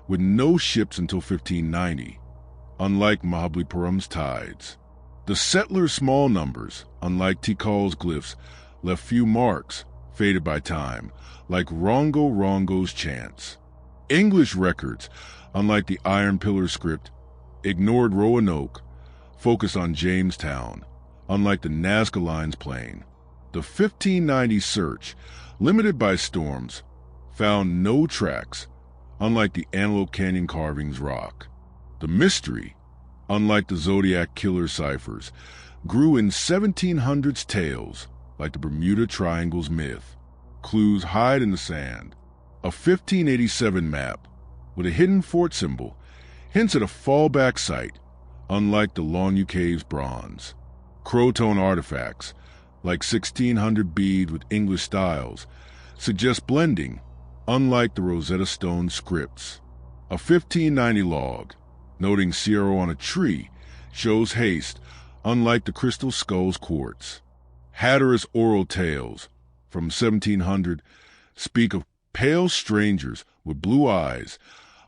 with no ships until 1590, unlike Mahabalipuram's tides. The settlers' small numbers, unlike Tikal's glyphs, left few marks, faded by time, like Rongo Rongo's chants. English records, unlike the Iron Pillar script, ignored Roanoke, focused on Jamestown, unlike the Nazca Line's plain. The 1590 search, limited by storms, found no tracks, unlike the Antelope Canyon carvings rock. The mystery, unlike the Zodiac Killer ciphers, grew in 1700s tales, like the Bermuda Triangle's myth. Clues hide in the sand. A 1587 map, with a hidden fort symbol, hints at a fallback site, unlike the Longu Cave's bronze. Croton artifacts, like 1600 bead with English styles, suggest blending, unlike the Rosetta Stone scripts. A 1590 log, noting Sierra on a tree, shows haste, unlike the Crystal Skull's quartz. Hatteras oral tales, from 1700, speak of pale strangers with blue eyes,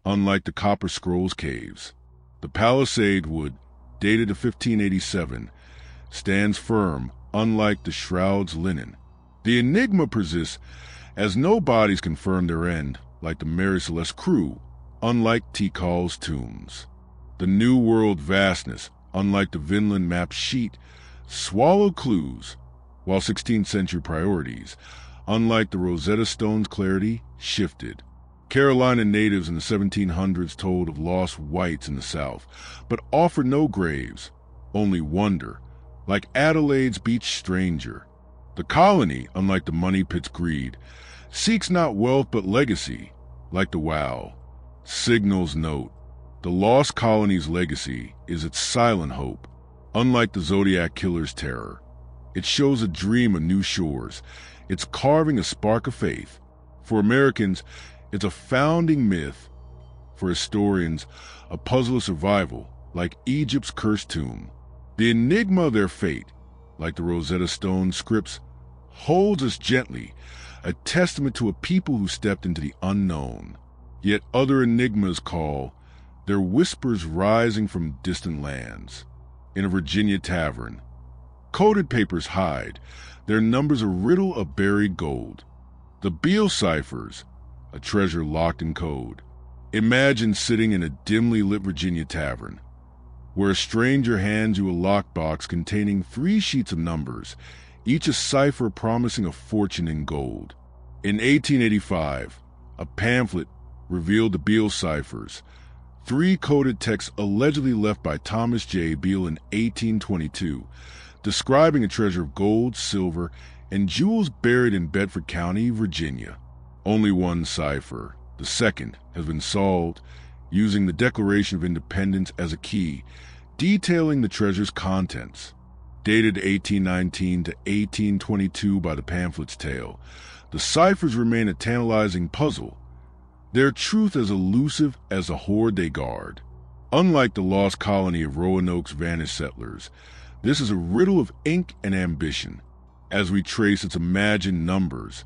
unlike the Copper Scrolls caves. The Palisade wood, dated to 1587, stands firm, unlike the shroud's linen. The enigma persists, as no bodies confirm their end, like the Mary Celeste crew, unlike Tikal's tombs. The New World vastness, unlike the Vinland map sheet, swallow clues, while 16th century priorities, unlike the Rosetta Stone's clarity, shifted. Carolina natives in the 1700s told of lost whites in the South, but offered no graves, only wonder, like Adelaide's beach stranger. The colony, unlike the money pit's greed, seeks not wealth but legacy, like the wow. Signals note, the lost colony's legacy is its silent hope, unlike the Zodiac killer's terror. It shows a dream of new shores. It's carving a spark of faith. For Americans, it's a founding myth. For historians, a puzzle of survival, like Egypt's cursed tomb. The enigma of their fate, like the Rosetta Stone scripts, holds us gently, a testament to a people who stepped into the unknown. Yet other enigmas call, their whispers rising from distant lands. In a Virginia tavern, coded papers hide, their numbers a riddle of buried gold. The Beale ciphers, a treasure locked in code. Imagine sitting in a dimly lit Virginia tavern, where a stranger hands you a lockbox containing 3 sheets of numbers, each a cipher promising a fortune in gold. In 1885, a pamphlet revealed the Beale ciphers, 3 coded texts allegedly left by Thomas J. Beale in 1822, describing a treasure of gold, silver, and jewels buried in Bedford County, Virginia. Only one cipher, the second, has been solved, using the Declaration of Independence as a key, detailing the treasure's contents. Dated 1819 to 1822 by the pamphlet's tale, the ciphers remain a tantalizing puzzle, their truth as elusive as the hoard they guard. Unlike the lost colony of Roanoke's vanished settlers, this is a riddle of ink and ambition. As we trace its imagined numbers,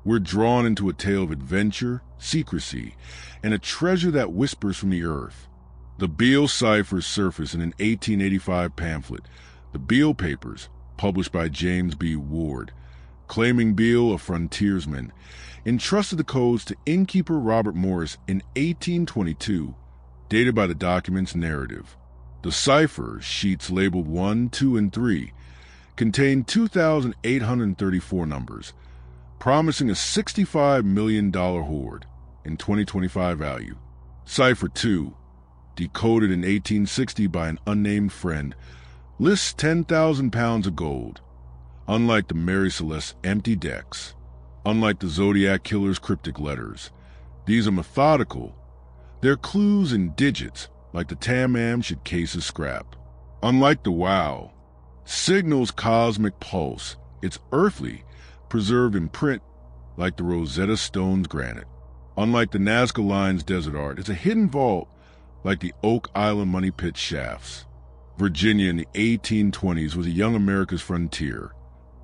we're drawn into a tale of adventure, secrecy, and a treasure that whispers from the earth. The Beale ciphers surface in an 1885 pamphlet, The Beale Papers, published by James B. Ward, claiming Beale, a frontiersman, entrusted the codes to innkeeper Robert Morris in 1822, dated by the document's narrative. The cipher, sheets labeled 1, 2, and 3, contain 2,834 numbers, promising a $65 million hoard in 2025 value. Cipher 2, decoded in 1860 by an unnamed friend, lists 10,000 pounds of gold. Unlike the Mary Celeste's empty decks, unlike the Zodiac killer's cryptic letters, these are methodical. They're clues and digits, like the Tam-Am should case a scrap. Unlike the wow, signals cosmic pulse. It's earthly, preserved in print, like the Rosetta Stone's granite. Unlike the Nazca Line's desert art, it's a hidden vault, like the Oak Island money pit shafts. Virginia in the 1820s was a young America's frontier,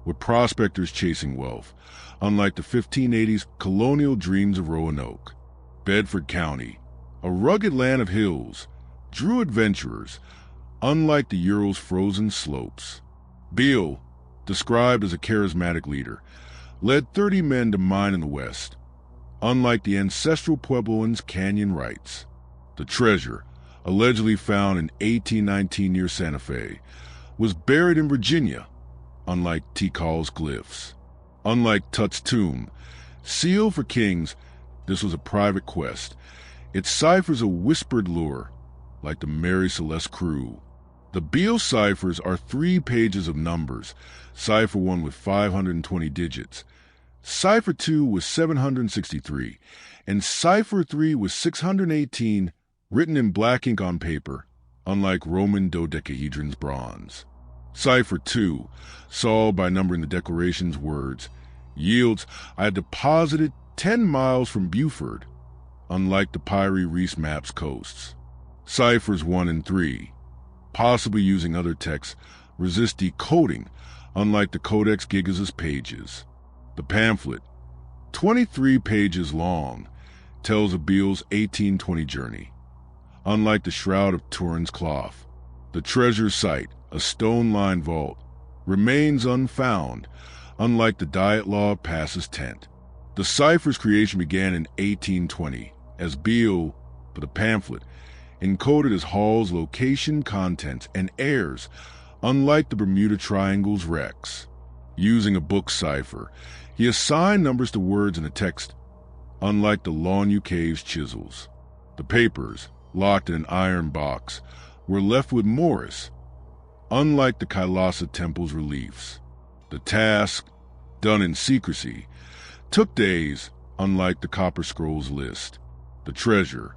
with prospectors chasing wealth, unlike the 1580s colonial dreams of Roanoke. Bedford County, a rugged land of hills, drew adventurers, unlike the Ural's frozen slopes. Beale, described as a charismatic leader, led 30 men to mine in the west, unlike the ancestral Puebloans' canyon rites. The treasure, allegedly found in 1819 near Santa Fe, was buried in Virginia, unlike Tikal's glyphs. Unlike Tut's tomb, sealed for kings, this was a private quest. It ciphers a whispered lure, like the Mary Celeste crew. The Beale ciphers are 3 pages of numbers, cipher 1 with 520 digits, cipher 2 with 763, and cipher 3 with 618, written in black ink on paper, unlike Roman dodecahedron's bronze. Cipher 2, solved by numbering the declaration's words, yields I had deposited 10 miles from Beaufort, unlike the Pyrie Reese map's coasts. Ciphers 1 and 3, possibly using other texts, resist decoding, unlike the Codex Gigas' pages. The pamphlet, 23 pages long, tells of Beale's 1820 journey. Unlike the Shroud of Turin's cloth, the treasure site, a stone-lined vault, remains unfound, unlike the Diet Law of Pass's tent. The cipher's creation began in 1820, as Beale, for the pamphlet, encoded as Hall's location, contents, and heirs, unlike the Bermuda Triangle's Rex. Using a book cipher, he assigned numbers to words in the text, unlike the Lonu Cave's chisels. The papers, locked in an iron box, were left with Morris, unlike the Kailasa Temple's reliefs. The task, done in secrecy, took days, unlike the Copper Scrolls list. The treasure,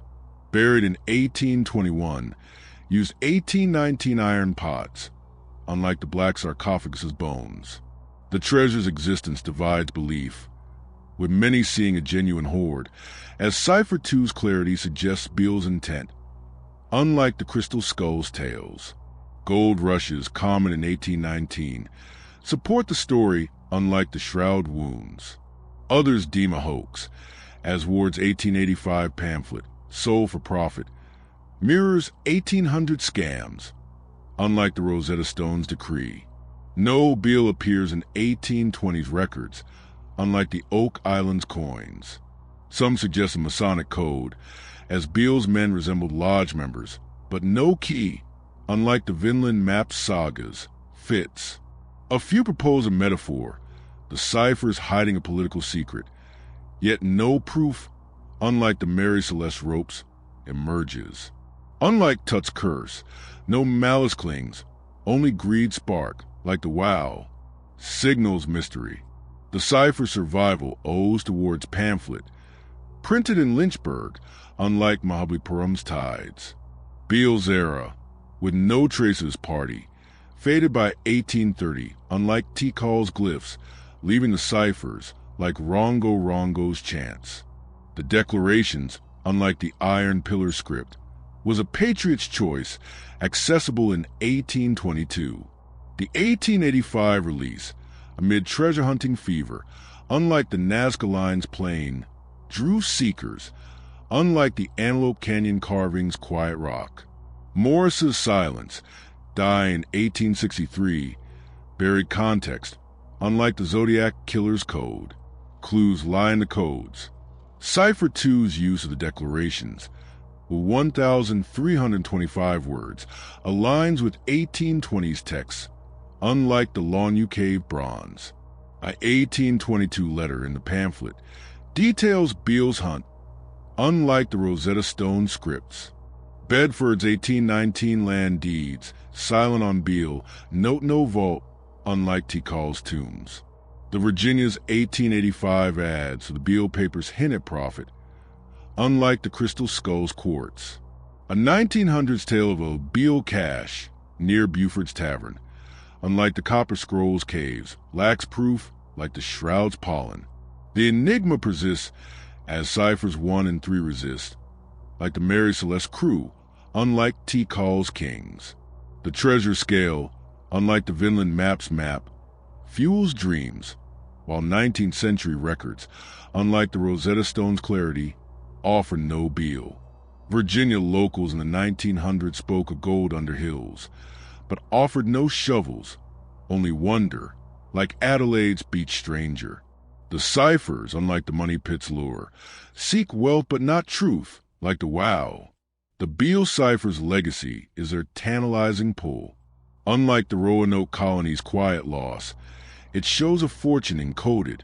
buried in 1821, used 1819 iron pots, unlike the Black Sarcophagus's bones. The treasure's existence divides belief, with many seeing a genuine hoard, as Cipher 2's clarity suggests Beale's intent. Unlike the Crystal Skull's tales, gold rushes, common in 1819, support the story, unlike the Shroud wounds. Others deem a hoax, as Ward's 1885 pamphlet, Sold for Profit, mirrors 1800 scams, unlike the Rosetta Stone's decree. No Beale appears in 1820s records, unlike the Oak Island's coins. Some suggest a Masonic code, as Beale's men resembled lodge members, but no key, unlike the Vinland Map sagas, fits. A few propose a metaphor, the ciphers hiding a political secret, yet no proof, unlike the Mary Celeste ropes, emerges. Unlike Tut's curse, no malice clings, only greed spark, like the Wow, signals mystery. The cipher's survival owes towards pamphlet, printed in Lynchburg, unlike Mahabalipuram's tides. Beale's era, with no trace of his party, faded by 1830, unlike Tikal's glyphs, leaving the ciphers like Rongo Rongo's chants. The declarations, unlike the Iron Pillar script, was a patriot's choice, accessible in 1822. The 1885 release, amid treasure-hunting fever, unlike the Nazca Line's plane, drew seekers, unlike the Antelope Canyon carving's Quiet Rock. Morris's silence, dying in 1863, buried context, unlike the Zodiac Killer's code. Clues lie in the codes. Cipher 2's use of the declarations, with 1,325 words, aligns with 1820s texts, unlike the Lonu Cave bronze. An 1822 letter in the pamphlet details Beale's hunt, unlike the Rosetta Stone scripts. Bedford's 1819 land deeds, silent on Beale, note no vault, unlike Tikal's tombs. The Virginia's 1885 ads to the Beale papers hint at profit, unlike the Crystal Skull's quartz. A 1900s tale of a Beale cache near Buford's Tavern, unlike the Copper Scrolls caves, lacks proof like the Shroud's pollen. The enigma persists as Ciphers 1 and 3 resist, like the Mary Celeste crew, unlike Tikal's kings. The treasure scale, unlike the Vinland Map's map, fuels dreams, while 19th century records, unlike the Rosetta Stone's clarity, offer no Beale. Virginia locals in the 1900s spoke of gold under hills, but offered no shovels, only wonder, like Adelaide's beach stranger. The ciphers, unlike the money pit's lure, seek wealth but not truth, like the Wow. The Beale cipher's legacy is their tantalizing pull. Unlike the Roanoke colony's quiet loss, it shows a fortune encoded.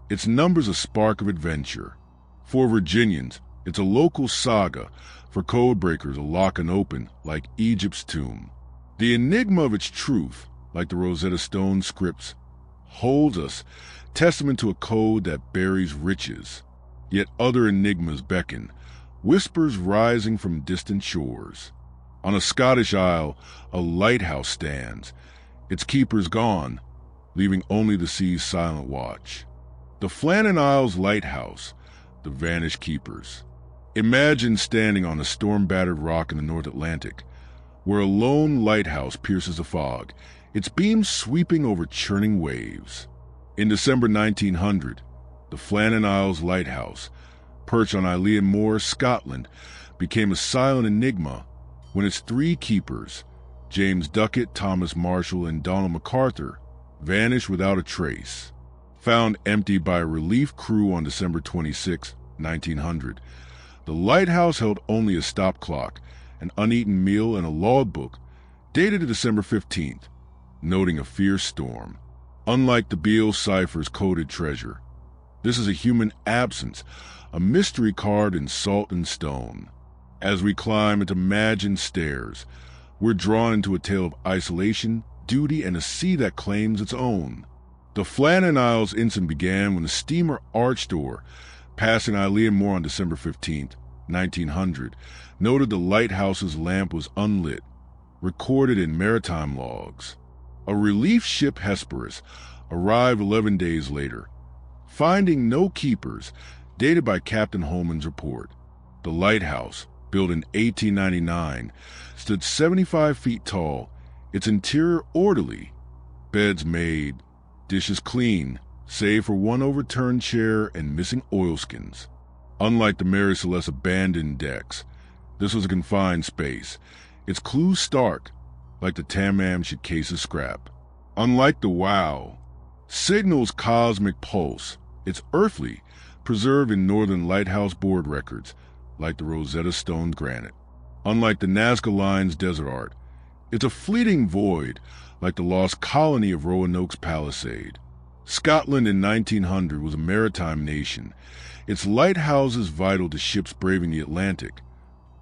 Its numbers a spark of adventure. For Virginians, it's a local saga. For codebreakers, a lock and open, like Egypt's tomb. The enigma of its truth, like the Rosetta Stone scripts, holds us, testament to a code that buries riches. Yet other enigmas beckon, whispers rising from distant shores. On a Scottish isle, a lighthouse stands, its keepers gone, leaving only the sea's silent watch. The Flannan Isles Lighthouse, the vanished keepers. Imagine standing on a storm-battered rock in the North Atlantic, where a lone lighthouse pierces the fog, its beams sweeping over churning waves. In December 1900, the Flannan Isles Lighthouse, perched on Eilean Moor, Scotland, became a silent enigma when its three keepers, James Ducat, Thomas Marshall, and Donald MacArthur, vanished without a trace. Found empty by a relief crew on December 26, 1900, the lighthouse held only a stop clock, an uneaten meal, and a logbook dated December 15th, noting a fierce storm. Unlike the Beale ciphers' coded treasure, this is a human absence, a mystery carved in salt and stone. As we climb its imagined stairs, we're drawn into a tale of isolation, duty, and a sea that claims its own. The Flannan Isles incident began when the steamer Archaeological, passing Eilean Moor on December 15, 1900, noted the lighthouse's lamp was unlit, recorded in maritime logs. A relief ship, Hesperus, arrived 11 days later, finding no keepers, dated by Captain Holman's report. The lighthouse, built in 1899, stood 75 feet tall, its interior orderly, beds made, dishes clean, save for one overturned chair and missing oilskins. Unlike the Mary Celeste's abandoned decks, this was a confined space, its clues stark, like the Tam-Am-Ship case's scrap. Unlike the Wow, signals cosmic pulse, it's earthly, preserved in Northern Lighthouse Board records, like the Rosetta Stone granite. Unlike the Nazca Line's desert art, it's a fleeting void, like the lost colony of Roanoke's Palisade. Scotland in 1900 was a maritime nation, its lighthouses vital to ships braving the Atlantic,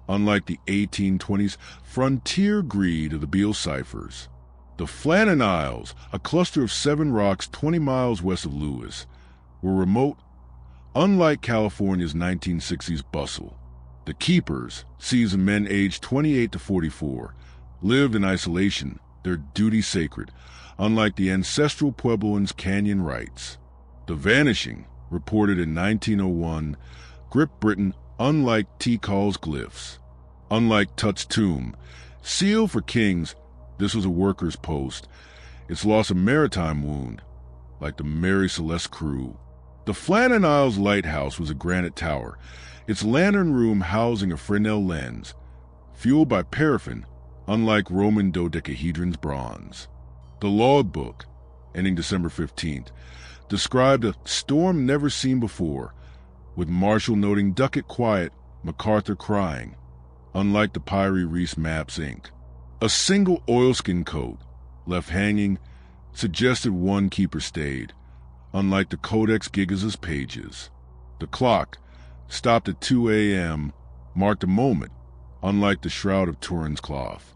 unlike the 1820s frontier greed of the Beale ciphers. The Flannan Isles, a cluster of 7 rocks 20 miles west of Lewis, were remote, unlike California's 1960s bustle. The keepers, seasoned men aged 28 to 44, lived in isolation, their duty sacred, unlike the ancestral Puebloans' canyon rites. The vanishing, reported in 1901, gripped Britain unlike Tikal's glyphs. Unlike Tut's tomb, sealed for kings, this was a worker's post. Its loss a maritime wound, like the Mary Celeste crew. The Flannan Isles Lighthouse was a granite tower, its lantern room housing a Fresnel lens, fueled by paraffin, unlike Roman dodecahedron's bronze. The logbook, ending December 15th, described a storm never seen before, with Marshall noting Ducat quiet, MacArthur crying, unlike the Pyrie Reese Maps Inc. A single oilskin coat, left hanging, suggested one keeper stayed, unlike the Codex Gigas' pages. The clock, stopped at 2 a.m., marked a moment, unlike the Shroud of Turin's cloth.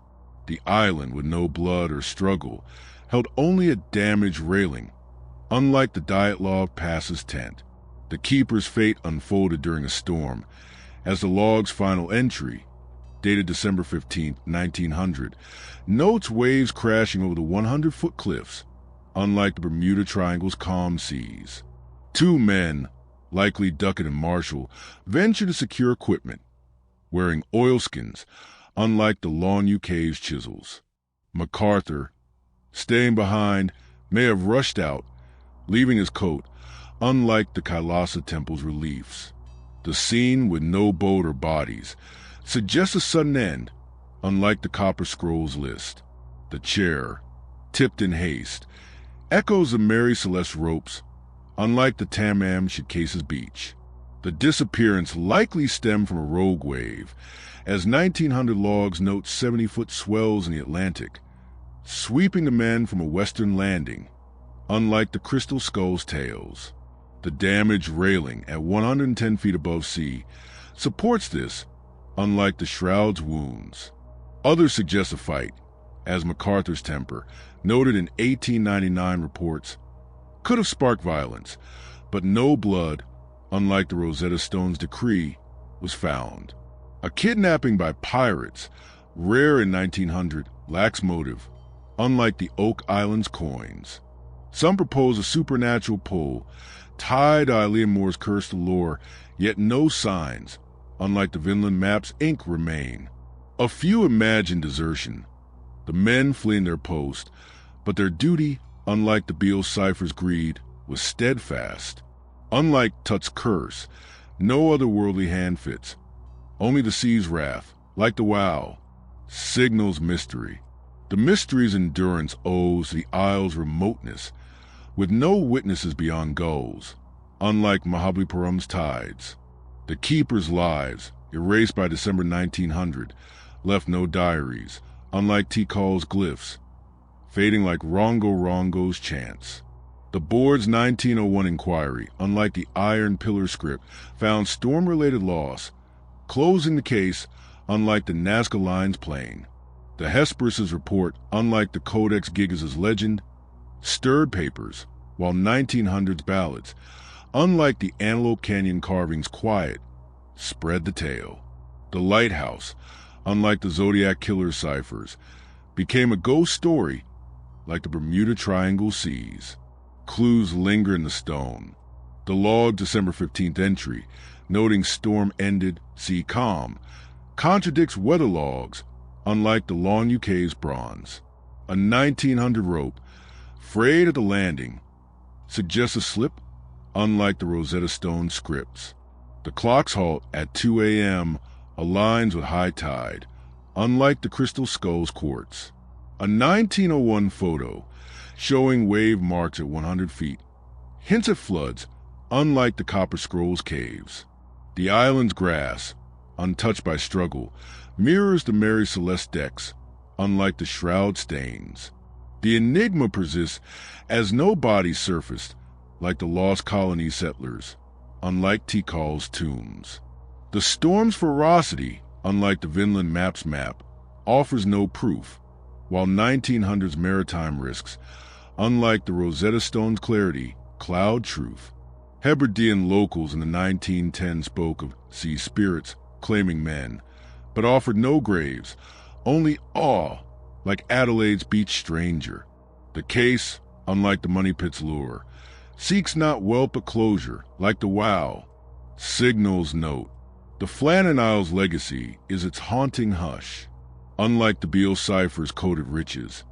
The island, with no blood or struggle, held only a damaged railing, unlike the Dyatlov Pass's tent. The keeper's fate unfolded during a storm, as the log's final entry, dated December 15, 1900, notes waves crashing over the 100-foot cliffs, unlike the Bermuda Triangle's calm seas. 2 men, likely Ducat and Marshall, ventured to secure equipment, wearing oilskins, unlike the Long UK's chisels. MacArthur, staying behind, may have rushed out, leaving his coat, unlike the Kailasa Temple's reliefs. The scene, with no boat or bodies, suggests a sudden end, unlike the Copper Scrolls list. The chair, tipped in haste, echoes the Mary Celeste ropes, unlike the Tam-Am-Ship case's beach. The disappearance likely stemmed from a rogue wave, as 1900 logs note 70-foot swells in the Atlantic, sweeping the men from a western landing, unlike the Crystal Skull's tales. The damaged railing at 110 feet above sea supports this, unlike the Shroud's wounds. Others suggest a fight, as MacArthur's temper, noted in 1899 reports, could have sparked violence, but no blood, unlike the Rosetta Stone's decree, was found. A kidnapping by pirates, Rare in 1900, lacks motive, unlike the Oak Islands coins. Some propose a supernatural pull, tied to Eileen Moore's cursed allure, yet no signs, unlike the Vinland Maps Inc. remain. A few imagine desertion, the men fleeing their post, but their duty, unlike the Beale ciphers' greed, was steadfast. Unlike Tut's curse, no other worldly hand fits. Only the sea's wrath, like the wow, signals mystery. The mystery's endurance owes the isle's remoteness, with no witnesses beyond gulls, unlike Mahabalipuram's tides. The keepers' lives, erased by December 1900, left no diaries, unlike Tikal's glyphs, fading like Rongo Rongo's chants. The board's 1901 inquiry, unlike the Iron Pillar script, found storm-related loss, closing the case, unlike the Nazca Lines plane. The Hesperus' report, unlike the Codex Gigas' legend, stirred papers, while 1900's ballads, unlike the Antelope Canyon carvings' quiet, spread the tale. The lighthouse, unlike the Zodiac Killer ciphers, became a ghost story like the Bermuda Triangle seas. Clues linger in the stone. The log December 15th entry, noting storm ended, sea calm, contradicts weather logs, unlike the Long UK's bronze. A 1900 rope, frayed at the landing, suggests a slip, unlike the Rosetta Stone scripts. The clock's halt at 2 a.m. aligns with high tide, unlike the Crystal Skull's quartz. A 1901 photo, showing wave marks at 100 feet, hints at floods, unlike the Copper Scrolls caves. The island's grass, untouched by struggle, mirrors the Mary Celeste decks, unlike the shroud stains. The enigma persists as no body surfaced, like the lost colony settlers, unlike Tikal's tombs. The storm's ferocity, unlike the Vinland Maps map, offers no proof, while 1900's maritime risks, unlike the Rosetta Stone's clarity, cloud truth. Hebridean locals in the 1910s spoke of sea spirits claiming men, but offered no graves, only awe, like Adelaide's beach stranger. The case, unlike the Money Pit's lure, seeks not wealth but closure, like the wow. Signals note, the Flannan Isles' legacy is its haunting hush. Unlike the Beale ciphers' coded riches,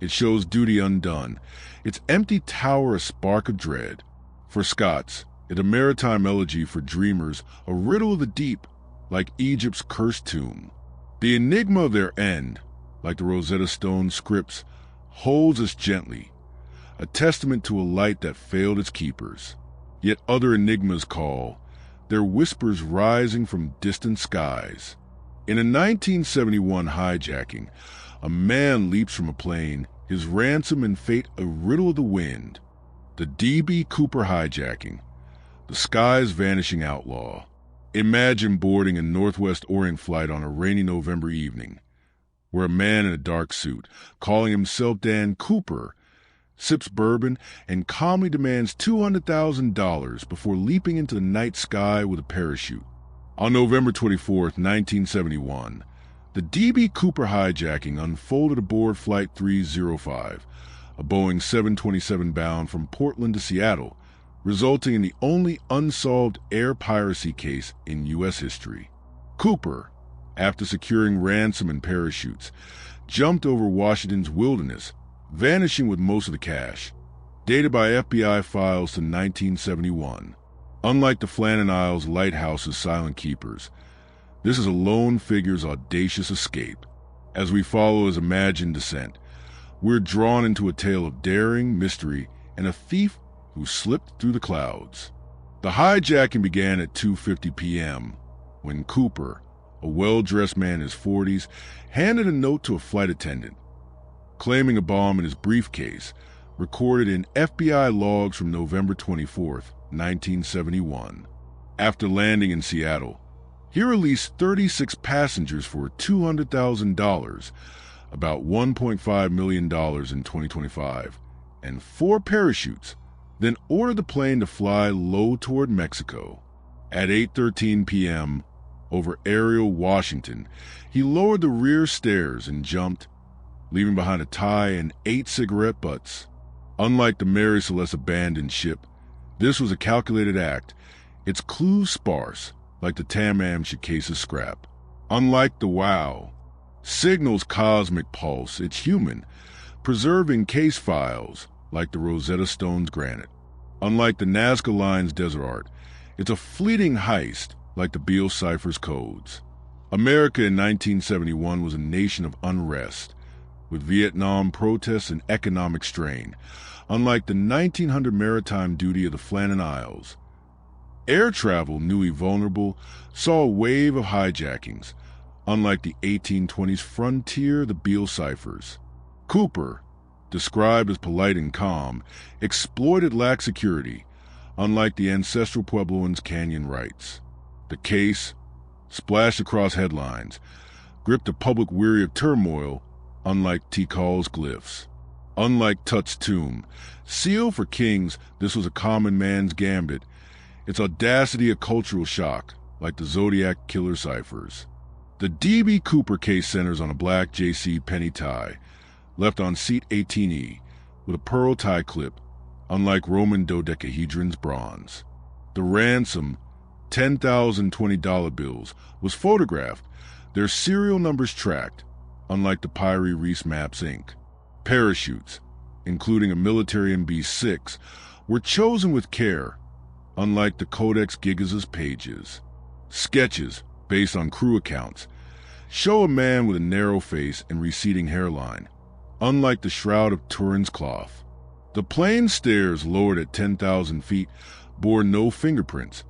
it shows duty undone, its empty tower a spark of dread. For Scots, it a maritime elegy, for dreamers a riddle of the deep, like Egypt's cursed tomb. The enigma of their end, like the Rosetta Stone scripts, holds us gently, a testament to a light that failed its keepers. Yet other enigmas call, their whispers rising from distant skies. In a 1971 hijacking, a man leaps from a plane, his ransom and fate a riddle of the wind. The D.B. Cooper hijacking, the sky's vanishing outlaw. Imagine boarding a Northwest Orient flight on a rainy November evening, where a man in a dark suit, calling himself Dan Cooper, sips bourbon and calmly demands $200,000 before leaping into the night sky with a parachute. On November 24, 1971, the D.B. Cooper hijacking unfolded aboard Flight 305, a Boeing 727 bound from Portland to Seattle, resulting in the only unsolved air piracy case in U.S. history. Cooper, after securing ransom and parachutes, jumped over Washington's wilderness, vanishing with most of the cash, dated by FBI files to 1971. Unlike the Flannan Isles lighthouse's silent keepers, this is a lone figure's audacious escape. As we follow his imagined descent, we're drawn into a tale of daring, mystery, and a thief who slipped through the clouds. The hijacking began at 2:50 p.m. when Cooper, a well-dressed man in his 40s, handed a note to a flight attendant, claiming a bomb in his briefcase, recorded in FBI logs from November 24, 1971. After landing in Seattle, he released 36 passengers for $200,000, about $1.5 million in 2025, and 4 parachutes, then ordered the plane to fly low toward Mexico. At 8:13 p.m., over Ariel, Washington, he lowered the rear stairs and jumped, leaving behind a tie and 8 cigarette butts. Unlike the Mary Celeste abandoned ship, this was a calculated act, its clues sparse, like the Tam-Am Shikase's scrap. Unlike the Wow, Signal's cosmic pulse, it's human, preserving case files like the Rosetta Stone's granite. Unlike the Nazca Line's desert art, it's a fleeting heist like the Beale ciphers codes. America in 1971 was a nation of unrest, with Vietnam protests and economic strain, unlike the 1900 maritime duty of the Flannan Isles. Air travel, newly vulnerable, saw a wave of hijackings, unlike the 1820s frontier of the Beale ciphers. Cooper, described as polite and calm, exploited lax security, unlike the ancestral Puebloans' canyon rights. The case, splashed across headlines, gripped a public weary of turmoil, unlike Tikal's glyphs. Unlike Tut's tomb, sealed for kings, this was a common man's gambit, its audacity a cultural shock, like the Zodiac killer ciphers. The D.B. Cooper case centers on a black J.C. Penney tie, left on seat 18E, with a pearl tie clip, unlike Roman dodecahedron's bronze. The ransom, 10,000 $20 bills, was photographed, their serial numbers tracked, unlike the Pyrie Reese Maps Inc. Parachutes, including a military MB-6, were chosen with care, unlike the Codex Gigas' pages. Sketches, based on crew accounts, show a man with a narrow face and receding hairline, unlike the Shroud of Turin's cloth. The plane stairs lowered at 10,000 feet bore no fingerprints,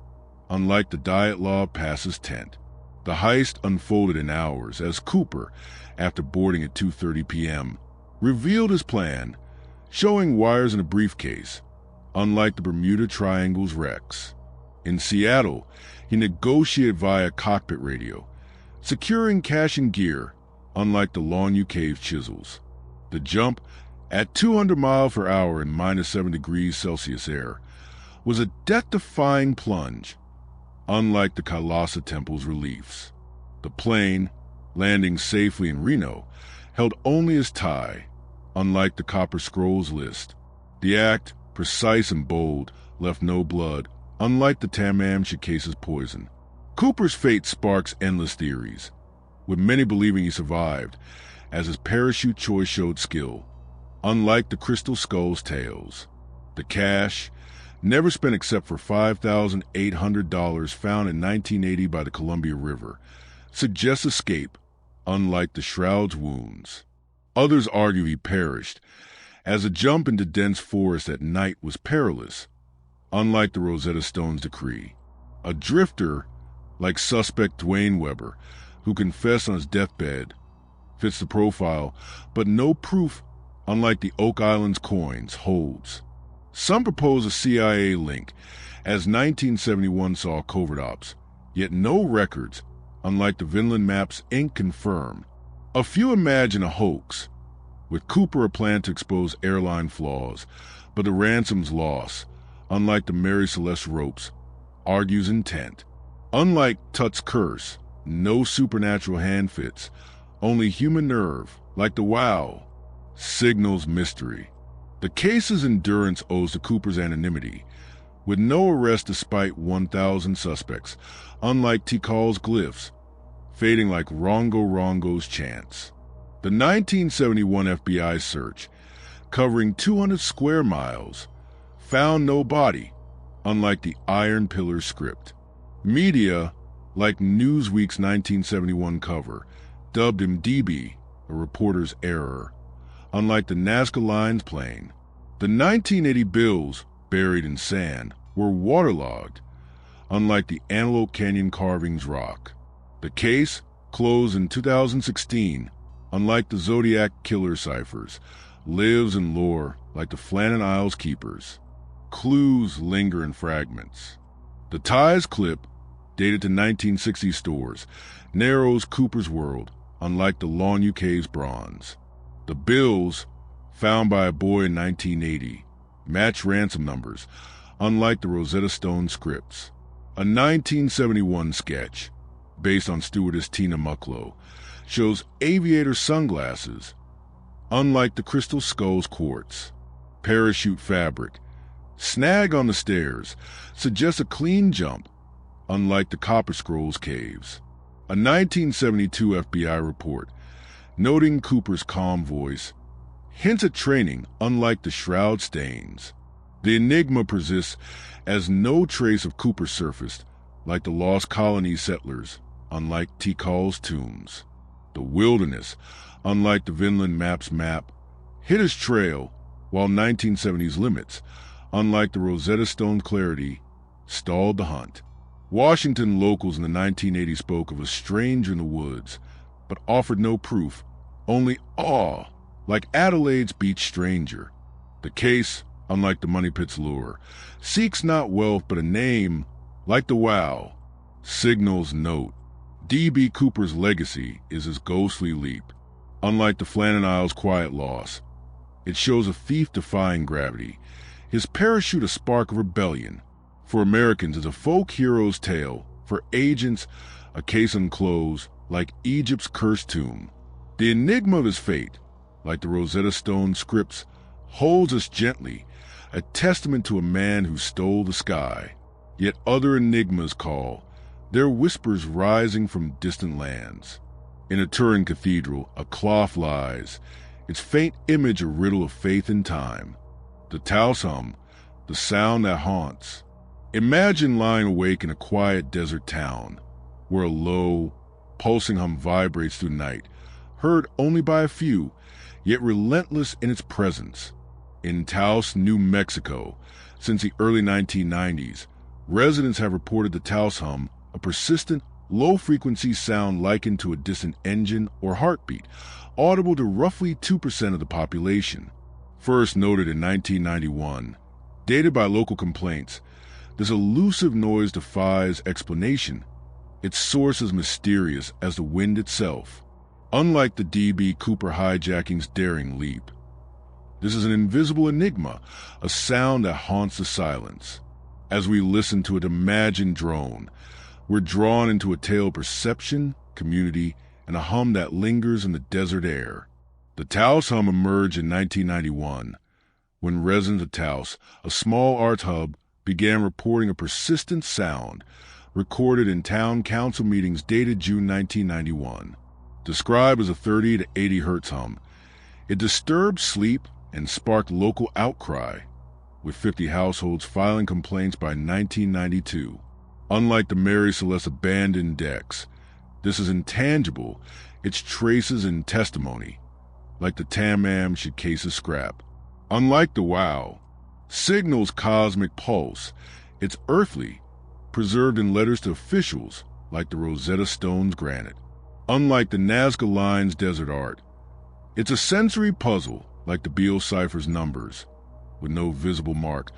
unlike the Diet Law Pass's tent. The heist unfolded in hours as Cooper, after boarding at 2:30 p.m., revealed his plan, showing wires in a briefcase, unlike the Bermuda Triangle's wrecks. In Seattle, he negotiated via cockpit radio, securing cash and gear, unlike the Longview Cave chisels. The jump, at 200 miles per hour in -7 degrees Celsius air, was a death-defying plunge, unlike the Kailasa Temple's reliefs. The plane, landing safely in Reno, held only his tie, unlike the Copper Scrolls list. The act, precise and bold, left no blood, unlike the Tam-Am Shikase's poison. Cooper's fate sparks endless theories, with many believing he survived, as his parachute choice showed skill, unlike the Crystal Skull's tales. The cash, never spent except for $5,800 found in 1980 by the Columbia River, suggests escape, unlike the Shroud's wounds. Others argue he perished, as a jump into dense forest at night was perilous, unlike the Rosetta Stone's decree. A drifter, like suspect Dwayne Weber, who confessed on his deathbed, fits the profile, but no proof, unlike the Oak Island's coins, holds. Some propose a CIA link, as 1971 saw covert ops, yet no records, unlike the Vinland Maps Inc. confirm. A few imagine a hoax, with Cooper a plan to expose airline flaws, but the ransom's loss, unlike the Mary Celeste ropes, argues intent. Unlike Tut's curse, no supernatural hand fits, only human nerve, like the Wow, signals mystery. The case's endurance owes to Cooper's anonymity, with no arrest despite 1,000 suspects, unlike Tikal's glyphs, fading like Rongo Rongo's chants. The 1971 FBI search, covering 200 square miles, found no body, unlike the Iron Pillar script. Media, like Newsweek's 1971 cover, dubbed him DB, a reporter's error, unlike the Nazca Line's plane. The 1980 bills, buried in sand, were waterlogged, unlike the Antelope Canyon carvings rock. The case, closed in 2016, unlike the Zodiac killer ciphers, lives in lore like the Flannan Isles keepers. Clues linger in fragments. The tie's clip, dated to 1960 stores, narrows Cooper's world, unlike the Longview Cave's bronze. The bills, found by a boy in 1980, match ransom numbers, unlike the Rosetta Stone scripts. A 1971 sketch, based on stewardess Tina Mucklow, shows aviator sunglasses, unlike the Crystal Skulls quartz. Parachute fabric, snag on the stairs, suggests a clean jump, unlike the Copper Scrolls caves. A 1972 FBI report, noting Cooper's calm voice, hints at training unlike the shroud stains. The enigma persists as no trace of Cooper surfaced, like the lost colonies settlers, unlike Tikal's tombs. The wilderness, unlike the Vinland map's map, hid his trail, while 1970's limits, unlike the Rosetta Stone clarity, stalled the hunt. Washington locals in the 1980s spoke of a stranger in the woods, but offered no proof, only awe, like Adelaide's beach stranger. The case, unlike the money pit's lure, seeks not wealth but a name, like the wow. Signals note, D.B. Cooper's legacy is his ghostly leap. Unlike the Flannan Isles' quiet loss, it shows a thief defying gravity, his parachute a spark of rebellion. For Americans, it's a folk hero's tale. For agents, a case unclosed, like Egypt's cursed tomb. The enigma of his fate, like the Rosetta Stone scripts, holds us gently, a testament to a man who stole the sky. Yet other enigmas call, their whispers rising from distant lands. In a Turin cathedral, a cloth lies, its faint image a riddle of faith and time. The Taos hum, the sound that haunts. Imagine lying awake in a quiet desert town, where a low, pulsing hum vibrates through night, heard only by a few, yet relentless in its presence. In Taos, New Mexico, since the early 1990s, residents have reported the Taos hum, a persistent, low-frequency sound likened to a distant engine or heartbeat, audible to roughly 2% of the population. First noted in 1991, dated by local complaints, this elusive noise defies explanation. Its source is mysterious as the wind itself. Unlike the D.B. Cooper hijacking's daring leap, this is an invisible enigma, a sound that haunts the silence. As we listen to an imagined drone, we're drawn into a tale of perception, community, and a hum that lingers in the desert air. The Taos hum emerged in 1991, when residents of Taos, a small arts hub, began reporting a persistent sound recorded in town council meetings dated June 1991. Described as a 30 to 80 hertz hum, it disturbed sleep and sparked local outcry, with 50 households filing complaints by 1992. Unlike the Mary Celeste abandoned decks, this is intangible, its traces in testimony, like the Tam-Am Shikaisa scrap. Unlike the wow, signals cosmic pulse, it's earthly, preserved in letters to officials, like the Rosetta Stone's granite. Unlike the Nazca Line's desert art, it's a sensory puzzle, like the Beale ciphers numbers, with no visible mark,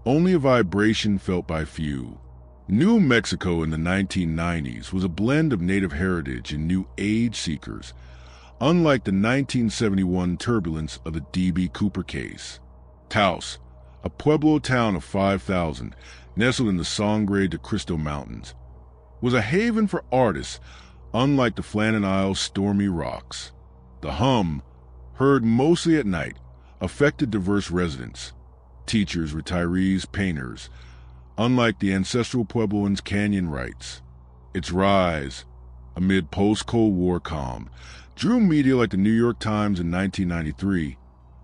only a vibration felt by few. New Mexico in the 1990s was a blend of native heritage and new age seekers, unlike the 1971 turbulence of the D.B. Cooper case. Taos, a pueblo town of 5,000, nestled in the Sangre de Cristo Mountains, was a haven for artists, unlike the Flannan Isles' stormy rocks. The hum, heard mostly at night, affected diverse residents, teachers, retirees, painters, unlike the ancestral Puebloans' canyon rites. Its rise, amid post-Cold War calm, drew media like the New York Times in 1993,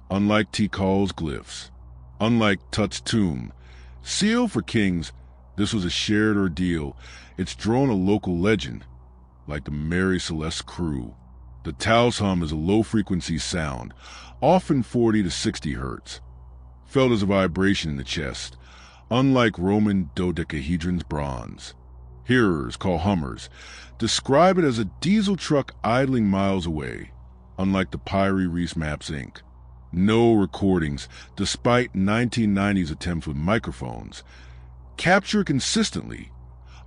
unlike Tikal's glyphs. Unlike Tut's tomb, sealed for kings, this was a shared ordeal. It's drawn a local legend, like the Mary Celeste crew. The Taos hum is a low-frequency sound, often 40 to 60 hertz, felt as a vibration in the chest, unlike Roman dodecahedron's bronze. Hearers, called hummers, describe it as a diesel truck idling miles away, unlike the Pyrie Reese Maps Inc. No recordings, despite 1990's attempts with microphones, capture consistently,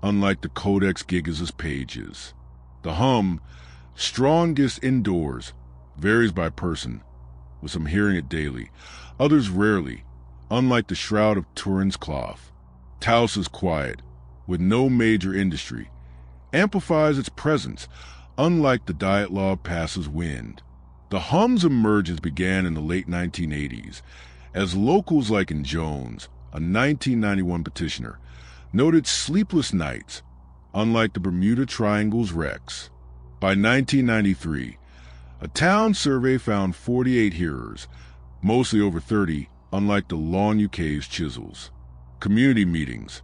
unlike the Codex Gigas' pages. The hum, strongest indoors, varies by person, with some hearing it daily, others rarely, unlike the Shroud of Turin's cloth. Taos is quiet, with no major industry, amplifies its presence, unlike the dialogue passes wind. The hum's emergence began in the late 1980s, as locals like in Jones, a 1991 petitioner, noted sleepless nights, unlike the Bermuda Triangle's wrecks. By 1993, a town survey found 48 hearers, mostly over 30, unlike the long UK's chisels. Community meetings,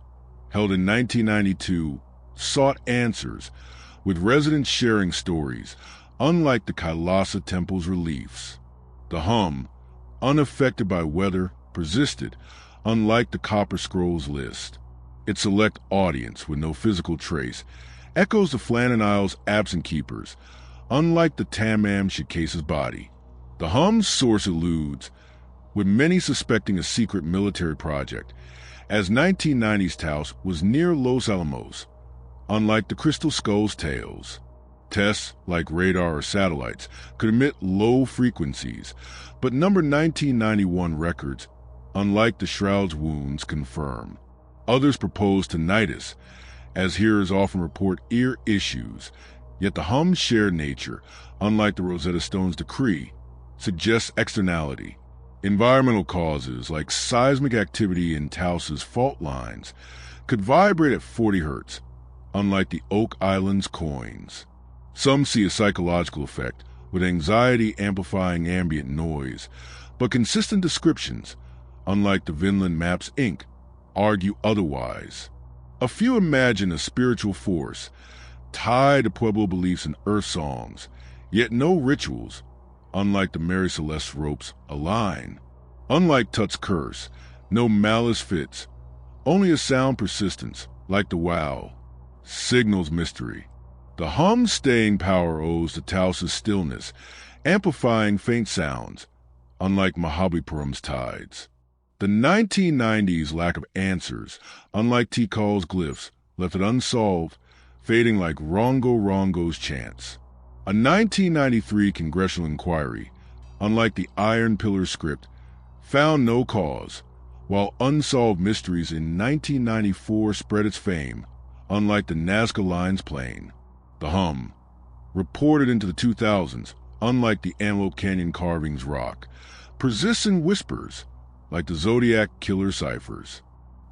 held in 1992, sought answers, with residents sharing stories, unlike the Kailasa Temple's reliefs. The hum, unaffected by weather, persisted, unlike the Copper Scrolls list. Its select audience, with no physical trace, echoes the Flannan Isles' absent keepers, unlike the Tamam Shikase's body. The hum's source eludes, with many suspecting a secret military project, as 1990's Taos was near Los Alamos, unlike the Crystal Skull's tales. Tests, like radar or satellites, could emit low frequencies, but number 1991 records, unlike the Shroud's wounds, confirm. Others propose tinnitus, as hearers often report ear issues, yet the hum's shared nature, unlike the Rosetta Stone's decree, suggests externality. Environmental causes, like seismic activity in Taos's fault lines, could vibrate at 40 Hz, unlike the Oak Island's coins. Some see a psychological effect, with anxiety amplifying ambient noise, but consistent descriptions, unlike the Vinland Maps Inc., argue otherwise. A few imagine a spiritual force, tied to Pueblo beliefs and earth songs, yet no rituals, unlike the Mary Celeste ropes, align. Unlike Tut's curse, no malice fits, only a sound persistence, like the wow, signals mystery. The hum's staying power owes to Taos's stillness, amplifying faint sounds, unlike Mahabalipuram's tides. The 1990s lack of answers, unlike Tikal's glyphs, left it unsolved, fading like Rongo Rongo's chants. A 1993 congressional inquiry, unlike the Iron Pillar script, found no cause, while Unsolved Mysteries in 1994 spread its fame, unlike the Nazca Lines plane. The hum, reported into the 2000s, unlike the Antelope Canyon carvings rock, persists in whispers, like the Zodiac Killer ciphers.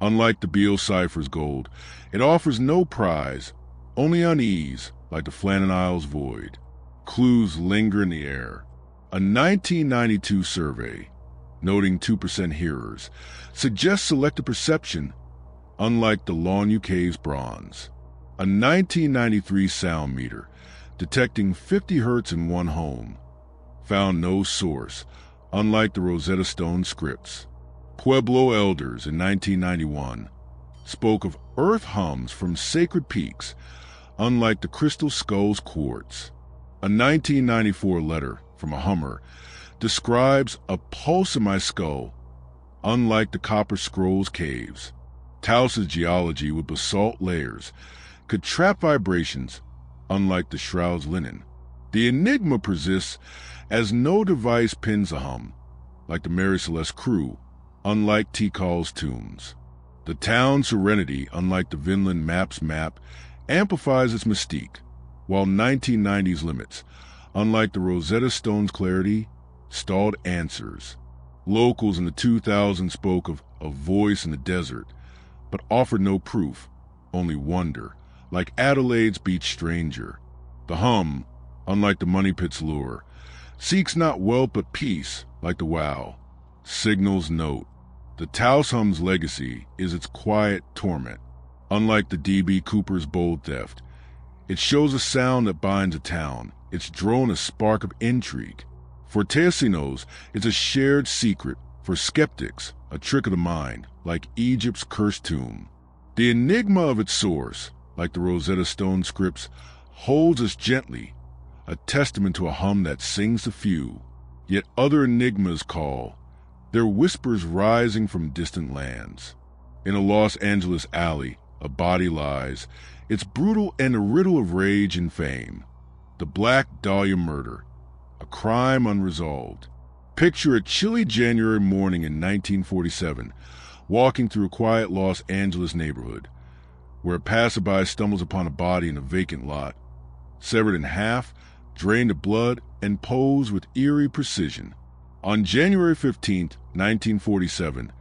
Unlike the Beale ciphers gold, it offers no prize, only unease, like the Flannan Isles void. Clues linger in the air. A 1992 survey, noting 2% hearers, suggests selective perception, unlike the Long UK's bronze. A 1993 sound meter, detecting 50 Hz in one home, found no source, unlike the Rosetta Stone scripts. Pueblo elders in 1991 spoke of earth hums from sacred peaks, unlike the Crystal Skull's quartz. A 1994 letter from a hummer describes a pulse in my skull, unlike the Copper Scrolls caves. Taos's geology with basalt layers could trap vibrations, unlike the Shroud's linen. The enigma persists as no device pins a hum, like the Mary Celeste crew, unlike Tikal's tombs. The town's serenity, unlike the Vinland Maps map, amplifies its mystique, while 1990's limits, unlike the Rosetta Stone's clarity, stalled answers. Locals in the 2000s spoke of a voice in the desert, but offered no proof, only wonder, like Adelaide's beach stranger. The hum, unlike the money pit's lure, seeks not wealth but peace, like the wow. Signals note. The Taos hum's legacy is its quiet torment. Unlike the D.B. Cooper's bold theft, it shows a sound that binds a town, its drone a spark of intrigue. For Teosinos, it's a shared secret. For skeptics, a trick of the mind, like Egypt's cursed tomb. The enigma of its source, like the Rosetta Stone scripts, holds us gently, a testament to a hum that sings to few. Yet other enigmas call, their whispers rising from distant lands. In a Los Angeles alley, a body lies, it's brutal and a riddle of rage and fame. The Black Dahlia murder, a crime unresolved. Picture a chilly January morning in 1947, walking through a quiet Los Angeles neighborhood. where a passerby stumbles upon a body in a vacant lot, severed in half, drained of blood, and posed with eerie precision. On January 15, 1947,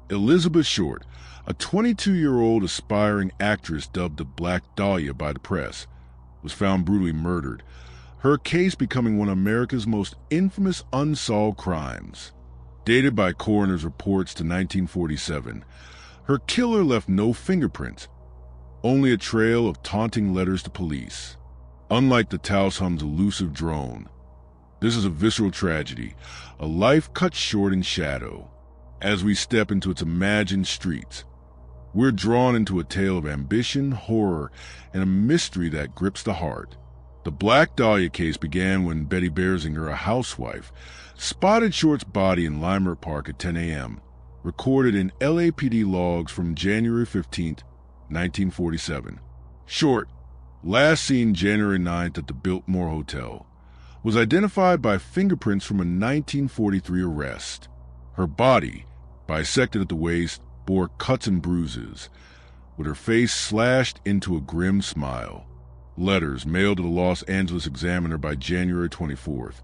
Elizabeth Short, a 22-year-old aspiring actress dubbed the Black Dahlia by the press, was found brutally murdered, her case becoming one of America's most infamous unsolved crimes. Dated by coroner's reports to 1947, her killer left no fingerprints, only a trail of taunting letters to police. Unlike the Towsham's elusive drone, this is a visceral tragedy, a life cut short in shadow. As we step into its imagined streets, we're drawn into a tale of ambition, horror, and a mystery that grips the heart. The Black Dahlia case began when Betty Berzinger, a housewife, spotted Short's body in Leimert Park at 10 a.m., recorded in LAPD logs from January 15, 1947. Short, last seen January 9th at the Biltmore Hotel, was identified by fingerprints from a 1943 arrest. Her body, bisected at the waist, bore cuts and bruises, with her face slashed into a grim smile. Letters mailed to the Los Angeles Examiner by January 24th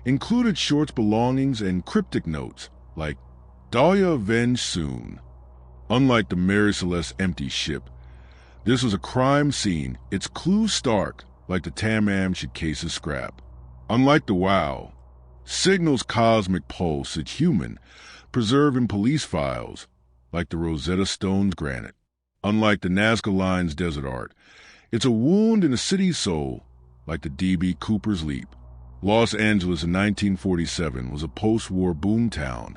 included Short's belongings and cryptic notes like, "Dahlia avenged soon." Unlike the Mary Celeste empty ship, this was a crime scene, its clues stark, like the Tam-Am case's scrap. Unlike the Wow, Signal's cosmic pulse, it's human, preserved in police files, like the Rosetta Stone's granite. Unlike the Nazca Line's desert art, it's a wound in the city's soul, like the D.B. Cooper's leap. Los Angeles in 1947 was a post-war boomtown,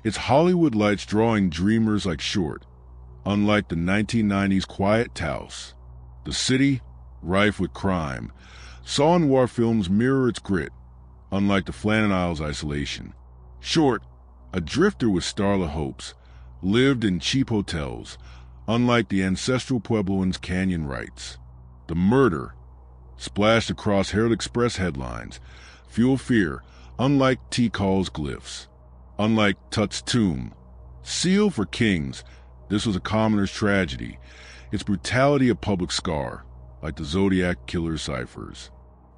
its Hollywood lights drawing dreamers like Short. Unlike the 1990s quiet Taos, the city, rife with crime, saw noir films mirror its grit. Unlike the Flannan Isles isolation, Short, a drifter with starlit hopes, lived in cheap hotels, unlike the ancestral Puebloans' canyon rites. The murder, splashed across Herald Express headlines, fueled fear, unlike Tikal's glyphs. Unlike Tut's tomb, sealed for kings, this was a commoner's tragedy, its brutality a public scar, like the Zodiac killer's ciphers.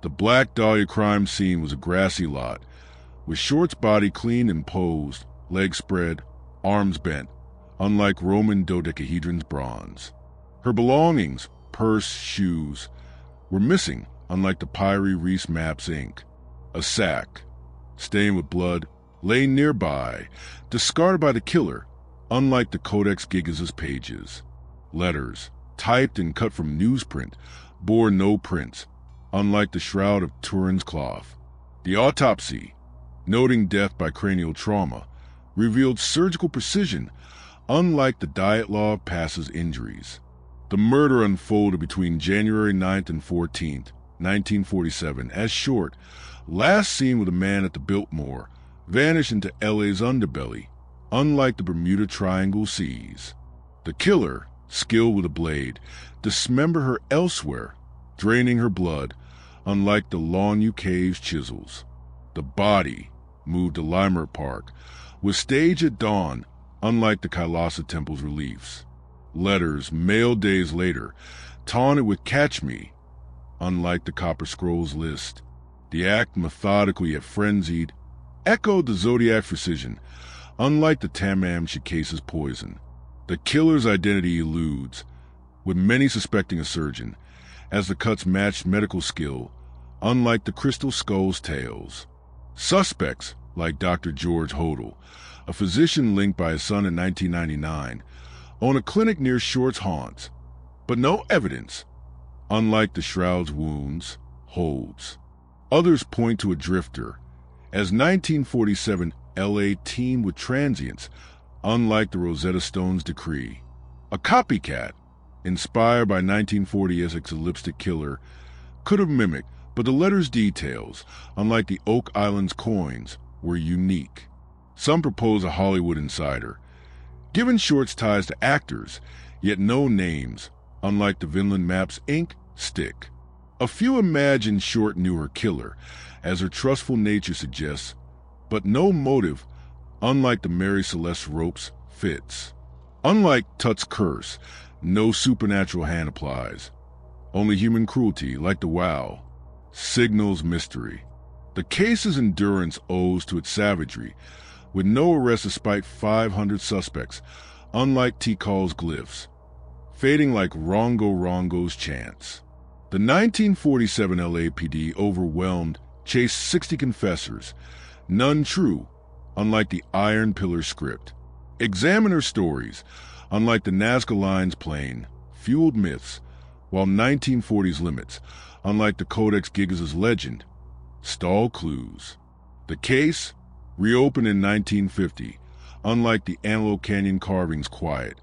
The Black Dahlia crime scene was a grassy lot, with Short's body cleaned and posed, legs spread, arms bent, unlike Roman dodecahedron's bronze. Her belongings, purse, shoes, were missing, unlike the Pyrie Reese Maps ink. A sack, stained with blood, lay nearby, discarded by the killer, unlike the Codex Gigas' pages. Letters, typed and cut from newsprint, bore no prints, unlike the Shroud of Turin's cloth. The autopsy, noting death by cranial trauma, revealed surgical precision, unlike the diet law of Pass's injuries. The murder unfolded between January 9th and 14th, 1947, as Short, last seen with a man at the Biltmore, vanished into LA's underbelly, unlike the Bermuda Triangle seas. The killer, skilled with a blade, dismembered her elsewhere, draining her blood, unlike the Longview Cave's chisels. The body, moved to Leimert Park, was staged at dawn, unlike the Kailasa Temple's reliefs. Letters, mailed days later, taunted with "Catch Me," unlike the Copper Scrolls list. The act, methodical yet frenzied, echoed the Zodiac precision, unlike the Tam-Am case's poison. The killer's identity eludes, with many suspecting a surgeon, as the cuts matched medical skill, unlike the Crystal Skull's tales. Suspects, like Dr. George Hodel, a physician linked by his son in 1999, own a clinic near Short's haunts, but no evidence, unlike the Shroud's wounds, holds. Others point to a drifter, as 1947 LA teemed with transients, unlike the Rosetta Stone's decree. A copycat, inspired by 1940 Essex lipstick killer, could have mimicked, but the letter's details, unlike the Oak Island's coins, were unique. Some propose a Hollywood insider, given Short's ties to actors, yet no names, unlike the Vinland Maps ink, stick. A few imagine Short knew her killer, as her trustful nature suggests, but no motive, unlike the Mary Celeste ropes, fits. Unlike Tut's curse, No supernatural hand applies. Only human cruelty, like the wow, signals mystery. The case's endurance owes to its savagery, with no arrests despite 500 suspects, unlike Tikal's glyphs, fading like Rongo Rongo's chants. The 1947 LAPD overwhelmed chased 60 confessors, none true, unlike the Iron Pillar script. Examiner stories, unlike the Nazca Lines plane, fueled myths, while 1940s limits, unlike the Codex Gigas' legend, stall clues. The case, reopened in 1950, unlike the Antelope Canyon carvings quiet,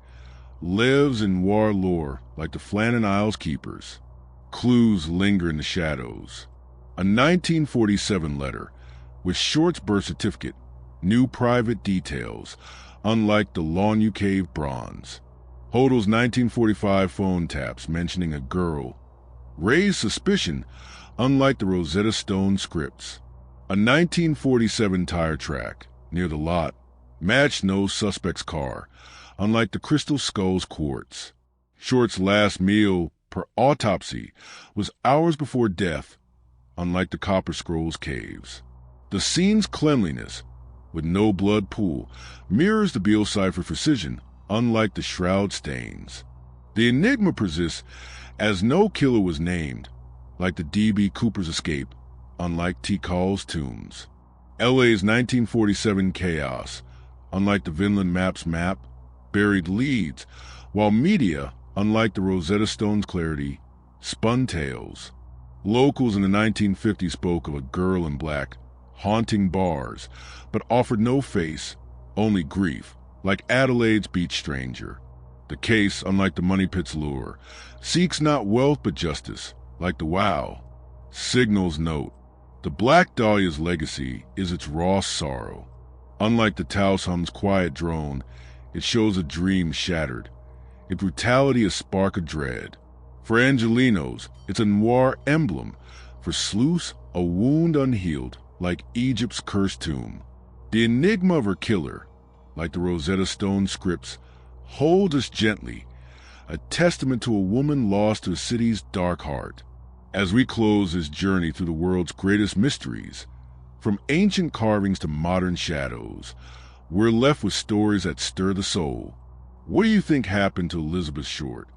lives in war lore like the Flannan Isles keepers. Clues linger in the shadows. A 1947 letter, with Short's birth certificate, new private details, unlike the Lawn Cave bronze. Hodl's 1945 phone taps mentioning a girl raised suspicion, unlike the Rosetta Stone scripts. A 1947 tire track near the lot matched no suspect's car, unlike the Crystal Skull's quartz. Short's last meal per autopsy was hours before death, unlike the Copper Scrolls caves. The scene's cleanliness, with no blood pool, mirrors the Beale cipher precision, unlike the shroud stains. The enigma persists as no killer was named, like the D.B. Cooper's escape, unlike Tikal's tombs. LA's 1947 chaos, unlike the Vinland map's map, buried leads, while media, unlike the Rosetta Stone's clarity, spun tales. Locals in the 1950s spoke of a girl in black, haunting bars, but offered no face, only grief, like Adelaide's beach stranger. The case, unlike the money pit's lure, seeks not wealth but justice, like the wow. Signals note, the Black Dahlia's legacy is its raw sorrow. Unlike the Taosam's quiet drone, it shows a dream shattered, its brutality a spark of dread. For Angelinos, it's a noir emblem. For sleuths, a wound unhealed, like Egypt's cursed tomb. The enigma of her killer, like the Rosetta Stone scripts, holds us gently, a testament to a woman lost to a city's dark heart. As we close this journey through the world's greatest mysteries, from ancient carvings to modern shadows, we're left with stories that stir the soul. What do you think happened to Elizabeth Short?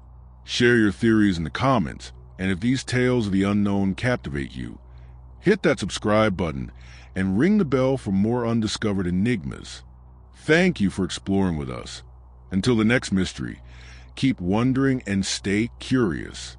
Share your theories in the comments, and if these tales of the unknown captivate you, hit that subscribe button and ring the bell for more undiscovered enigmas. Thank you for exploring with us. Until the next mystery, keep wondering and stay curious.